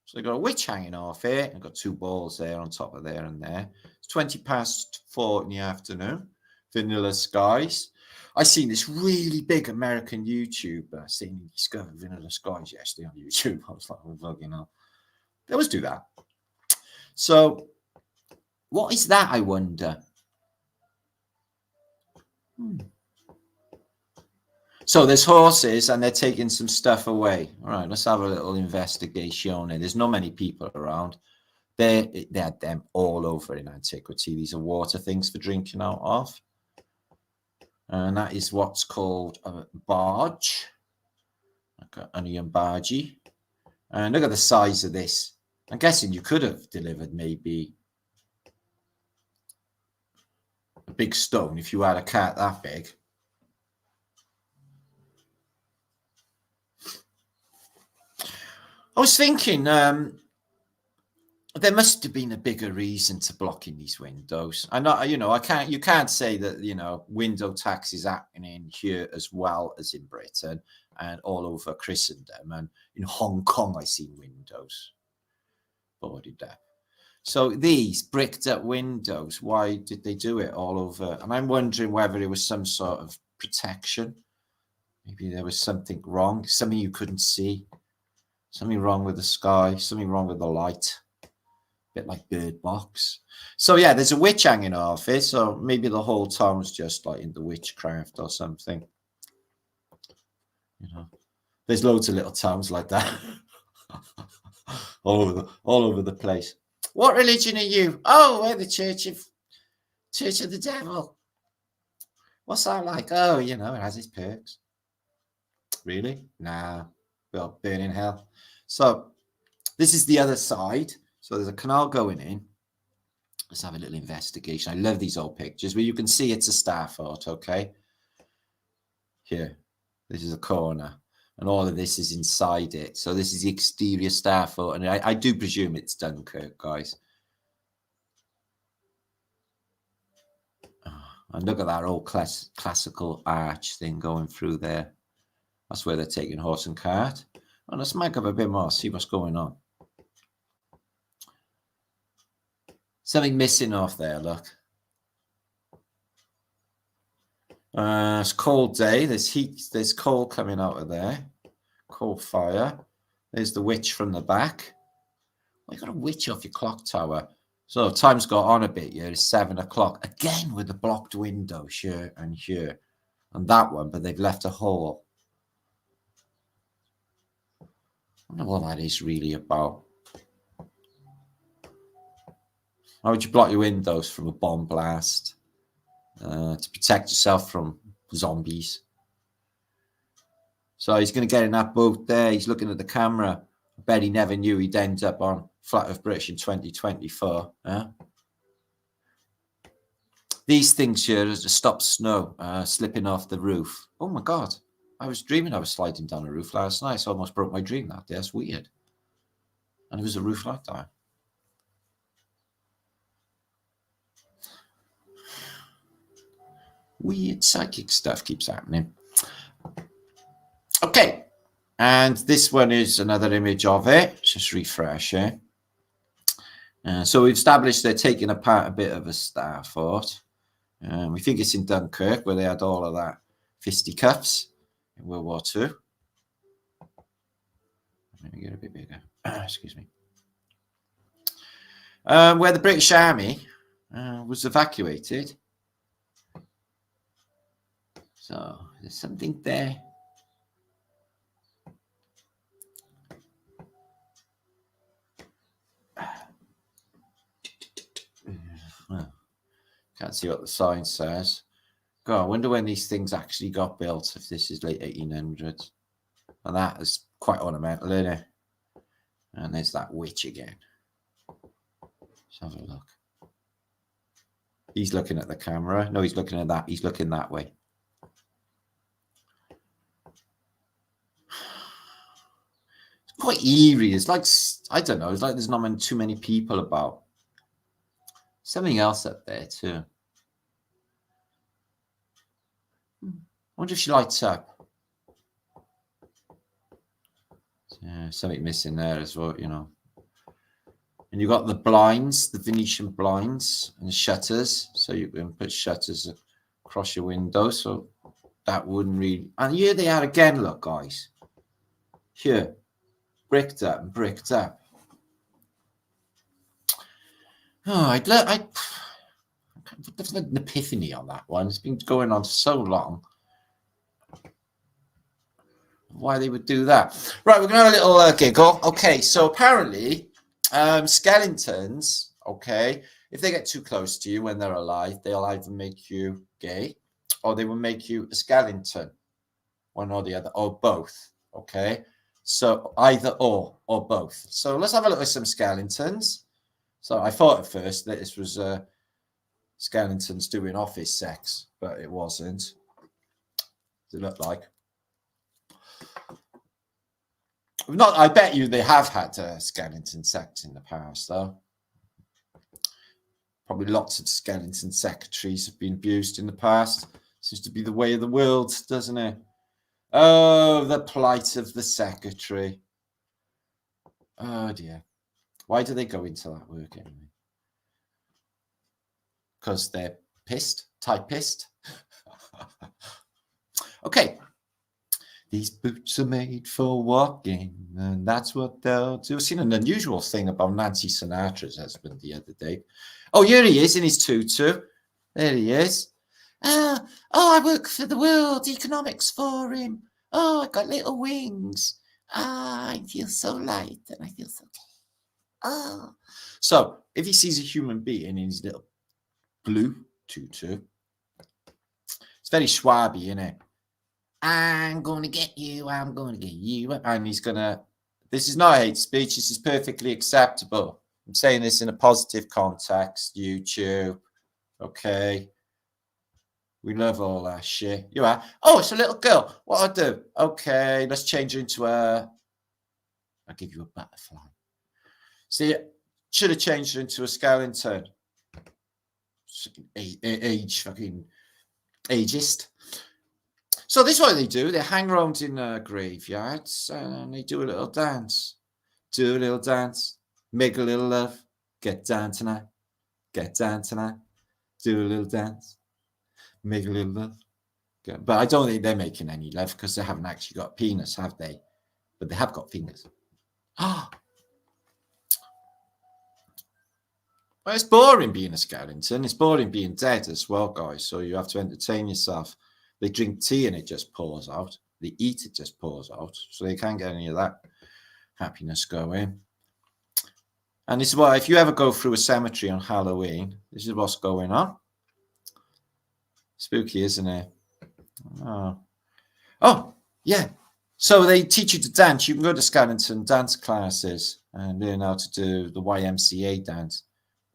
So they've got a witch hanging off it. I've got two balls there on top of there and there. It's 4:20 in the afternoon. Vanilla skies. I seen this really big American YouTuber saying he discovered vanilla skies yesterday on YouTube. I was like, oh, fucking hell. They always do that. So, what is that, I wonder? So there's horses and they're taking some stuff away. All right, let's have a little investigation. There's not many people around. They had them all over in antiquity. These are water things for drinking out of. And that is what's called a barge. Like an onion bargee. And look at the size of this. I'm guessing you could have delivered maybe a big stone if you had a cart that big. I was thinking, there must have been a bigger reason to blocking these windows. I know, you can't say that, window tax is happening here as well as in Britain and all over Christendom. And in Hong Kong, I see windows boarded up. So these bricked up windows, why did they do it all over? And I'm wondering whether it was some sort of protection. Maybe there was something wrong, something you couldn't see, something wrong with the sky, something wrong with the light. Bit like Bird Box. So yeah, there's a witch hanging off it. So maybe the whole town was just like into witchcraft or something. There's loads of little towns like that all over the place. What religion are you? Oh, we're the Church of the Devil. What's that like? Oh, it has its perks. Really? Nah, well, burn in hell. So this is the other side. So there's a canal going in. Let's have a little investigation. I love these old pictures where you can see it's a star fort, okay? Here, this is a corner. And all of this is inside it. So this is the exterior star fort. And I do presume it's Dunkirk, guys. And look at that old classical arch thing going through there. That's where they're taking horse and cart. And let's make up a bit more, see what's going on. Something missing off there, look. It's a cold day. There's heat. There's coal coming out of there. Coal fire. There's the witch from the back. Well, you got a witch off your clock tower. So time's got on a bit here. It's 7 o'clock. Again with the blocked window here and here. And that one, but they've left a hole. I wonder what that is really about. How would you block your windows from a bomb blast? To protect yourself from zombies. So he's going to get in that boat there. He's looking at the camera. I bet he never knew he'd end up on Flat of British in 2024. These things here are to stop snow slipping off the roof. Oh my God. I was dreaming I was sliding down a roof last night. So I almost broke my dream that day. That's weird. And it was a roof like that. Weird psychic stuff keeps happening. Okay. And this one is another image of it. Just refresh it. So we've established they're taking apart a bit of a star fort. We think it's in Dunkirk where they had all of that fisticuffs in World War II. Let me get a bit bigger. Excuse me. Where the British Army was evacuated. So there's something there. Can't see what the sign says. God, I wonder when these things actually got built, if this is late 1800s. And that is quite ornamental, isn't it? And there's that witch again. Let's have a look. He's looking at the camera. No, he's looking at that. He's looking that way. It's quite eerie. It's like, I don't know, it's like there's not too many people about. Something else up there too. I wonder if she lights up. Yeah, something missing there as well, And you've got the blinds, the Venetian blinds and shutters. So you can put shutters across your window. So that wouldn't really. And here they are again, look, guys. Here, bricked up and bricked up. Oh, I'd an epiphany on that one. It's been going on for so long. Why they would do that? Right, we're going to have a little giggle. Okay, so apparently skeletons, okay, if they get too close to you when they're alive, they'll either make you gay or they will make you a skeleton, one or the other, or both, okay? So either or both. So let's have a look at some skeletons. So I thought at first that this was skeletons doing office sex, but it wasn't. Does it look like? Not. I bet you they have had skeleton sex in the past, though. Probably lots of skeleton secretaries have been abused in the past. Seems to be the way of the world, doesn't it? Oh, the plight of the secretary. Oh dear. Why do they go into that work anyway? Because they're pissed, typist. Okay. These boots are made for walking, and that's what they'll do. I've seen an unusual thing about Nancy Sinatra's husband the other day. Oh, here he is in his tutu. There he is. Oh, I work for the World Economics Forum. Oh, I got little wings. Ah, I feel so light and I feel so oh. So if he sees a human being in his little blue tutu, it's very swabby, isn't it? I'm going to get you. I'm going to get you. And he's going to, this is not hate speech. This is perfectly acceptable. I'm saying this in a positive context. YouTube. Okay. We love all that shit. You are. Oh, it's a little girl. What I'll do? Okay, let's change her into a. I'll give you a butterfly. See, should have changed her into a skeleton. Fucking ageist. So this is what they do. They hang around in graveyards and they do a little dance. Do a little dance. Make a little love. Get down tonight. Get down tonight. Do a little dance. Make a little love. But I don't think they're making any love because they haven't actually got a penis, have they? But they have got fingers. Ah. Well, it's boring being a skeleton. It's boring being dead as well, guys. So you have to entertain yourself. They drink tea and it just pours out. They eat, it just pours out. So they can't get any of that happiness going. And this is why, if you ever go through a cemetery on Halloween, this is what's going on. Spooky, isn't it? Oh, yeah. So they teach you to dance. You can go to skeleton dance classes and learn how to do the YMCA dance.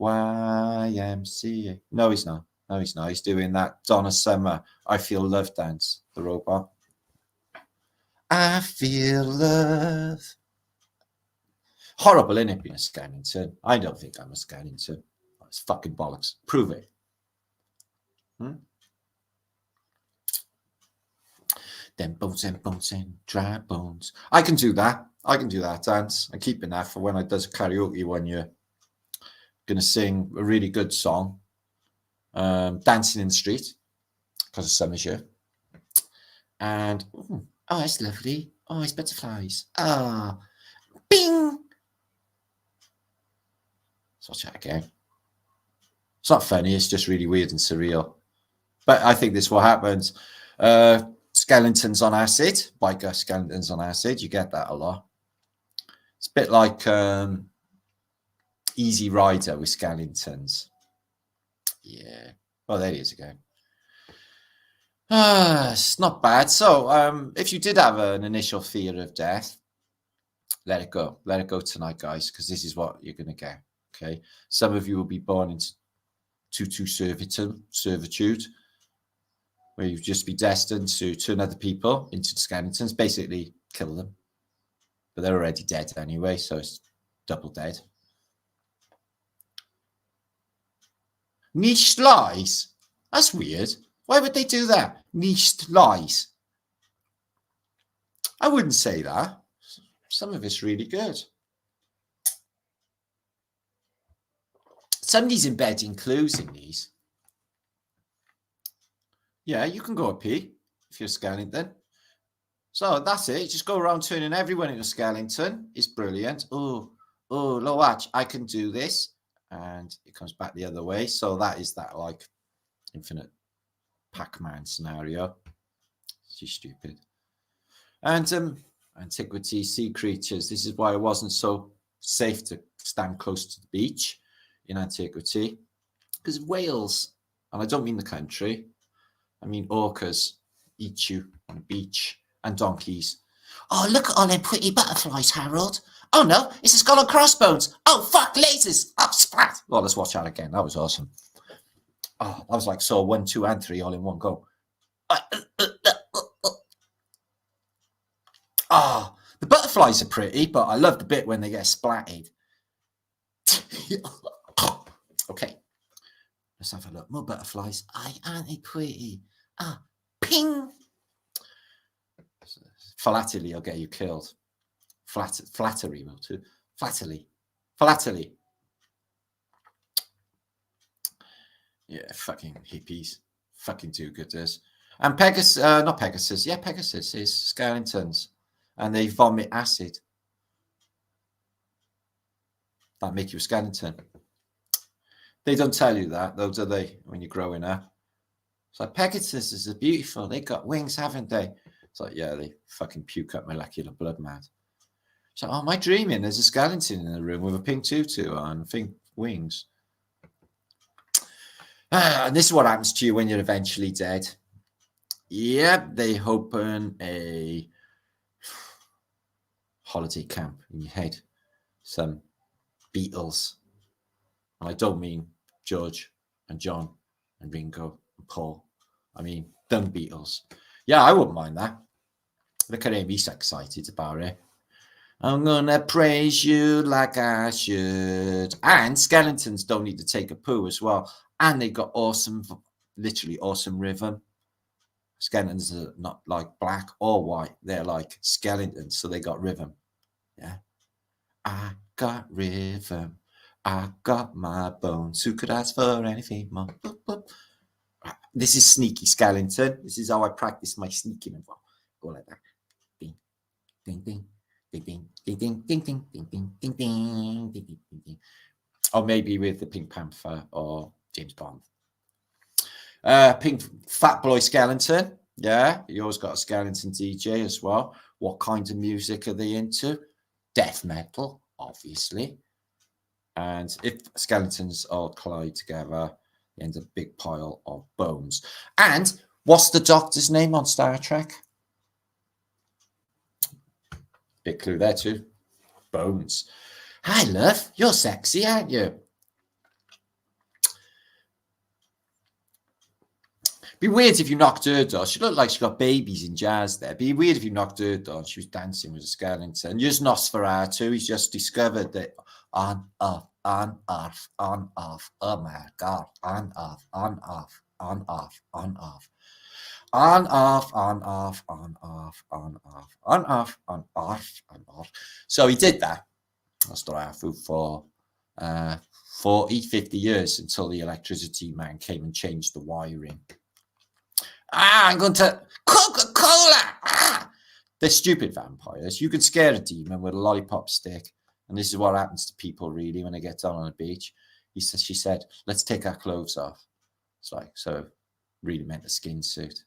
YMCA. No, he's not. No, he's not. He's doing that Donna Summer, I Feel Love dance, the robot. I feel love. Horrible, isn't it, being a skeleton? I don't think I'm a skeleton. It's fucking bollocks. Prove it. Then bones and dry bones. I can do that. I can do that dance. I'm keeping that for when I does karaoke one year. Going to sing a really good song. Dancing in the Street. Because of summer's year. And, oh, it's lovely. Oh, it's butterflies. Ah, bing. Let's watch that again. It's not funny. It's just really weird and surreal. But I think this is what happens. Skeletons on acid, biker skeletons on acid. You get that a lot. It's a bit like Easy Rider with skeletons. Yeah. Well, there it is again. It's not bad. So if you did have an initial fear of death, let it go. Let it go tonight, guys, because this is what you're going to get. Okay. Some of you will be born into tutu servitude, where you've just be destined to turn other people into skeletons, basically kill them. But they're already dead anyway, so it's double dead. Niched lies? That's weird. Why would they do that? Niched lies. I wouldn't say that. Some of it's really good. Somebody's embedding clues in these. Yeah, you can go a pee if you're a skeleton. So that's it. Just go around turning everyone into a skeleton. It's brilliant. Oh, look, watch. I can do this. And it comes back the other way. So that is that like infinite Pac-Man scenario. She's stupid. And antiquity, sea creatures. This is why it wasn't so safe to stand close to the beach in antiquity. Because whales, and I don't mean the country, I mean orcas eat you on the beach, and donkeys. Oh, look at all them pretty butterflies, Harold. Oh no, it's a skull and crossbones. Oh fuck, lasers. Oh, splat. Well, let's watch that again. That was awesome. Oh, that was like Saw 1, 2, and 3 all in one go. Oh, the butterflies are pretty, but I love the bit when they get splatted. Okay. Let's have a look. More butterflies. Aren't they pretty? Ping. Philately will get you killed. Flattery will too. Philately. Yeah, fucking hippies. Fucking do-gooders. And Pegasus, not Pegasus. Yeah, Pegasus is skeletons. And they vomit acid. That make you a skeleton. They don't tell you that, though, do they, when you're growing up? It's like, Pegasuses are beautiful. They got wings, haven't they? It's like, yeah, they fucking puke up molecular blood, mad. So, am I dreaming? There's a skeleton in the room with a pink tutu on, pink wings. And this is what happens to you when you're eventually dead. Yep, they open a holiday camp in your head. Some Beatles. And I don't mean George and John and Ringo and Paul. I mean, dumb Beatles. Yeah, I wouldn't mind that. Look at him, he's excited about it. I'm gonna praise you like I should. And skeletons don't need to take a poo as well. And they got awesome, literally awesome rhythm. Skeletons are not like black or white. They're like skeletons, so they got rhythm. Yeah. I got rhythm. I got my bones. Who could ask for anything more? Boop, boop. This is sneaky skeleton. This is how I practice my sneaking. Go like that. Ding, ding, ding. Ding, ding, ding, ding, ding, ding, ding, ding, ding, ding, ding, ding, ding. Or maybe with the Pink Panther or James Bond. Pink Fat Boy Skeleton. Yeah, you always got a skeleton DJ as well. What kind of music are they into? Death metal, obviously. And if skeletons all collide together, they end up a big pile of bones. And what's the Doctor's name on Star Trek? Big clue there too. Bones. Hi, love. You're sexy, aren't you? Be weird if you knocked her door. She looked like she got babies in jars there. Be weird if you knocked her door. She was dancing with a skeleton. Just Nosferatu. He's just discovered that on, off, on, off, on, off. Oh my God. On, off, on, off, on, off, on, off. On, off, on, off, on, off, on, off, on, off, on, off, on, off. So he did that. Nosferatu for 40, 50 years until the electricity man came and changed the wiring. I'm going to Coca-Cola. They're stupid vampires. You can scare a demon with a lollipop stick. And this is what happens to people, really, when they get down on the beach. She said, let's take our clothes off. It's like, so really meant a skin suit.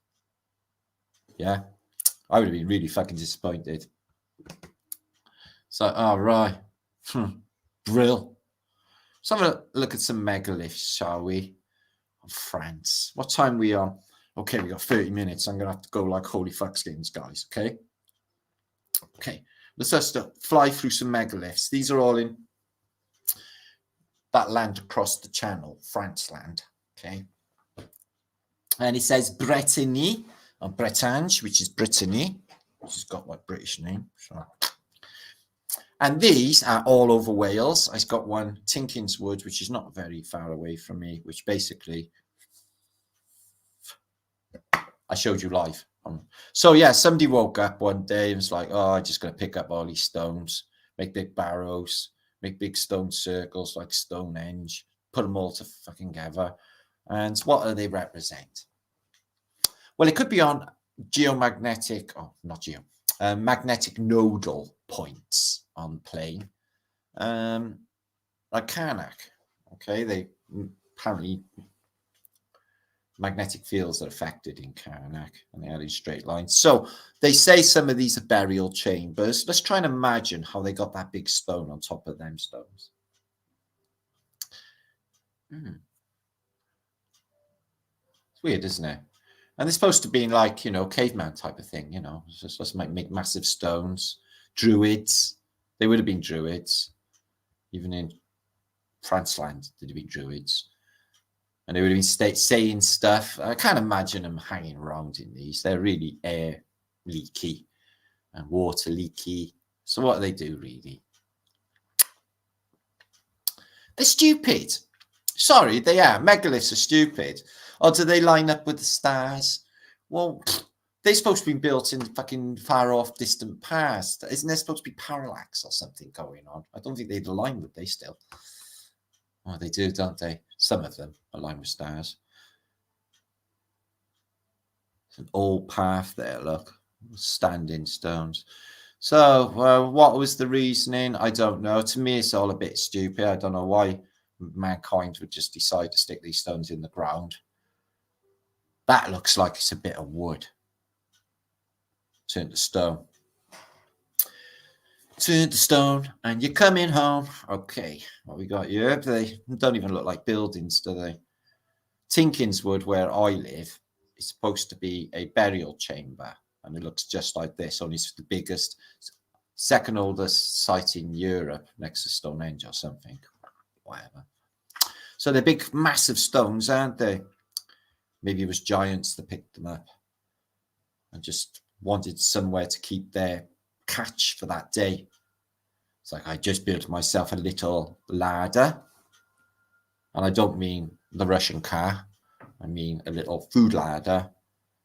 Yeah. I would have been really fucking disappointed. So, all right. Brill. Let's have a look at some megaliths, shall we? On France. What time are we on? Okay, we got 30 minutes. I'm going to have to go like holy fuck skins, guys. Okay. Okay. Let's just fly through some megaliths. These are all in that land across the channel, France land. Okay. And it says Brittany, or Bretagne, which is Brittany, which has got like British name. So. And these are all over Wales. I've got one, Tinkinswood, which is not very far away from me, which basically I showed you live. So yeah, somebody woke up one day and was like, oh, I'm just going to pick up all these stones, make big barrows, make big stone circles like Stonehenge, put them all to fucking together. And what do they represent? Well, it could be on geomagnetic, magnetic nodal points on plane, like Karnak. Okay, they apparently magnetic fields are affected in Karnak, and they are in straight lines. So they say some of these are burial chambers. Let's try and imagine how they got that big stone on top of them stones. It's weird, isn't it? And they're supposed to be like, you know, caveman type of thing, you know, it's supposed to make massive stones. Druids, they would have been druids. Even in France land, they'd have been druids. And they would have been saying stuff. I can't imagine them hanging around in these. They're really air leaky and water leaky. So what do they do, really? They're stupid. Sorry, they are. Megaliths are stupid. Or do they line up with the stars? Well, they're supposed to be built in fucking far off distant past. Isn't there supposed to be parallax or something going on? I don't think they'd align, would they still? Oh, they do, don't they? Some of them align with stars. It's an old path there, look. Standing stones. So, what was the reasoning? I don't know. To me, it's all a bit stupid. I don't know why mankind would just decide to stick these stones in the ground. That looks like it's a bit of wood. Turn to stone. Turn to stone, and you're coming home. Okay, what we got here? They don't even look like buildings, do they? Tinkinswood, where I live, is supposed to be a burial chamber, and it looks just like this. Only it's the biggest, second oldest site in Europe, next to Stonehenge or something. Whatever. So they're big, massive stones, aren't they? Maybe it was giants that picked them up and just wanted somewhere to keep their catch for that day. It's like, I just built myself a little ladder. And I don't mean the Russian car. I mean a little food ladder.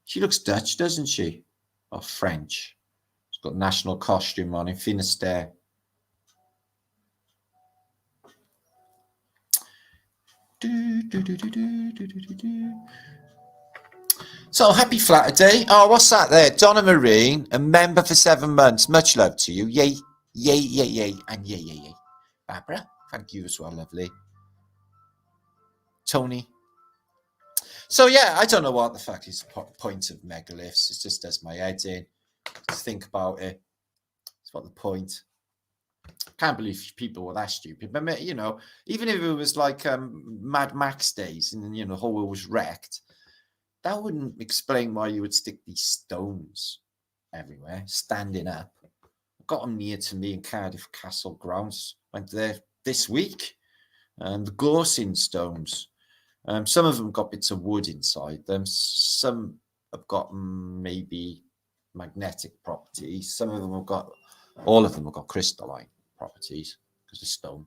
She looks Dutch, doesn't she? Or French. She's got national costume on in Finisterre. So happy Flatter Day. Oh, what's that there? Donna Marine, a member for 7 months. Much love to you. Yay, yay, yay, yay, and yay, yay, yay. Barbara, thank you as well, lovely. Tony. So yeah, I don't know what the fuck is the point of megaliths. It just does my head in to think about it. It's what the point. Can't believe people were that stupid. But you know, even if it was like Mad Max days and you know the whole world was wrecked, that wouldn't explain why you would stick these stones everywhere, standing up. I got them near to me in Cardiff Castle grounds. Went there this week. And the Gorsin stones. Some of them got bits of wood inside them. Some have got maybe magnetic properties. Some of them have got, all of them have got crystalline properties because of stone.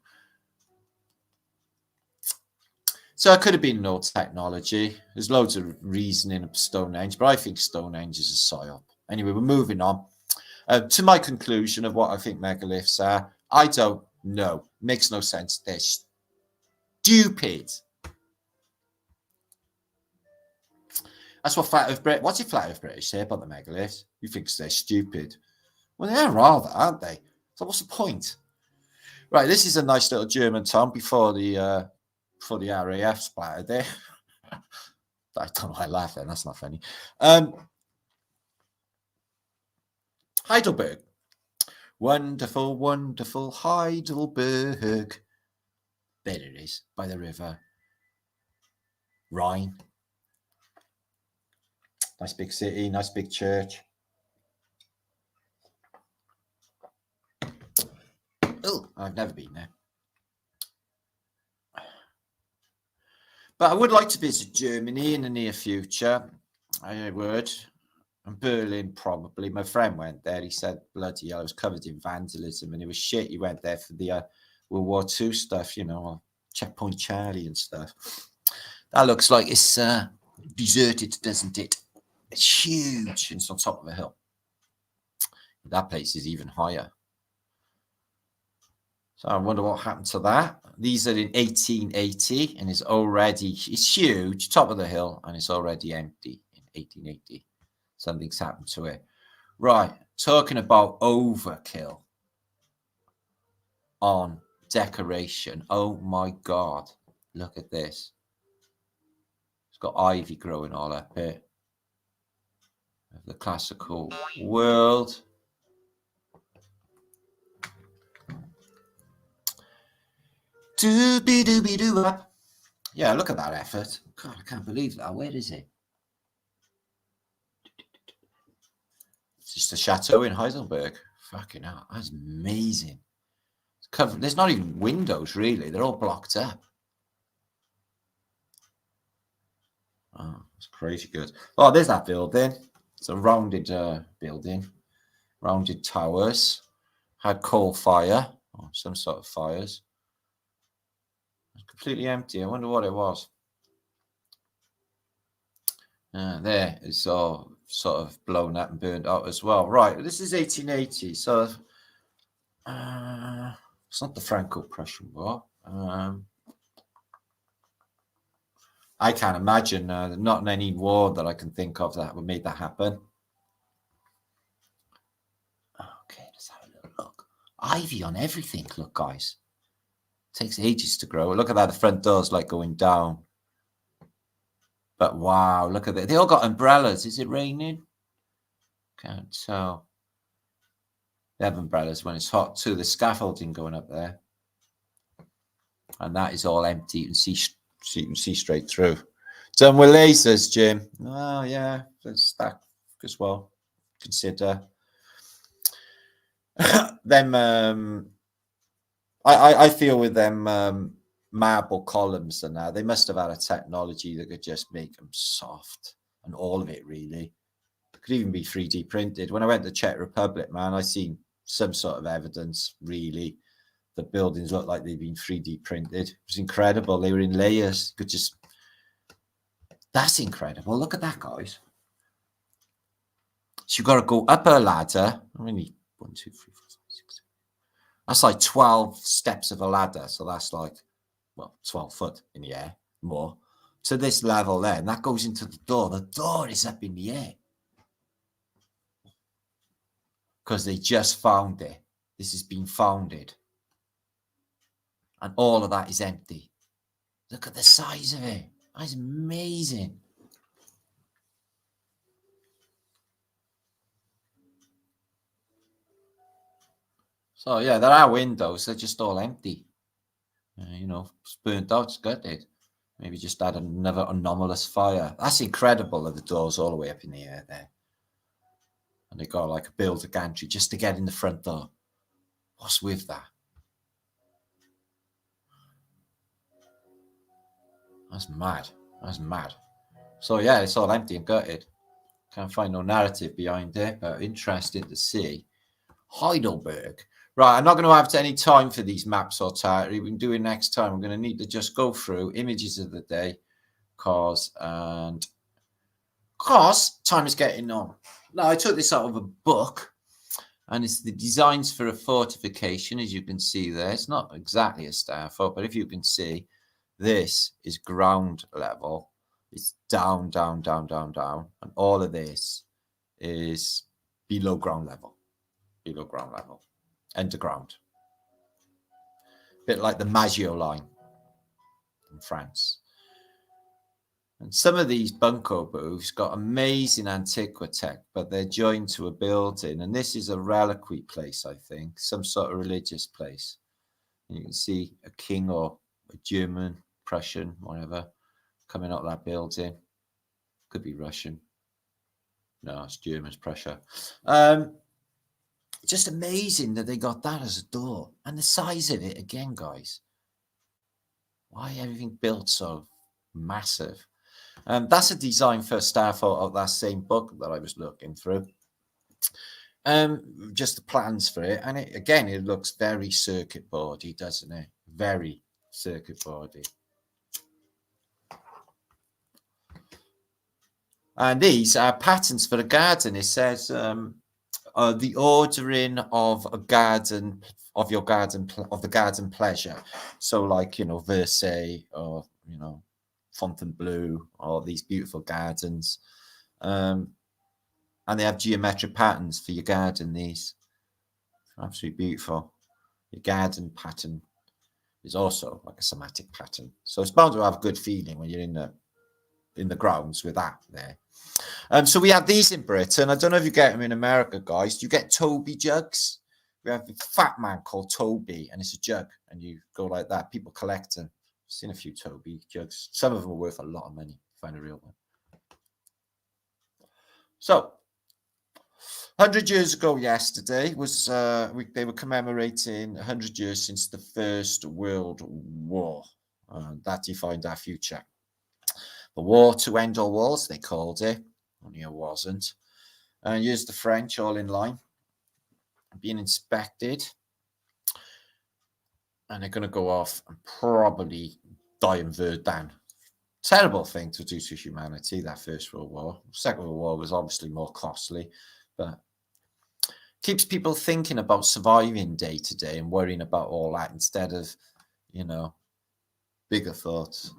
So it could have been no technology. There's loads of reasoning of Stonehenge, but I think Stonehenge is a psyop. Anyway, we're moving on to my conclusion of what I think megaliths are. I don't know. Makes no sense. They're stupid. That's what Flat Earth British. What's your Flat Earth British say about the megaliths? You think they're stupid? Well, they are rather, aren't they? So what's the point? Right, this is a nice little German town before the RAF splattered there. I don't know why I laugh then. That's not funny. Heidelberg. Wonderful, wonderful Heidelberg. There it is, by the river. Rhine. Nice big city, nice big church. Oh, I've never been there. But I would like to visit Germany in the near future. I would. And Berlin, probably. My friend went there. He said, bloody hell, I was covered in vandalism and it was shit. He went there for the World War II stuff, you know, Checkpoint Charlie and stuff. That looks like it's deserted, doesn't it? It's huge. It's on top of a hill. That place is even higher. So I wonder what happened to that. These are in 1880 and it's huge, top of the hill, and it's already empty in 1880. Something's happened to it. Right, talking about overkill on decoration. Oh my God, look at this. It's got ivy growing all up here. Of the classical world. Doobie-doobie-doo. Yeah, look at that effort. God, I can't believe that. Where is it? It's just a chateau in Heidelberg. Fucking hell, that's amazing. It's covered. There's not even windows, really. They're all blocked up. Oh, it's crazy good. Oh, there's that building. It's a rounded building. Rounded towers. Had coal fire. Or some sort of fires. Completely empty. I wonder what it was. There, it's all sort of blown up and burned out as well. Right, this is 1880, so it's not the Franco-Prussian War. I can't imagine, not in any war that I can think of that would make that happen. Okay, let's have a little look. Ivy on everything, look, guys. It takes ages to grow. Look at that, the front door's like going down. But wow, look at that. They all got umbrellas. Is it raining? Can't tell. They have umbrellas when it's hot too. The scaffolding going up there. And that is all empty. You can see straight through. Done with lasers, Jim. Oh, yeah. That's that as well. Consider. Them, I feel with them marble columns and that, they must have had a technology that could just make them soft. And all of it, really. It could even be 3D printed. When I went to Czech Republic, man, I seen some sort of evidence, really. The buildings looked like they'd been 3D printed. It was incredible. They were in layers. You could just... That's incredible. Look at that, guys. So you've got to go up a ladder. I mean, 1, 2, 3, 4, 5, 6, 7. That's like 12 steps of a ladder. So that's like, well, 12 foot in the air, more. To this level there. And that goes into the door. The door is up in the air. Because they just found it. This has been founded. And all of that is empty. Look at the size of it. That's amazing. So, yeah, there are windows. They're just all empty. You know, it's burnt out, it's gutted. Maybe just add another anomalous fire. That's incredible that the door's all the way up in the air there. And they got like a build a gantry just to get in the front door. What's with that? That's mad. That's mad. So, yeah, it's all empty and gutted. Can't find no narrative behind it, but interesting to see. Heidelberg. Right, I'm not going to have any time for these maps or Tartary. We can do it next time. I'm going to need to just go through images of the day, cause time is getting on. Now, I took this out of a book, and it's the designs for a fortification, as you can see there. It's not exactly a star fort, but if you can see, this is ground level. It's down, down, down, down, down, and all of this is below ground level. Below ground level. Underground. A bit like the Maggio line in France. And some of these bunko booths got amazing antiquitech, but they're joined to a building. And this is a reliquary place, I think, some sort of religious place. And you can see a king or a German, Prussian, whatever, coming out of that building. Could be Russian. No, it's German, it's Prussia. Just amazing that they got that as a door. And the size of it, again, guys. Why everything built so massive? That's a design for a star fort of that same book that I was looking through. Just the plans for it. And again, it looks very circuit boardy, doesn't it? Very circuit boardy. And these are patterns for the garden. It says the ordering of a garden, of your garden, of the garden pleasure. So like, you know, Versailles or, you know, Fontainebleau or these beautiful gardens. And they have geometric patterns for your garden, these. Absolutely beautiful. Your garden pattern is also like a somatic pattern. So it's bound to have a good feeling when you're in the grounds with that there. So we have these in Britain. I don't know if you get them in America, guys. Do you get Toby jugs? We have a fat man called Toby, and it's a jug, and you go like that. People collect them. I've seen a few Toby jugs. Some of them are worth a lot of money. Find a real one. So, 100 years ago yesterday was they were commemorating 100 years since the First World War. That defined our future. The war to end all wars, they called it. Only it wasn't. And here's the French all in line, being inspected. And they're going to go off and probably dying Verdun. Terrible thing to do to humanity, that First World War. Second World War was obviously more costly, but keeps people thinking about surviving day to day and worrying about all that instead of, you know, bigger thoughts,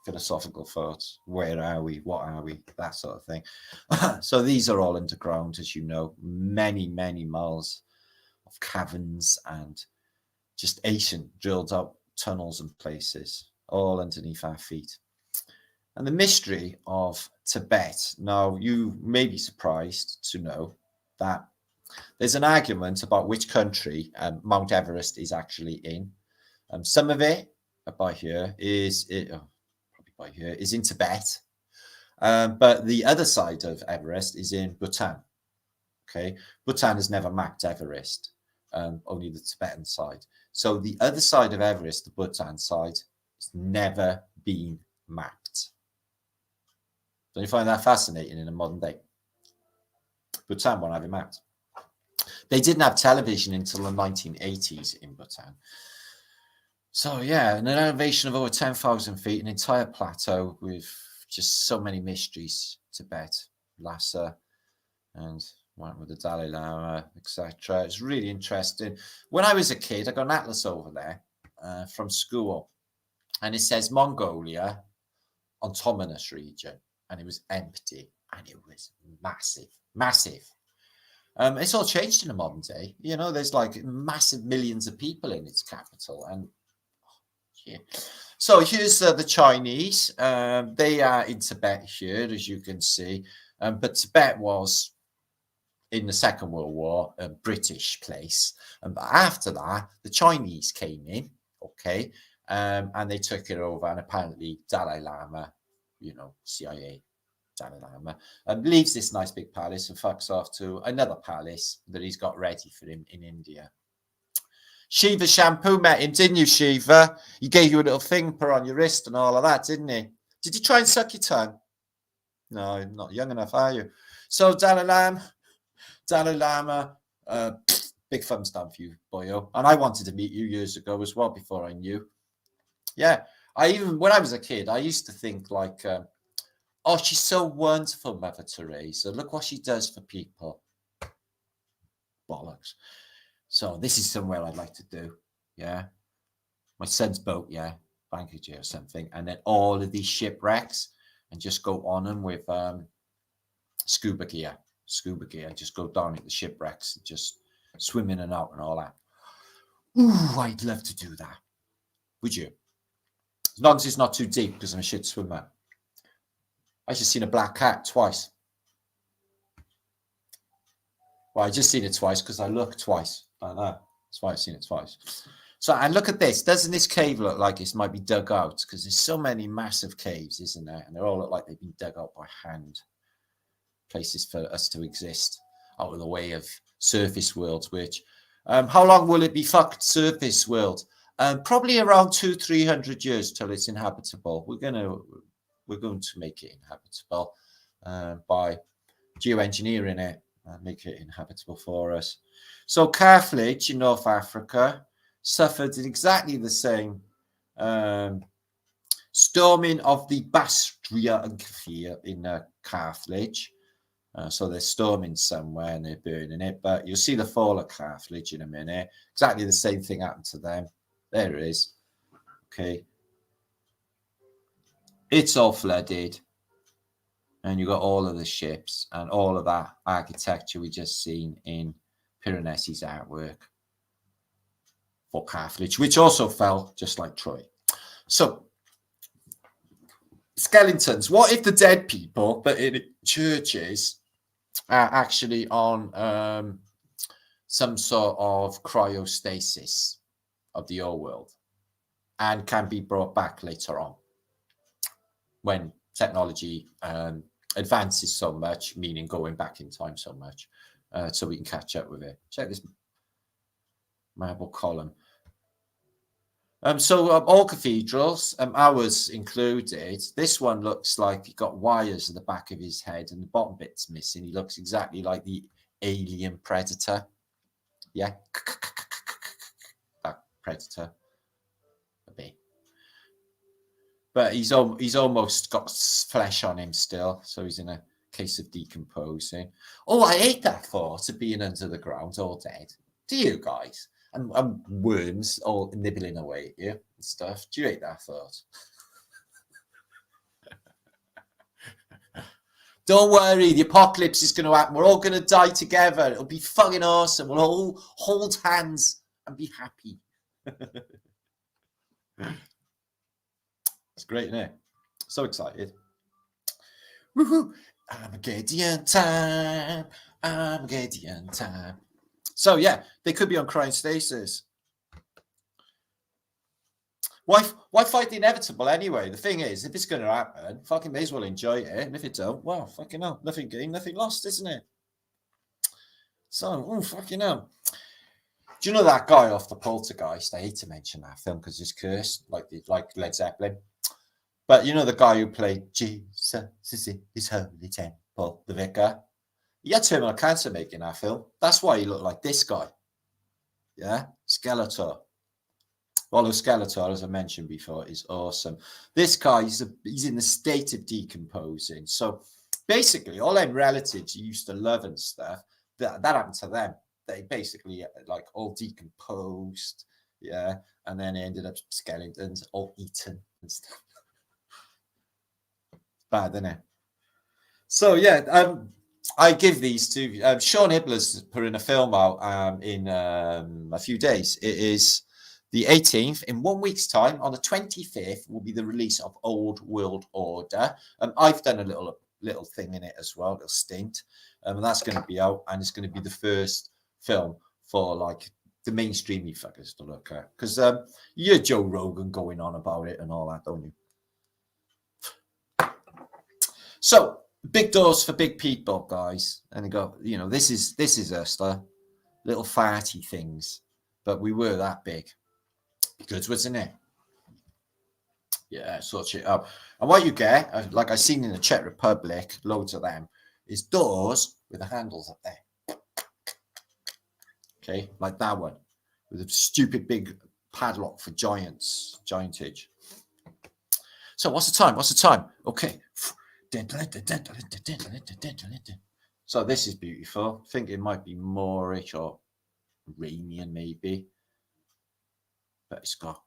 philosophical thoughts. Where are we? What are we? That sort of thing. So these are all underground, as you know, many, many miles of caverns and just ancient drilled out tunnels and places, all underneath our feet. And the mystery of Tibet. Now, you may be surprised to know that there's an argument about which country Mount Everest is actually in. Some of it by here is in Tibet, but the other side of Everest is in Bhutan. Okay, Bhutan has never mapped Everest, only the Tibetan side. So the other side of Everest, the Bhutan side, has never been mapped. Don't you find that fascinating in a modern day? Bhutan won't have it mapped. They didn't have television until the 1980s in Bhutan. So yeah, an elevation of over 10,000 feet, an entire plateau with just so many mysteries. Tibet, Lhasa, and one with the Dalai Lama, etc. It's really interesting. When I was a kid, I got an atlas over there from school, and it says Mongolia, autonomous region, and it was empty, and it was massive, massive. It's all changed in the modern day. You know, there's like massive millions of people in its capital, and yeah. So here's the Chinese. They are in Tibet here, as you can see. But Tibet was, in the Second World War, a British place. But after that, the Chinese came in, okay, and they took it over. And apparently Dalai Lama, you know, CIA, Dalai Lama, leaves this nice big palace and fucks off to another palace that he's got ready for him in India. Shiva Shampoo met him, didn't you, Shiva? He gave you a little thing put on your wrist and all of that, didn't he? Did he try and suck your tongue? No, you're not young enough, are you? So Dalai Lama, big thumbs down for you, boyo. And I wanted to meet you years ago as well, before I knew. Yeah, when I was a kid, I used to think like, oh, she's so wonderful, Mother Teresa. Look what she does for people. Bollocks. So this is somewhere I'd like to do. Yeah. My son's boat, yeah. Bankagy or something. And then all of these shipwrecks and just go on them with scuba gear. Just go down at the shipwrecks and just swim in and out and all that. Ooh, I'd love to do that. Would you? As long as it's not too deep, because I'm a shit swimmer. I just seen a black cat twice. Well, I just seen it twice because I looked twice. I know. That's why I've seen it twice. So, and look at this. Doesn't this cave look like it might be dug out? Because there's so many massive caves, isn't there? And they all look like they've been dug out by hand. Places for us to exist out of the way of surface worlds, which, how long will it be fucked surface world? Probably around 200-300 years till it's inhabitable. We're going to make it inhabitable by geoengineering it and make it inhabitable for us. So Carthage in North Africa suffered exactly the same storming of the Bastria and Kafir in Carthage. So they're storming somewhere and they're burning it. But you'll see the fall of Carthage in a minute. Exactly the same thing happened to them. There it is. Okay. It's all flooded. And you got all of the ships and all of that architecture we just seen in Piranesi's artwork for Carthage, which also fell just like Troy. So, skeletons. What if the dead people, but in churches, are actually on some sort of cryostasis of the old world and can be brought back later on when technology advances so much, meaning going back in time so much, so we can catch up with it. Check this marble column. So all cathedrals, ours included, this one looks like he got wires at the back of his head and the bottom bit's missing. He looks exactly like the alien predator. Yeah. That predator. A bit. But he's almost got flesh on him still, so he's in a case of decomposing. Oh, I hate that thought of being under the ground all dead. Do you guys? And worms all nibbling away at you and stuff. Do you hate that thought? Don't worry, the apocalypse is going to happen. We're all going to die together. It'll be fucking awesome. We'll all hold hands and be happy. It's great, isn't it? So excited. Woohoo! Armageddon time. Armageddon time. So, yeah, they could be on cryostasis. Why fight the inevitable anyway? The thing is, if it's going to happen, fucking may as well enjoy it. And if it don't, well, fucking hell, nothing gained, nothing lost, isn't it? So, oh, fucking hell. Do you know that guy off the Poltergeist? I hate to mention that film because it's cursed, like Led Zeppelin. But you know the guy who played Jesus is his holy temple, the vicar? He had terminal cancer making that film. That's why he looked like this guy. Yeah? Skeletor. Although Skeletor, as I mentioned before, is awesome. This guy, he's in the state of decomposing. So basically, all them relatives you used to love and stuff, that happened to them. They basically like all decomposed, yeah, and then they ended up skeletons all eaten and stuff. Bad, isn't it? So yeah, I give these to Sean Hibbler's putting a film out in a few days. It is the 18th. In 1 week's time, on the 25th, will be the release of Old World Order. I've done a little thing in it as well, a little stint, and that's going to be out, and it's going to be the first film for like the mainstreamy fuckers to look at, because you're Joe Rogan going on about it and all that, don't you? So big doors for big people, guys, and they go, you know, this is us, the little farty things, but we were that big. Good, wasn't it? Yeah, sort it up. And what you get, like I seen in the Czech Republic, loads of them, is doors with the handles up there. Okay, like that one, with a stupid big padlock for giantage. So what's the time? Okay. So this is beautiful. I think it might be Moorish or Iranian maybe. But it's got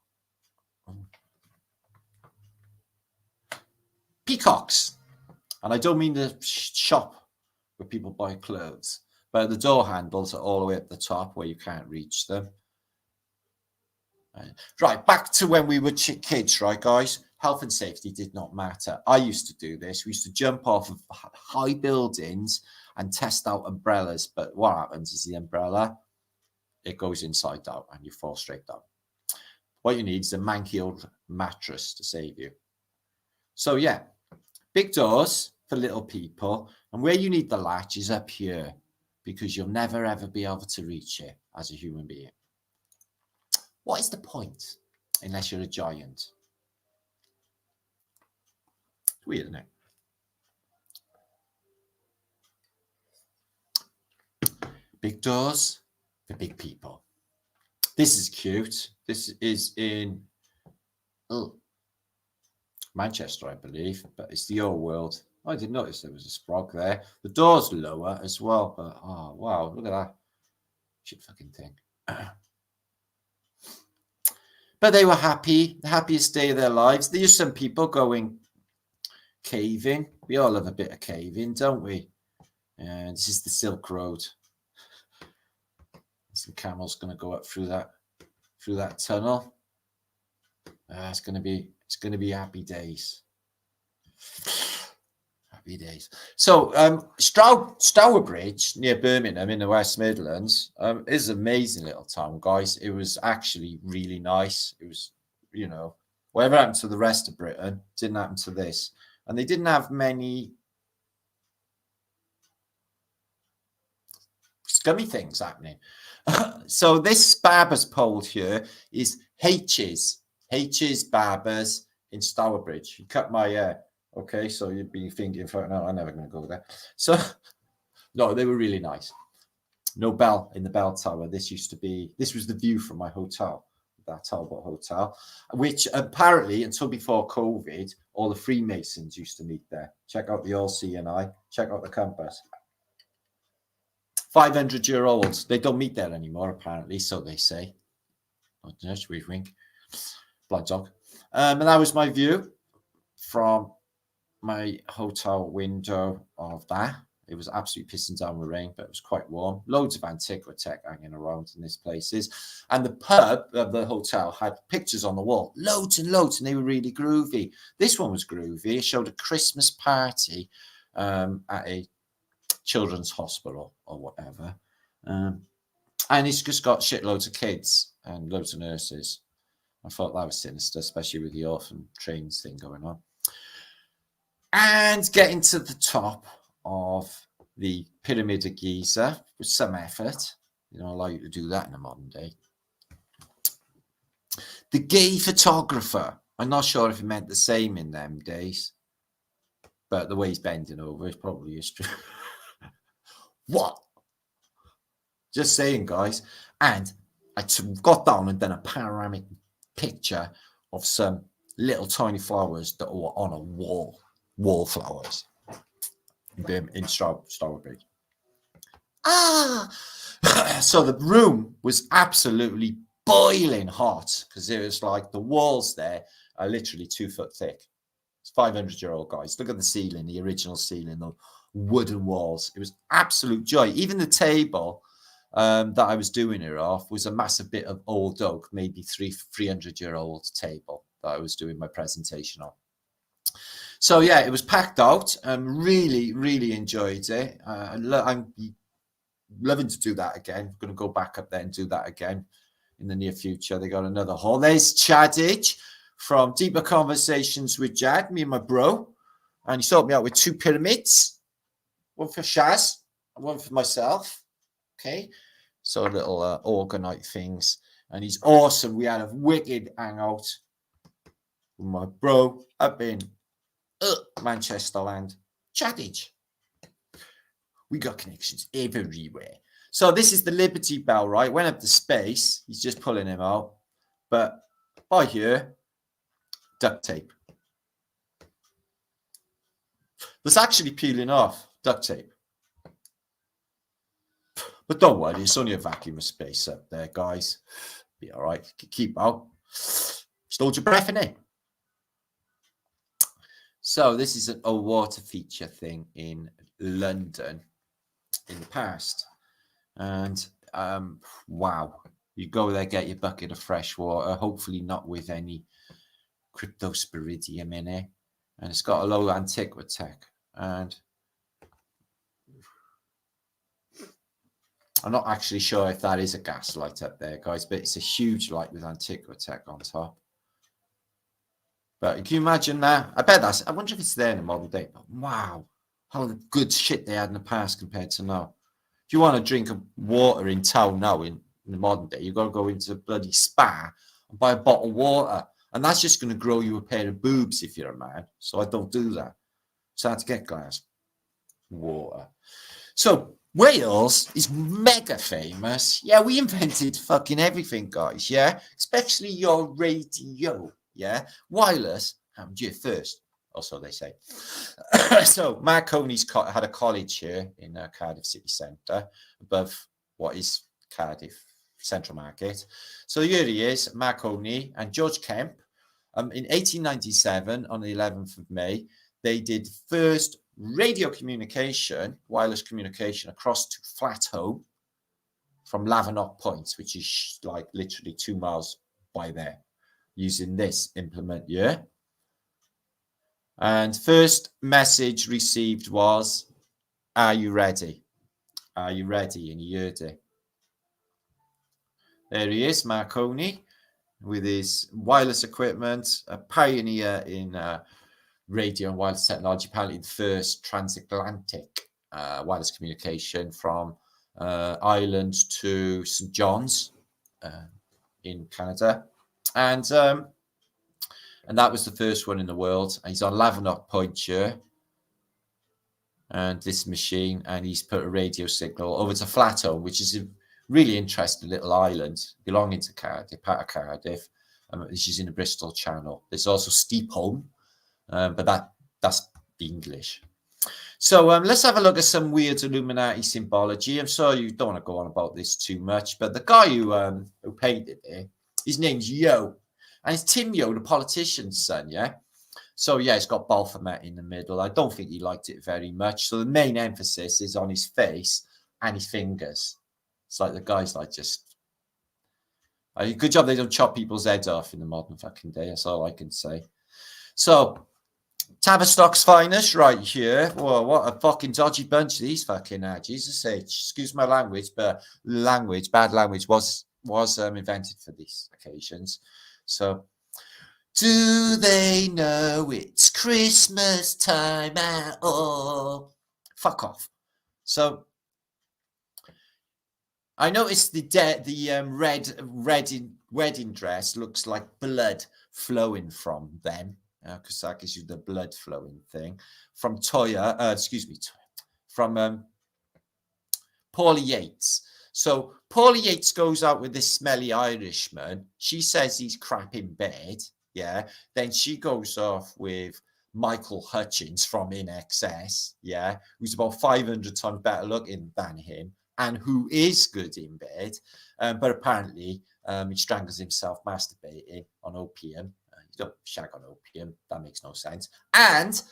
peacocks. And I don't mean the shop where people buy clothes, but the door handles are all the way at the top where you can't reach them. Right, back to when we were kids, right, guys? Health and safety did not matter. I used to do this. We used to jump off of high buildings and test out umbrellas. But what happens is the umbrella, it goes inside out and you fall straight down. What you need is a manky old mattress to save you. So, yeah, big doors for little people. And where you need the latch is up here, because you'll never, ever be able to reach it as a human being. What is the point, unless you're a giant? It's weird, isn't it? Big doors for big people. This is cute. This is in Manchester, I believe, but it's the old world. I didn't notice there was a sprog there. The door's lower as well, but oh, wow, look at that shit fucking thing. But they were happy, the happiest day of their lives. There's some people going caving. We all love a bit of caving, don't we? And this is the Silk Road. Some camels going to go up through that tunnel. It's going to be happy days. Happy days. So Stourbridge near Birmingham in the West Midlands is an amazing little town, guys. It was actually really nice. It was, you know, whatever happened to the rest of Britain didn't happen to this. And they didn't have many scummy things happening. So this barber's pole here is H's Barbers in Stourbridge. He cut my hair. Okay, so you'd be thinking, no, I'm never going to go there. So, no, they were really nice. No bell in the bell tower. This was the view from my hotel. that Talbot Hotel, which apparently until before COVID, all the Freemasons used to meet there. Check out the All-Seeing-Eye. Check out the compass. 500-year-olds. They don't meet there anymore, apparently, so they say. We think. Blind dog. And that was my view from my hotel window of that. It was absolutely pissing down with rain, but it was quite warm. Loads of Antiquitech hanging around in these places. And the pub of the hotel had pictures on the wall, loads and loads, and they were really groovy. This one was groovy. It showed a Christmas party at a children's hospital or whatever. And it's just got shitloads of kids and loads of nurses. I thought that was sinister, especially with the orphan trains thing going on. And getting to the top of the Pyramid of Giza with some effort. They don't allow you to do that in the modern day. The gay photographer. I'm not sure if it meant the same in them days, but the way he's bending over is probably is true. What? Just saying, guys. And I got down and done a panoramic picture of some little tiny flowers that were on a wall. Wallflowers in Strawberry. So the room was absolutely boiling hot because it was like the walls there are literally 2 foot thick. It's 500-year-old guys. Look at the ceiling, the original ceiling, the wooden walls. It was absolute joy. Even the table that I was doing it off was a massive bit of old oak, maybe 300-year-old table that I was doing my presentation on. So yeah, it was packed out. Really, really enjoyed it. I'm loving to do that again. I'm going to go back up there and do that again in the near future. They got another hall. There's Chadage from Deeper Conversations with Jad, me and my bro. And he sorted me out with 2 pyramids. One for Shaz and one for myself. Okay. So little orgonite things. And he's awesome. We had a wicked hangout with my bro up in Manchester land. Chadage. We got connections everywhere. So this is the Liberty Bell, right? Went up to space. He's just pulling him out. But by here, duct tape. That's actually peeling off duct tape. But don't worry, it's only a vacuum of space up there, guys. Be all right. Keep out. Just hold your breath in it. So this is a water feature thing in London in the past. And wow, you go there, get your bucket of fresh water, hopefully not with any cryptosporidium in it. And it's got a low Antiquitech. And I'm not actually sure if that is a gas light up there, guys, but it's a huge light with Antiquitech on top. But can you imagine that? I wonder if it's there in the modern day. But wow, how good shit they had in the past compared to now. If you want to drink water in town now in the modern day, you've got to go into a bloody spa and buy a bottle of water. And that's just going to grow you a pair of boobs if you're a man. So I don't do that. So I had to get glass water. So Wales is mega famous. Yeah, we invented fucking everything, guys. Yeah, especially your radio. Yeah, wireless happened here first, also they say. So Marconi's had a college here in Cardiff City Centre, above what is Cardiff Central Market. So here he is, Marconi and George Kemp. In 1897, on the 11th of May, they did first radio communication, wireless communication across to Flatholm from Lavernock Point, which is like literally 2 miles by there, using this implement, yeah. And first message received was, "Are you ready? Are you ready?" And you heard it. There he is, Marconi, with his wireless equipment, a pioneer in radio and wireless technology, apparently the first transatlantic wireless communication from Ireland to St. John's in Canada. And that was the first one in the world. And he's on Lavernock Point here. And this machine, and he's put a radio signal over to Flatholm, which is Really interesting little island belonging to Cardiff, part of Cardiff. She's in the Bristol Channel. There's also Steepholm, but that's English. So let's have a look at some weird Illuminati symbology. I'm sorry you don't want to go on about this too much, but the guy who painted it, his name's Yo, and it's Tim Yo, the politician's son, yeah? So yeah, it's got Baphomet in the middle. I don't think he liked it very much. So the main emphasis is on his face and his fingers. It's like the guy's like just... good job they don't chop people's heads off in the modern fucking day. That's all I can say. So... Tavistock's finest right here. Whoa, what a fucking dodgy bunch these fucking are. Jesus H. Excuse my language, but bad language was invented for these occasions. So, do they know it's Christmas time at all? Fuck off. So, I noticed the red wedding dress looks like blood flowing from them. Because that gives you the blood flowing thing from from Paula Yates. So Paula Yates goes out with this smelly Irishman. She says he's crap in bed. Yeah. Then she goes off with Michael Hutchins from In Excess. Yeah. Who's about 500 times better looking than him and who is good in bed. But apparently he strangles himself masturbating on opium. Don't shag on opium. That makes no sense. And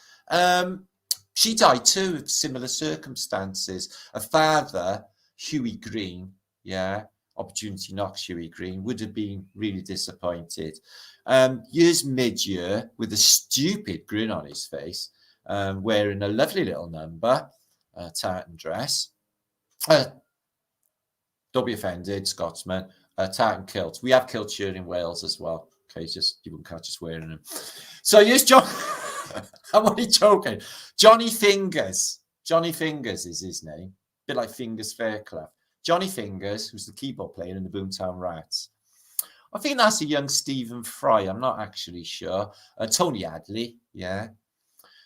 she died too of similar circumstances. A father, Huey Green, opportunity knocks Huey Green, would have been really disappointed. Years mid-year, with a stupid grin on his face, wearing a lovely little number, tartan dress. Don't be offended, Scotsman. Tartan kilt. We have kilts here in Wales as well. Okay, just you wouldn't catch us wearing them. So here's John. I'm only joking. Johnny Fingers. Johnny Fingers is his name. A bit like Fingers Fairclough. Johnny Fingers, who's the keyboard player in the Boomtown Rats. I think that's a young Stephen Fry. I'm not actually sure. Tony Hadley, yeah.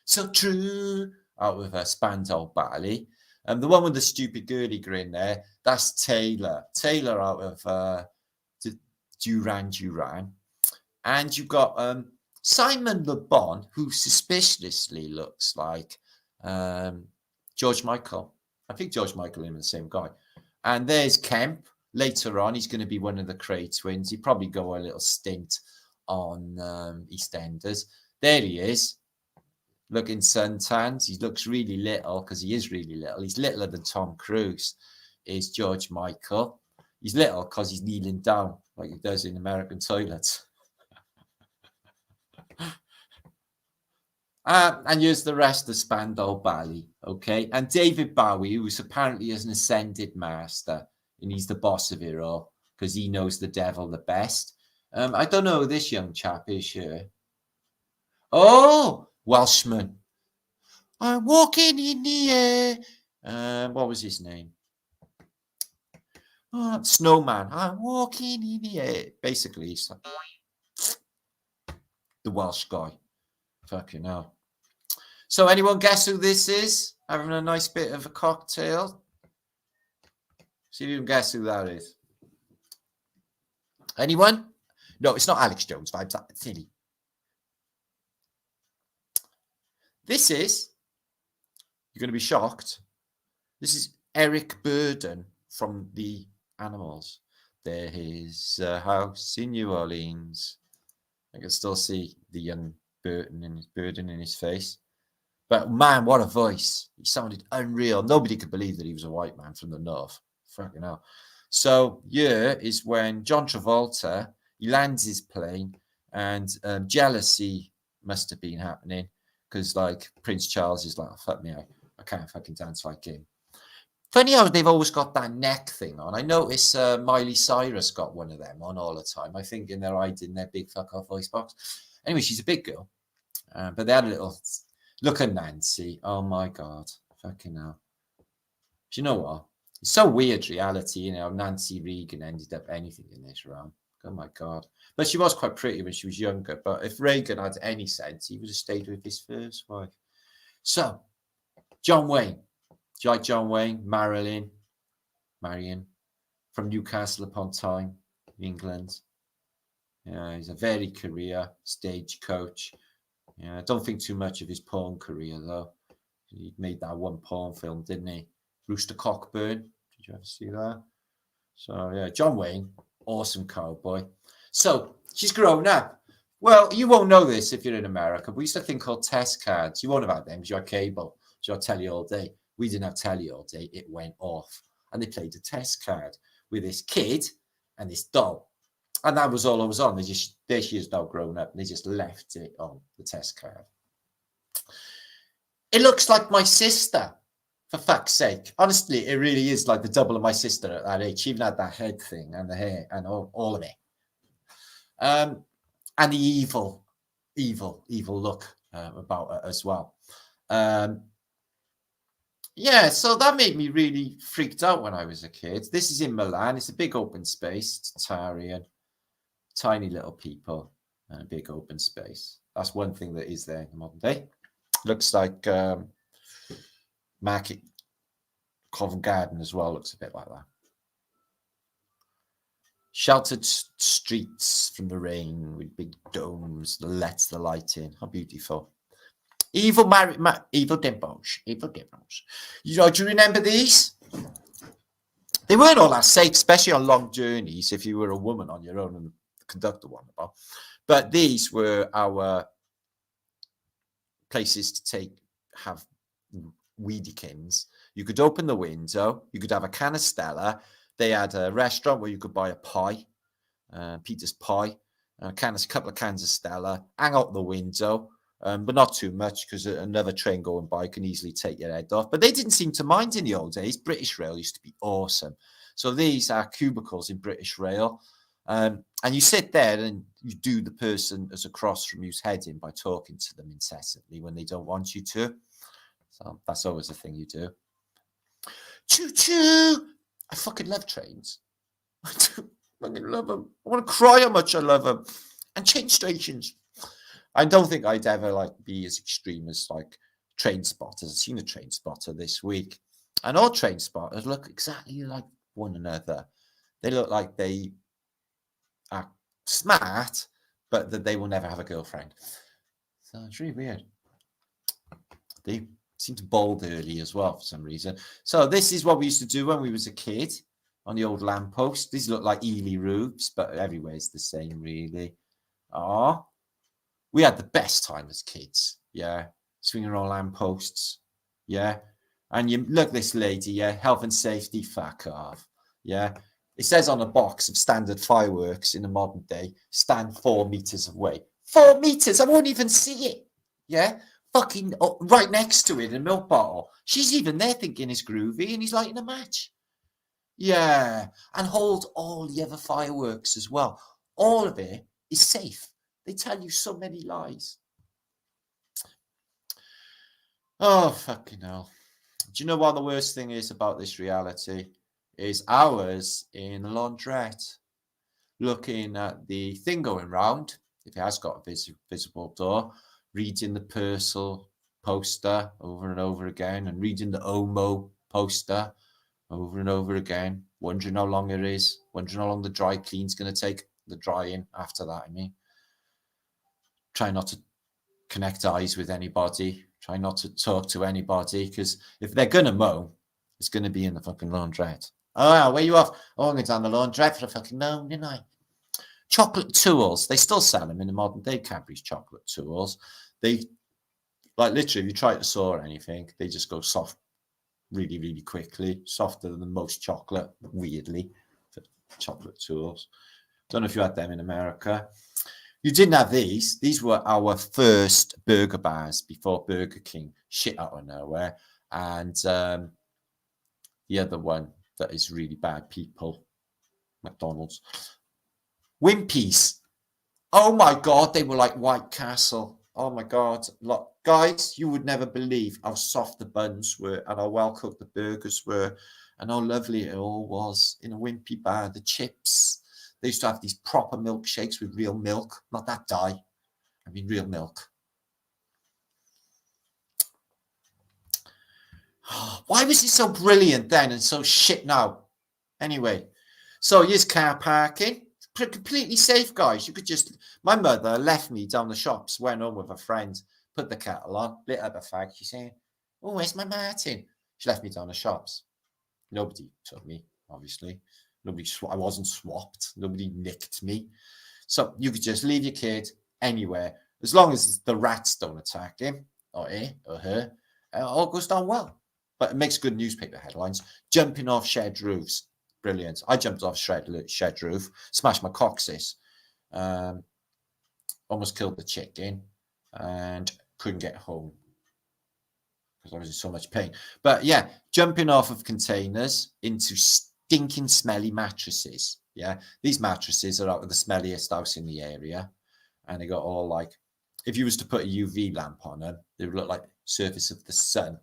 So true. Out with Spandau Ballet. The one with the stupid girly grin there, that's Taylor. Taylor out of Duran Duran. And you've got Simon Le Bon, who suspiciously looks like George Michael. I think George Michael and the same guy. And there's Kemp. Later on, he's going to be one of the Cray twins. He'd probably go a little stint on EastEnders. There he is, looking suntanned. He looks really little because he is really little. He's littler than Tom Cruise is George Michael. He's little because he's kneeling down like he does in American toilets. And here's the rest of Spandau Ballet, okay? And David Bowie, who's apparently an ascended master, and he's the boss of it all because he knows the devil the best. I don't know who this young chap is here. Oh, Welshman. I'm walking in the air. What was his name? Oh, Snowman. I'm walking in the air. Basically, he's like the Welsh guy. Fucking hell. So anyone guess who this is? Having a nice bit of a cocktail. See if you can guess who that is. Anyone? No, it's not Alex Jones vibes. That's silly. This is, you're going to be shocked. This is Eric Burden from The Animals. There is a house in New Orleans. I can still see the young Burden in his face. But man, what a voice. He sounded unreal. Nobody could believe that he was a white man from the north. Fucking hell. So here is when John Travolta, he lands his plane and jealousy must have been happening because like Prince Charles is like, oh, fuck me, I can't fucking dance like him. Funny how they've always got that neck thing on. I notice Miley Cyrus got one of them on all the time. I think in their big fuck off voice box. Anyway, she's a big girl. But they had a little... Look at Nancy. Oh, my God. Fucking hell. Do you know what? It's so weird, reality, you know. Nancy Reagan ended up anything in this round. Oh, my God. But she was quite pretty when she was younger. But if Reagan had any sense, he would have stayed with his first wife. So, John Wayne. Do you like John Wayne? Marion. from Newcastle upon Tyne, England. Yeah, he's a varied career, stagecoach. Yeah, I don't think too much of his porn career, though. He made that one porn film, didn't he? Rooster Cockburn. Did you ever see that? So, yeah, John Wayne, awesome cowboy. So, she's grown up. Well, you won't know this if you're in America, but we used to have a thing called test cards. You won't have had them because you had cable. So you had telly all day. We didn't have telly all day. It went off. And they played a test card with this kid and this doll. And that was all I was on. There she is now grown up. And they just left it on the test card. It looks like my sister, for fuck's sake. Honestly, it really is like the double of my sister at that age. She even had that head thing and the hair and all of it. And the evil look about her as well. Yeah, so that made me really freaked out when I was a kid. This is in Milan. It's a big open space. It's Tartarian, tiny little people, and a big open space. That's one thing that is there in the modern day. Looks like Market Covent Garden as well. Looks a bit like that. Sheltered streets from the rain with big domes that lets the light in. How beautiful. Evil dimples. You know, do you remember these? They weren't all that safe, especially on long journeys if you were a woman on your own and the conductor one about. But these were our places to have Liedtkes. You could open the window. You could have a can of Stella. They had a restaurant where you could buy a pie, Peter's pie, a couple of cans of Stella, hang out the window, but not too much because another train going by can easily take your head off. But they didn't seem to mind in the old days. British Rail used to be awesome. So these are cubicles in British Rail. And you sit there and you do the person as across from you's head in by talking to them incessantly when they don't want you to. So that's always a thing you do. Choo-choo! I fucking love trains. I do fucking love them. I want to cry how much I love them. And change stations. I don't think I'd ever be as extreme as train spotters. I've seen a train spotter this week. And all train spotters look exactly like one another. They look like they are smart, but that they will never have a girlfriend. So it's really weird. They seem to bold early as well for some reason. So this is what we used to do when we was a kid on the old lamppost. These look like Ely roofs, but everywhere is the same, really. We had the best time as kids. Yeah, swinging on lampposts. Yeah, and you look, this lady. Yeah, health and safety. Fuck off. Yeah, it says on a box of standard fireworks in the modern day, stand 4 meters away. 4 meters. I won't even see it. Yeah. Fucking right next to it in a milk bottle. She's even there thinking it's groovy and he's lighting a match. Yeah. And hold all the other fireworks as well. All of it is safe. They tell you so many lies. Oh, fucking hell. Do you know what the worst thing is about this reality? Is hours in the laundrette looking at the thing going round, if it has got a visible door, reading the Purcell poster over and over again and reading the Omo poster over and over again, wondering how long it is, wondering how long the dry clean's going to take, the drying after that, I mean. Try not to connect eyes with anybody. Try not to talk to anybody because if they're going to mow, it's going to be in the fucking laundrette. Oh, where you off? Oh, I'm going down the laundrette for a fucking moan, didn't I? Chocolate tools. They still sell them in the modern day, Cadbury's chocolate tools. They, literally, if you try to saw anything, they just go soft really, really quickly. Softer than most chocolate, weirdly, for chocolate tools. Don't know if you had them in America. You didn't have these. These were our first burger bars before Burger King shit out of nowhere. And the other one that is really bad people, McDonald's. Wimpy's. Oh my God, they were like White Castle. Oh my God. Look, guys, you would never believe how soft the buns were and how well cooked the burgers were and how lovely it all was in a Wimpy bar. The chips. They used to have these proper milkshakes with real milk, not that dye. I mean, real milk. Why was it so brilliant then and so shit now? Anyway, So here's car parking. Completely safe, guys. You could just... My mother left me down the shops, went home with a friend, put the kettle on, lit up a fag. She's saying, oh, where's my Martin? She left me down the shops. Nobody took me, obviously. I wasn't swapped. Nobody nicked me. So you could just leave your kid anywhere, as long as the rats don't attack him or he or her. All goes down well. But it makes good newspaper headlines. Jumping off shed roofs. Brilliant. I jumped off shed roof, smashed my coccyx, almost killed the chicken, and couldn't get home because I was in so much pain. But yeah, jumping off of containers into stinking smelly mattresses. Yeah, these mattresses are out of the smelliest house in the area, and they got all like, if you was to put a UV lamp on them, they would look like surface of the sun.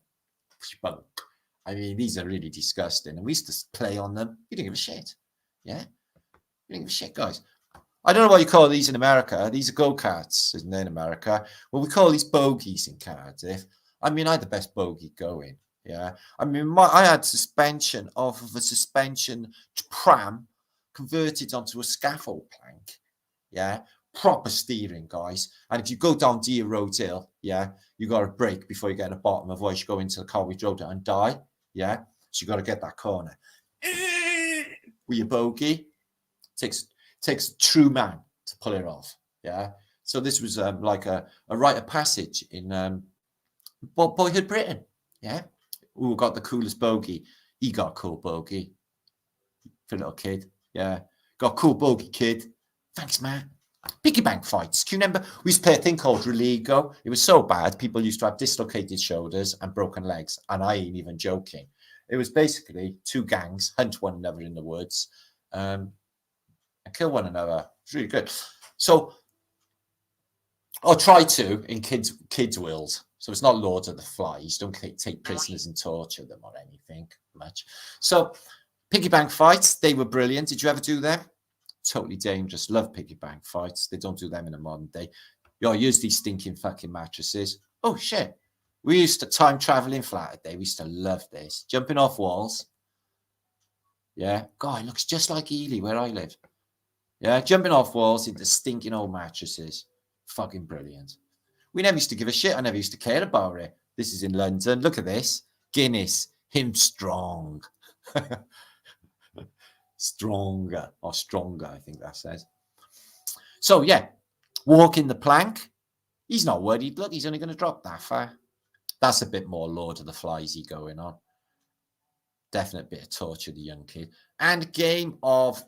I mean, these are really disgusting, and we used to play on them. You didn't give a shit. Yeah, you didn't give a shit, guys. I don't know what you call these in America. These are go-karts, isn't it, in America? Well, we call these bogies in Cardiff. I mean, I had the best bogey going. Yeah, I mean, I had suspension off of a suspension pram converted onto a scaffold plank. Yeah, proper steering, guys. And if you go down Deer Road Hill, yeah, you got to brake before you get to the bottom, otherwise you go into the car we drove down and die. Yeah, so you got to get that corner with your bogey. Takes a true man to pull it off. Yeah, so this was like a rite of passage in boyhood Britain. Yeah, who got the coolest bogey? He got a cool bogey for a little kid. Yeah, got a cool bogey, kid. Thanks, man. Piggy bank fights. Do you remember? We used to play a thing called Religo. It was so bad, people used to have dislocated shoulders and broken legs. And I ain't even joking. It was basically two gangs hunt one another in the woods and kill one another. It's really good. So I'll try to in kids' world. So it's not Lord of the Flies. Don't take prisoners and torture them or anything much. So piggy bank fights, they were brilliant. Did you ever do them? Totally dangerous. Love piggy bank fights. They don't do them in the modern day. Yo, use these stinking fucking mattresses. Oh shit. We used to time traveling flat a day. We used to love this. Jumping off walls. Yeah. God, it looks just like Ely where I live. Yeah. Jumping off walls into stinking old mattresses. Fucking brilliant. We never used to give a shit. I never used to care about it. This is in London. Look at this. Guinness. Him strong. Stronger or stronger, I think that says. So yeah, walking the plank. He's not worried. Look, he's only going to drop that far. That's a bit more Lord of the Fliesy going on. Definite bit of torture, the young kid. And game of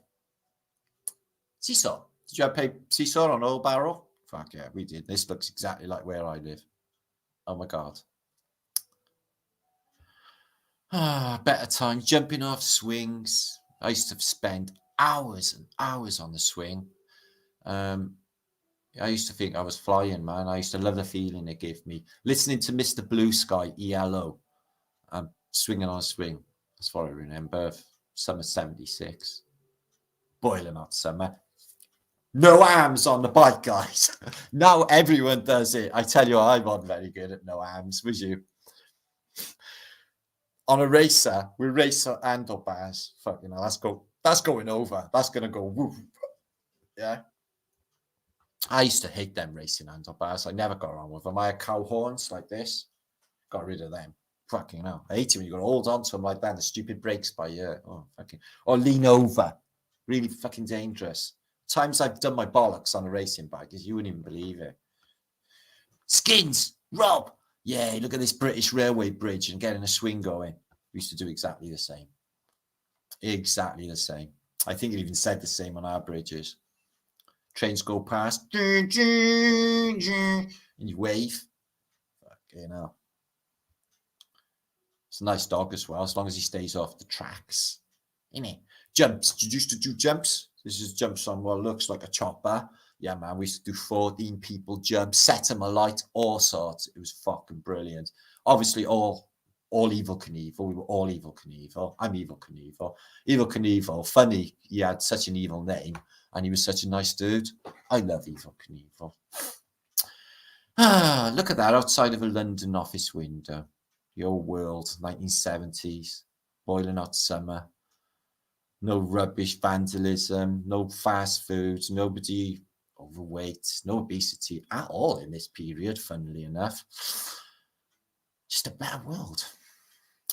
seesaw. Did you ever play seesaw on Old Barrel? Fuck yeah, we did. This looks exactly like where I live. Oh my god. Better times. Jumping off swings. I used to spend hours and hours on the swing. I used to think I was flying, man. I used to love the feeling it gave me. Listening to Mr. Blue Sky, ELO, swinging on a swing. That's what I remember. Summer 76. Boiling hot summer. No arms on the bike, guys. Now everyone does it. I tell you, I wasn't very good at no arms, was you? On a racer, we race handlebars. Fucking hell, that's going over. That's gonna go woof. Yeah. I used to hate them racing handlebars. I never got on with them. I had cow horns like this. Got rid of them. Fucking hell. I hate it when you got to hold on to them like that. The stupid brakes by you. Oh, fucking. Or lean over. Really fucking dangerous. Times I've done my bollocks on a racing bike, you wouldn't even believe it. Skins, Rob. Yeah, look at this British Railway bridge and getting a swing going. We used to do exactly the same. Exactly the same. I think it even said the same on our bridges. Trains go past. And you wave. Fucking hell. It's a nice dog as well, as long as he stays off the tracks. Innit? Jumps. Did you used to do jumps? This is jumps on what looks like a chopper. Yeah, man, we used to do 14 people jump, set them alight, all sorts. It was fucking brilliant. Obviously, all Evil Knievel. We were all Evil Knievel. I'm Evil Knievel. Evil Knievel, funny, he had such an evil name, and he was such a nice dude. I love Evil Knievel. Look at that, outside of a London office window. The old world, 1970s, boiling hot summer. No rubbish, vandalism, no fast food, nobody overweight, no obesity at all in this period, funnily enough. Just a better world.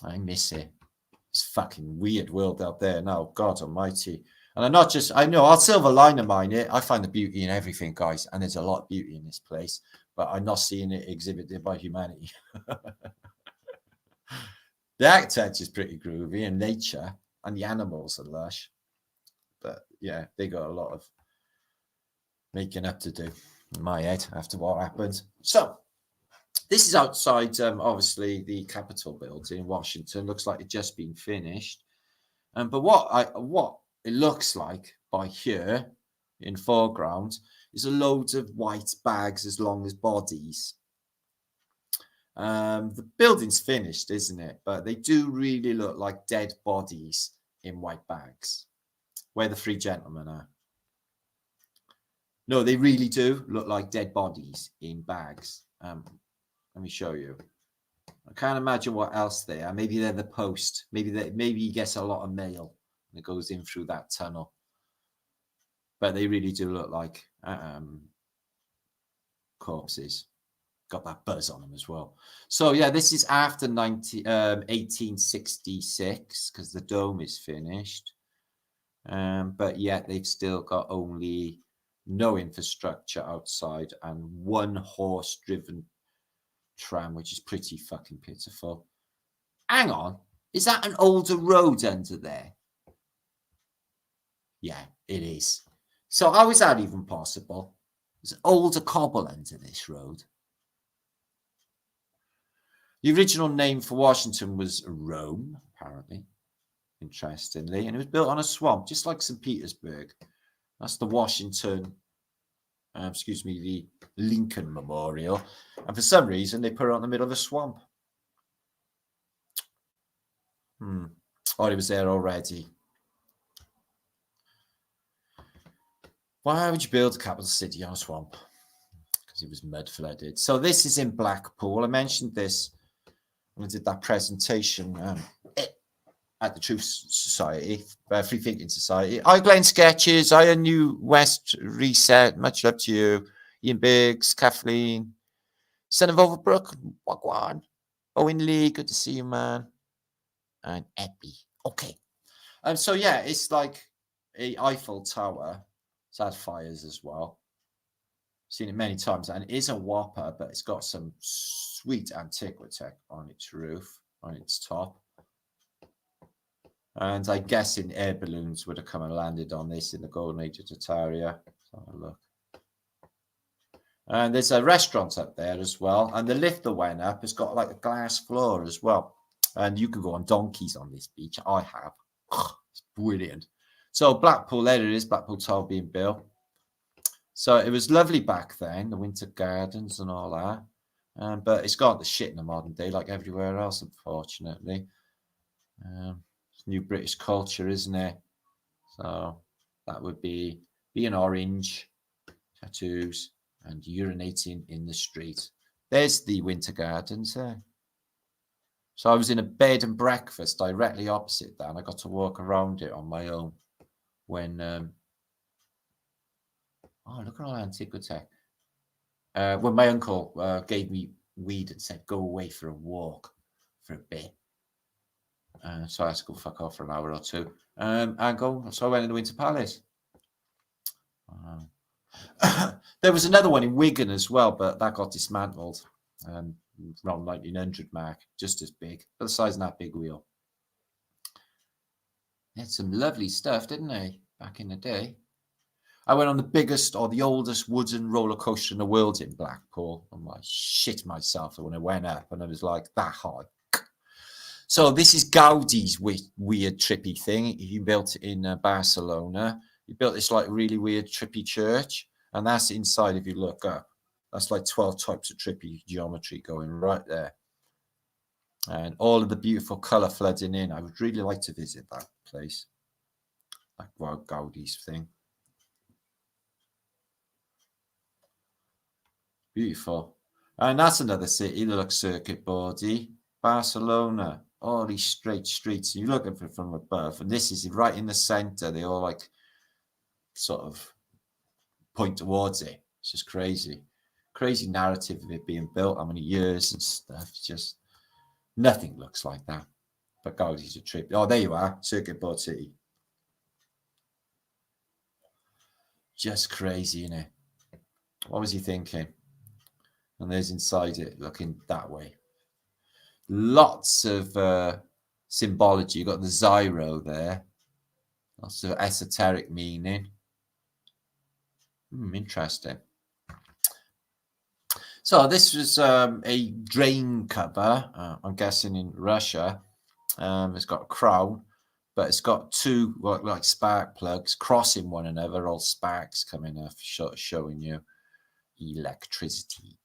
I miss it. It's fucking weird world out there now, God almighty. And I'm not just, I know I'll silver liner mine it. I find the beauty in everything, guys, and there's a lot of beauty in this place, but I'm not seeing it exhibited by humanity. The architecture is pretty groovy, and nature and the animals are lush. But yeah, they got a lot of making up to do in my head after what happened. So this is outside, obviously, the Capitol building in Washington. Looks like it's just been finished. But what it looks like by here in foreground is a load of white bags as long as bodies. The building's finished, isn't it? But they do really look like dead bodies in white bags, where the three gentlemen are. No, they really do look like dead bodies in bags. Let me show you. I can't imagine what else they are. Maybe they're the post. Maybe he gets a lot of mail and it goes in through that tunnel. But they really do look like corpses. Got that buzz on them as well. So yeah, this is after 1866 because the dome is finished. But yet they've still got only no infrastructure outside and one horse-driven tram, which is pretty fucking pitiful. Hang on, is that an older road under there? Yeah, it is. So how is that even possible? There's an older cobble under this road. The original name for Washington was Rome, apparently, interestingly, and it was built on a swamp, just like St. Petersburg. That's the Washington, the Lincoln Memorial. And for some reason, they put it on the middle of a swamp. Oh, it was there already. Why would you build a capital city on a swamp? Because it was mud flooded. So this is in Blackpool. I mentioned this when I did that presentation at the Truth Society, Free Thinking Society. Hi, Glenn Sketches. Hi, New West Reset. Much love to you. Ian Biggs, Kathleen, Son of Overbrook, Wagwan, Owen Lee. Good to see you, man. And Epi. Okay. So yeah, it's like a Eiffel Tower. It's had fires as well. Seen it many times, and it is a whopper, but it's got some sweet antiquity on its roof, on its top. And I guess in air balloons would have come and landed on this in the golden age of Tartaria. Let's have a look. And there's a restaurant up there as well. And the lift that went up has got like a glass floor as well. And you can go on donkeys on this beach. I have. It's brilliant. So Blackpool, there it is, Blackpool Tower being built. So it was lovely back then, the winter gardens and all that. But it's got the shit in the modern day, like everywhere else, unfortunately. It's new British culture, isn't it? So that would be being orange, tattoos, and urinating in the street. There's the winter gardens there. So I was in a bed and breakfast directly opposite that, and I got to walk around it on my own when... oh, look at all antiquity. When my uncle gave me weed and said, go away for a walk for a bit. So I had to go fuck off for an hour or two. So I went in the Winter Palace. There was another one in Wigan as well, but that got dismantled around 1900 mark, just as big, but the size of that big wheel. They had some lovely stuff, didn't they, back in the day? I went on the biggest or the oldest wooden roller coaster in the world in Blackpool. And I shit myself when I went up, and I was like that high. So this is Gaudi's weird trippy thing. He built it in Barcelona. He built this like really weird trippy church, and that's inside. If you look up, that's like 12 types of trippy geometry going right there, and all of the beautiful color flooding in. I would really like to visit that place, like Gaudi's thing. Beautiful. And that's another city that looks circuit boardy. Barcelona. all these straight streets. You look at it from above, and this is right in the center. They all like sort of point towards it. It's just crazy narrative of it being built, how many years and stuff. It's just nothing looks like that. But guys, it's a trip. Oh, there you are, Circuit Board City. Just crazy, isn't it? What was he thinking? And there's inside it, looking that way. Lots of symbology. You've got the Zyro there. Lots of esoteric meaning. Interesting. So this was a drain cover, I'm guessing in Russia. It's got a crown, but it's got two like spark plugs crossing one another, all sparks coming off, showing you electricity.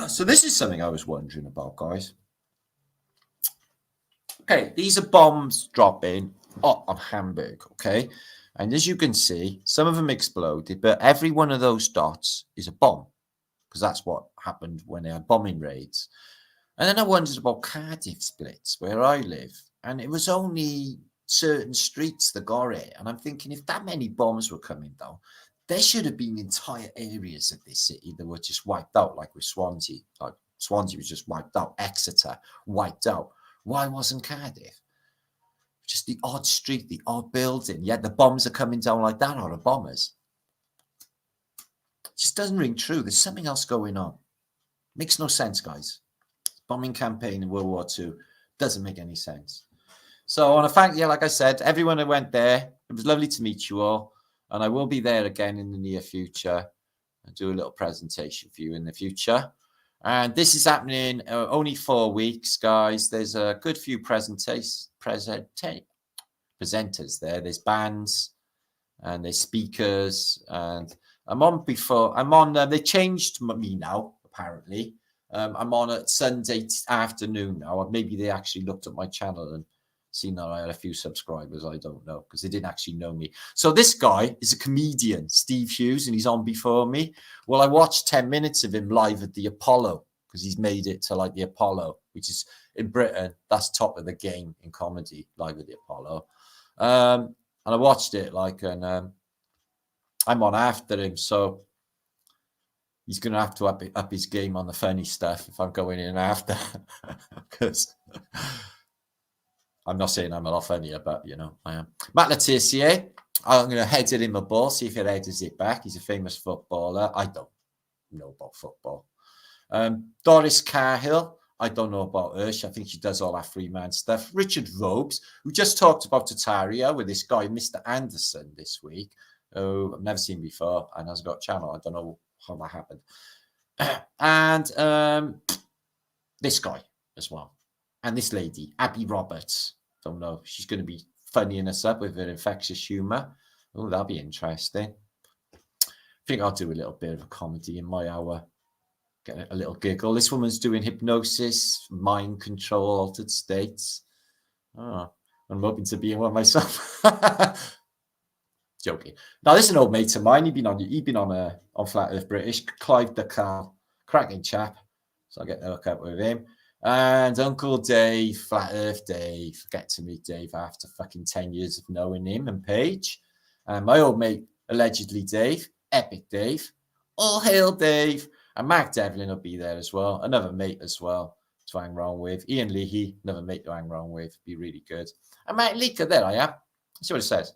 So this is something I was wondering about, guys. Okay, these are bombs dropping on Hamburg, okay? And as you can see, some of them exploded, but every one of those dots is a bomb, because that's what happened when they had bombing raids. And then I wondered about Cardiff splits, where I live, and it was only certain streets that got it. And I'm thinking, if that many bombs were coming down, there should have been entire areas of this city that were just wiped out, like with Swansea. Like Swansea was just wiped out, Exeter wiped out. Why wasn't Cardiff? Just the odd street, the odd building. Yet the bombs are coming down like that, or the bombers. It just doesn't ring true. There's something else going on. Makes no sense, guys. Bombing campaign in World War II doesn't make any sense. So I want to thank you, like I said, everyone who went there. It was lovely to meet you all. And I will be there again in the near future. I'll do a little presentation for you in the future. And this is happening only 4 weeks, guys. There's a good few presenters there. There's bands and there's speakers. And I'm on before. I'm on. They changed me now, apparently. I'm on at Sunday afternoon now. Maybe they actually looked at my channel and seen that I had a few subscribers. I don't know, because they didn't actually know me. So this guy is a comedian, Steve Hughes, and he's on before me. Well, I watched 10 minutes of him live at the Apollo, because he's made it to like the Apollo, which is in Britain. That's top of the game in comedy, live at the Apollo. And I watched it and I'm on after him. So he's going to have to up his game on the funny stuff if I'm going in after, because I'm not saying I'm a lot funnier, but, you know, I am. Matt Letitia, I'm going to head it in my ball, see if it headers it back. He's a famous footballer. I don't know about football. Doris Cahill, I don't know about her. I think she does all that free-man stuff. Richard Robes, who just talked about Tartary with this guy, Mr. Anderson, this week, who I've never seen before and has got a channel. I don't know how that happened. And this guy as well. And this lady, Abby Roberts. Don't know. She's going to be funnying us up with her infectious humour. Oh, that'll be interesting. I think I'll do a little bit of a comedy in my hour. Get a little giggle. This woman's doing hypnosis, mind control, altered states. Oh, I'm hoping to be in one myself. Joking. Now, this is an old mate of mine. He'd been on Flat Earth British. Clive Ducal, cracking chap. So I get to hook up with him. And Uncle Dave, Flat Earth Dave. Get to meet Dave after fucking 10 years of knowing him and Paige. And my old mate, allegedly Dave, Epic Dave. All hail Dave. And Mark Devlin will be there as well. Another mate as well to hang around with. Ian Leahy, another mate to hang around with. Be really good. And Matt Leaker, there I am. Let's see what it says.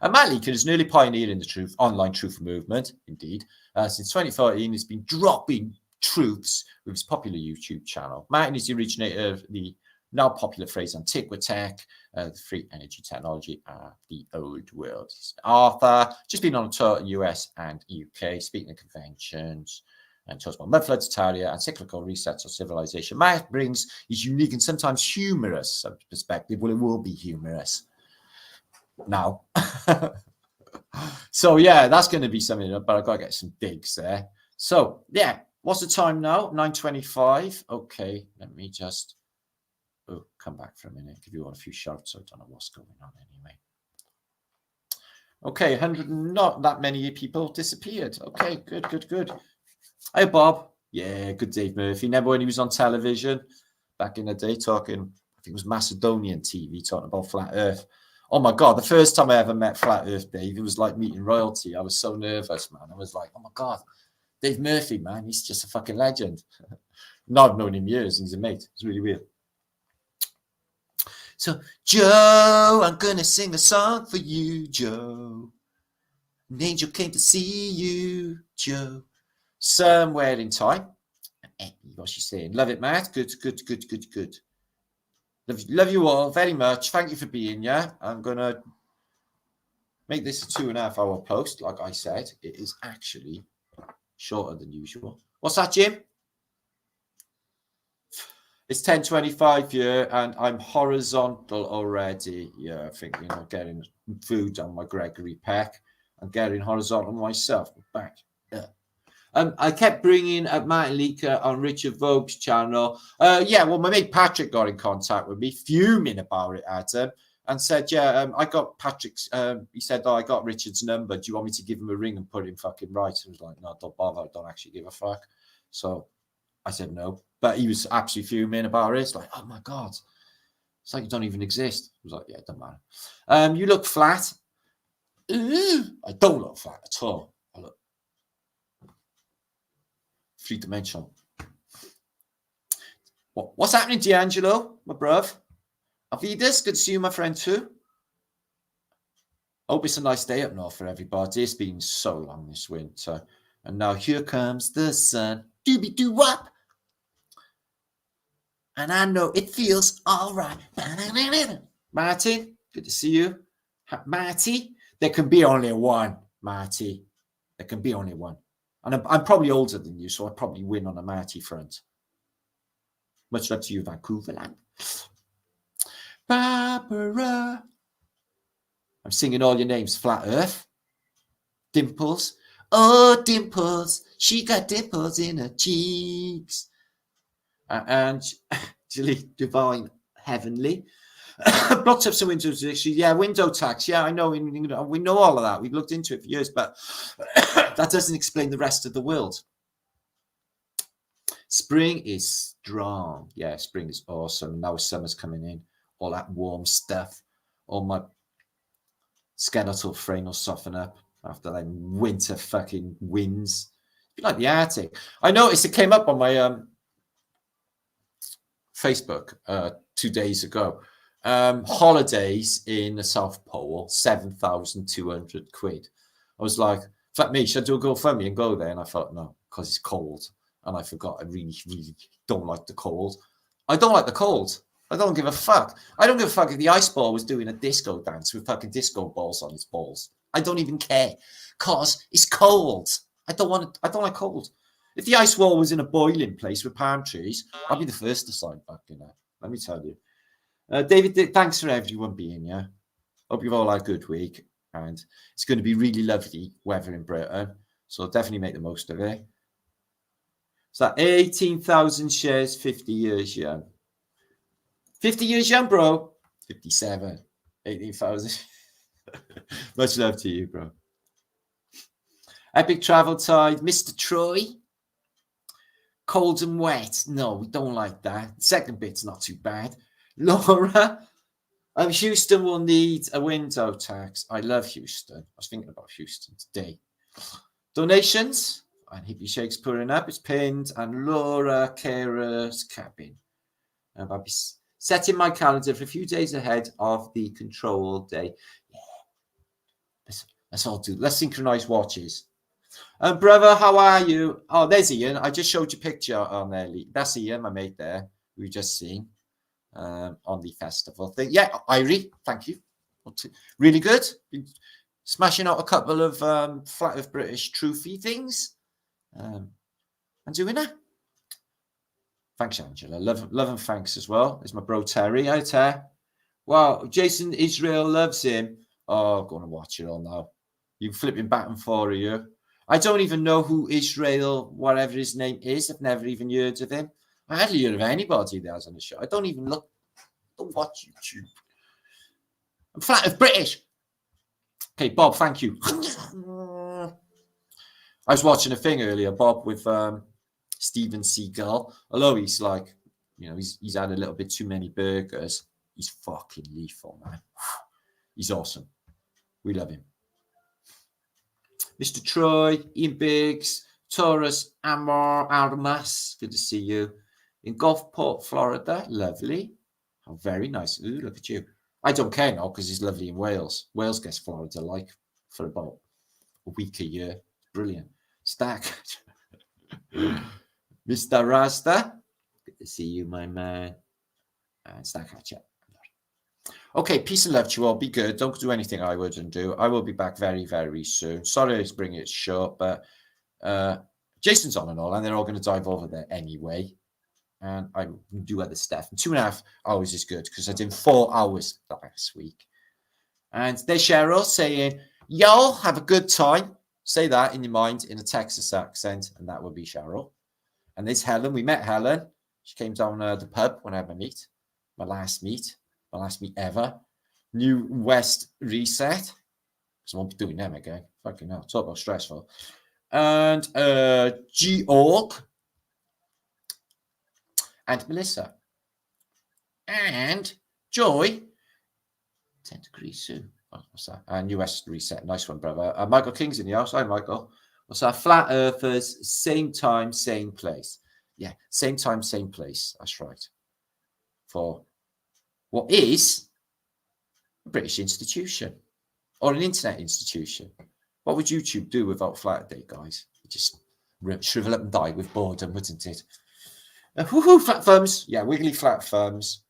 And Matt Leaker is an early pioneer in the online truth movement, indeed. Since 2014, he's been dropping truths with his popular YouTube channel. Martin is the originator of the now popular phrase Antiquitech, the free energy technology of the old world. He's an author, just been on a tour in the US and UK, speaking at conventions, and talks about mud floods, Tartary, and cyclical resets of civilization. Matt brings his unique and sometimes humorous perspective. Well, it will be humorous now. So, yeah, that's going to be something, but I've got to get some digs there. So, yeah, what's the time now? 9:25. Okay, let me just come back for a minute. Give you all a few shouts. I don't know what's going on anyway. Okay, 100, not that many people disappeared. Okay, good. Hi, Bob. Yeah, good Dave Murphy. Remember when he was on television back in the day talking, I think it was Macedonian TV talking about flat Earth. Oh my God, the first time I ever met Flat Earth Dave, it was like meeting royalty. I was so nervous, man. I was like, oh my God, Dave Murphy, man, he's just a fucking legend. No, I've known him years, and he's a mate. It's really weird. So, Joe, I'm gonna sing a song for you, Joe. An angel came to see you, Joe. Somewhere in time. What's she saying? Love it, Matt. Good. Love you all very much. Thank you for being here. I'm going to make this a 2.5 hour post. Like I said, it is actually shorter than usual. What's that, Jim? It's 10:25 here and I'm horizontal already. Yeah, I think, getting food on my Gregory Peck. I'm getting horizontal myself. Back. Yeah. I kept bringing up Martin Leaker on Richard Vogue's channel. Well, my mate Patrick got in contact with me, fuming about it, Adam, and said, I got Patrick's, he said, I got Richard's number. Do you want me to give him a ring and put him fucking right? I was like, no, don't bother. I don't actually give a fuck. So I said no. But he was absolutely fuming about it. It's like, oh my God. It's like you don't even exist. I was like, yeah, it doesn't matter. You look flat. I don't look flat at all. I look three-dimensional. What's happening, D'Angelo, my bruv? Avidas, good to see you, my friend, too. Hope it's a nice day up north for everybody. It's been so long this winter. And now here comes the sun. Doobie-doo-wop. And I know it feels all right. Martin, good to see you. Marty, there can be only one, Marty. There can be only one. And I'm probably older than you, so I probably win on a Marty front. Much love to you, Vancouver land. Barbara. I'm singing all your names. Flat Earth. Dimples. Oh, Dimples. She got dimples in her cheeks. And Julie Divine Heavenly. Blocked up some windows. Yeah, window tax. Yeah, I know. We know all of that. We've looked into it for years, but that doesn't explain the rest of the world. Spring is strong. Yeah, spring is awesome. Now summer's coming in. All that warm stuff. All my skeletal frame will soften up after that winter fucking winds. It's like the Arctic. I noticed it came up on my Facebook 2 days ago. Holidays in the South Pole, 7,200 quid. I was like, fuck me, should I do a GoFundMe and go there? And I thought, no, because it's cold. And I forgot I really, really don't like the cold. I don't like the cold. I don't give a fuck. I don't give a fuck if the ice ball was doing a disco dance with fucking disco balls on its balls. I don't even care. Because it's cold. I don't like cold. If the ice wall was in a boiling place with palm trees, I'd be the first to sign back in that. Let me tell you. David, thanks for everyone being here. Hope you've all had a good week. And it's going to be really lovely weather in Britain. So definitely make the most of it. So 18,000 shares, 50 years young. 50 years young, bro. 57. 18,000. Much love to you, bro. Epic Travel Tide. Mr. Troy. Cold and wet. No, we don't like that. Second bit's not too bad. Laura, Houston will need a window tax. I love Houston. I was thinking about Houston today. Donations. And Hippie Shake's putting up. It's pinned. And Laura Kara's cabin. And I'll be setting my calendar for a few days ahead of the control day. Yeah. Let's all do. Let's synchronize watches. Brother, how are you? Oh, there's Ian. I just showed you a picture on there. That's Ian, my mate there. We just seen. On the festival thing. Yeah, Irie, thank you. Really good. Been smashing out a couple of Flat Earth British trophy things. And doing that. Thanks, Angela. Love and thanks as well. There's my bro Terry. Hi, Ter. Wow, Jason Israel loves him. Oh, I'm going to watch it all now. You flipping back and forth here. I don't even know who Israel, whatever his name is. I've never even heard of him. I hardly heard of anybody that was on the show. I don't even look. Don't watch YouTube. I'm Flat Earth British. Okay, Bob, thank you. I was watching a thing earlier, Bob, with Steven Seagal. Although he's like you know, he's had a little bit too many burgers. He's fucking lethal, man. He's awesome. We love him. Mr. Troy, Ian Biggs, Taurus, Amor, Almas, good to see you. In Gulfport, Florida, lovely. How very nice. Ooh, look at you. I don't care now because he's lovely in Wales. Wales gets Florida like for about a week a year. Brilliant. Stack. Mr. Rasta, good to see you, my man. And Stack Hatchet. Okay, peace and love to you all. Be good. Don't do anything I wouldn't do. I will be back very, very soon. Sorry to bring it short, but Jason's on and all, and they're all going to dive over there anyway. And I do other stuff. And 2.5 hours is good because I did 4 hours last week. And there's Cheryl saying, y'all have a good time. Say that in your mind in a Texas accent, and that will be Cheryl. And there's Helen. We met Helen. She came down the pub when I had my last meet ever. New West reset. Because I won't be doing them again. Fucking hell. Talk about stressful. And Georg. And Melissa. And Joy. 10 degrees soon. What's that? New West reset. Nice one, brother. Michael King's in the house. Hi, Michael. What's that? Flat Earthers. Same time, same place. Yeah, same time, same place. That's right. For what is a British institution or an internet institution. What would YouTube do without Flat Day, guys? Just shrivel up and die with boredom, wouldn't it? Flat thumbs. Yeah, wiggly flat thumbs.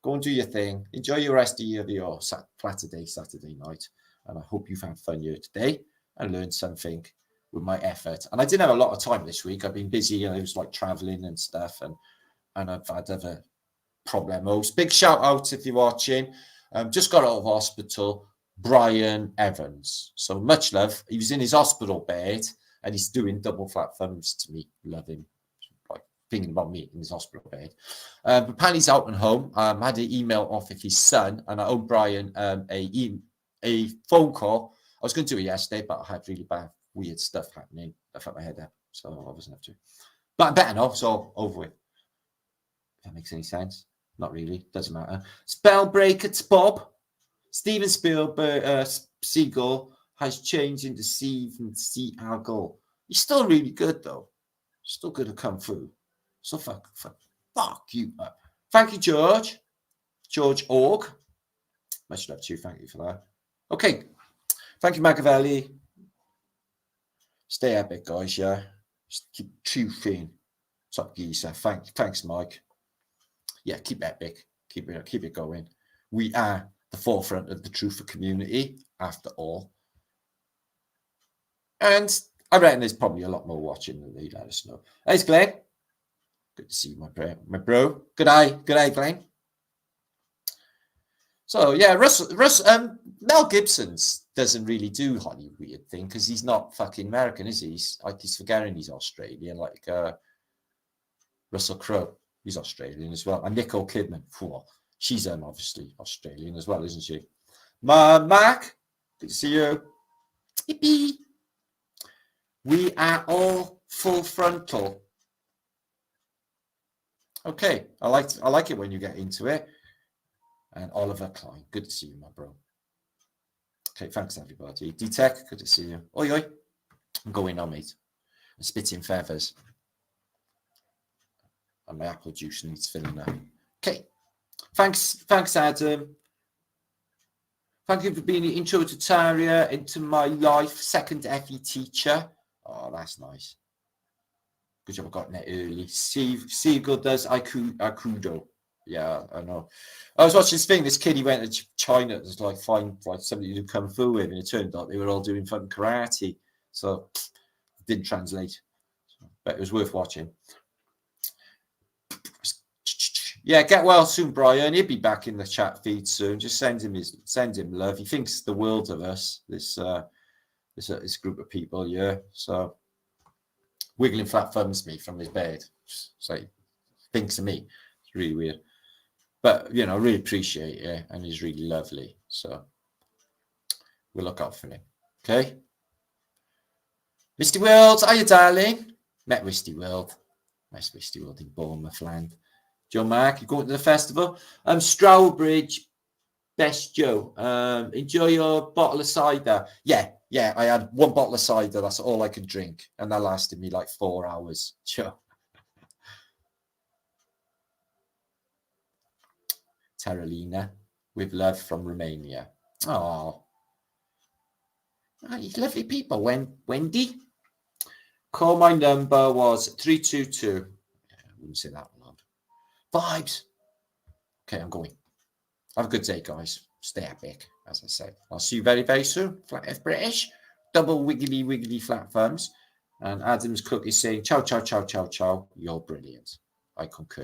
Go and do your thing. Enjoy your rest of your Saturday night. And I hope you've had fun here today and learned something with my effort. And I didn't have a lot of time this week. I've been busy and I was like traveling and stuff. And I've had other problemos. Big shout out if you're watching. Just got out of hospital. Brian Evans. So much love. He was in his hospital bed and he's doing double flat thumbs to me. Love him. Like thinking about me in his hospital bed. But Penny's out and home. I had an email off of his son and I owe Brian a phone call. I was going to do it yesterday, but I had really bad, weird stuff happening. I fucked my head up, so I wasn't able to. But I'm better now, so over with. If that makes any sense. Not really. Doesn't matter. Spellbreaker to Bob. Steven Spielberg, Seagull has changed into Steven Seagull. He's still really good, though. Still good at Kung Fu. So fuck you up. Thank you, George. George Org. Much love to you. Thank you for that. Okay. Thank you, Machiavelli. Stay epic, guys, yeah. Just keep truthing. What's up, geezer? Thanks, Mike. Yeah, keep epic. Keep it going. We are the forefront of the truther community, after all. And I reckon there's probably a lot more watching than they let us know. Hey, Glenn. Good to see you, my bro. Good eye, Glenn. So yeah, Mel Gibson's doesn't really do Holly weird thing because he's not fucking American, is he? He's forgetting he's Australian, like Russell Crowe. He's Australian as well. And Nicole Kidman, she's obviously Australian as well, isn't she? Mac, good to see you. Yippee. We are all full frontal. Okay, I like it when you get into it. And Oliver Klein, good to see you, my bro. Okay, thanks everybody. D-Tech, good to see you. Oi, oi. I'm going on, mate. I'm spitting feathers. And my apple juice needs filling up. Okay. Thanks, Adam. Thank you for being the intro to Taria into my life. Second FE teacher. Oh, that's nice. Good job I got in there early. Seagull does Akudo. Yeah, I know. I was watching this thing. This kid, he went to China to like find like somebody to do Kung Fu with, and it turned out they were all doing fucking karate. So didn't translate. But it was worth watching. Yeah, get well soon, Brian. He'll be back in the chat feed soon. Just send him love. He thinks the world of us. This group of people, yeah. So wiggling flat thumbs me from his bed. So he thinks of me. It's really weird. But you know, I really appreciate it, and he's really lovely. So we'll look out for him. Okay. Misty World, are you darling? Met Misty World. Nice Misty World in Bournemouth land. John Mark, you going to the festival? Strawbridge, best Joe. Enjoy your bottle of cider. Yeah, I had one bottle of cider. That's all I could drink. And that lasted me like 4 hours. Joe. Terralina, with love from Romania. Oh, lovely people. Wendy? Call my number was 322. I wouldn't say that one. Vibes. Okay, I'm going. Have a good day, guys. Stay epic, as I said. I'll see you very, very soon. Flat F British. Double wiggly flat thumbs. And Adam's Cook is saying, ciao, ciao, ciao, ciao, ciao. You're brilliant. I concur.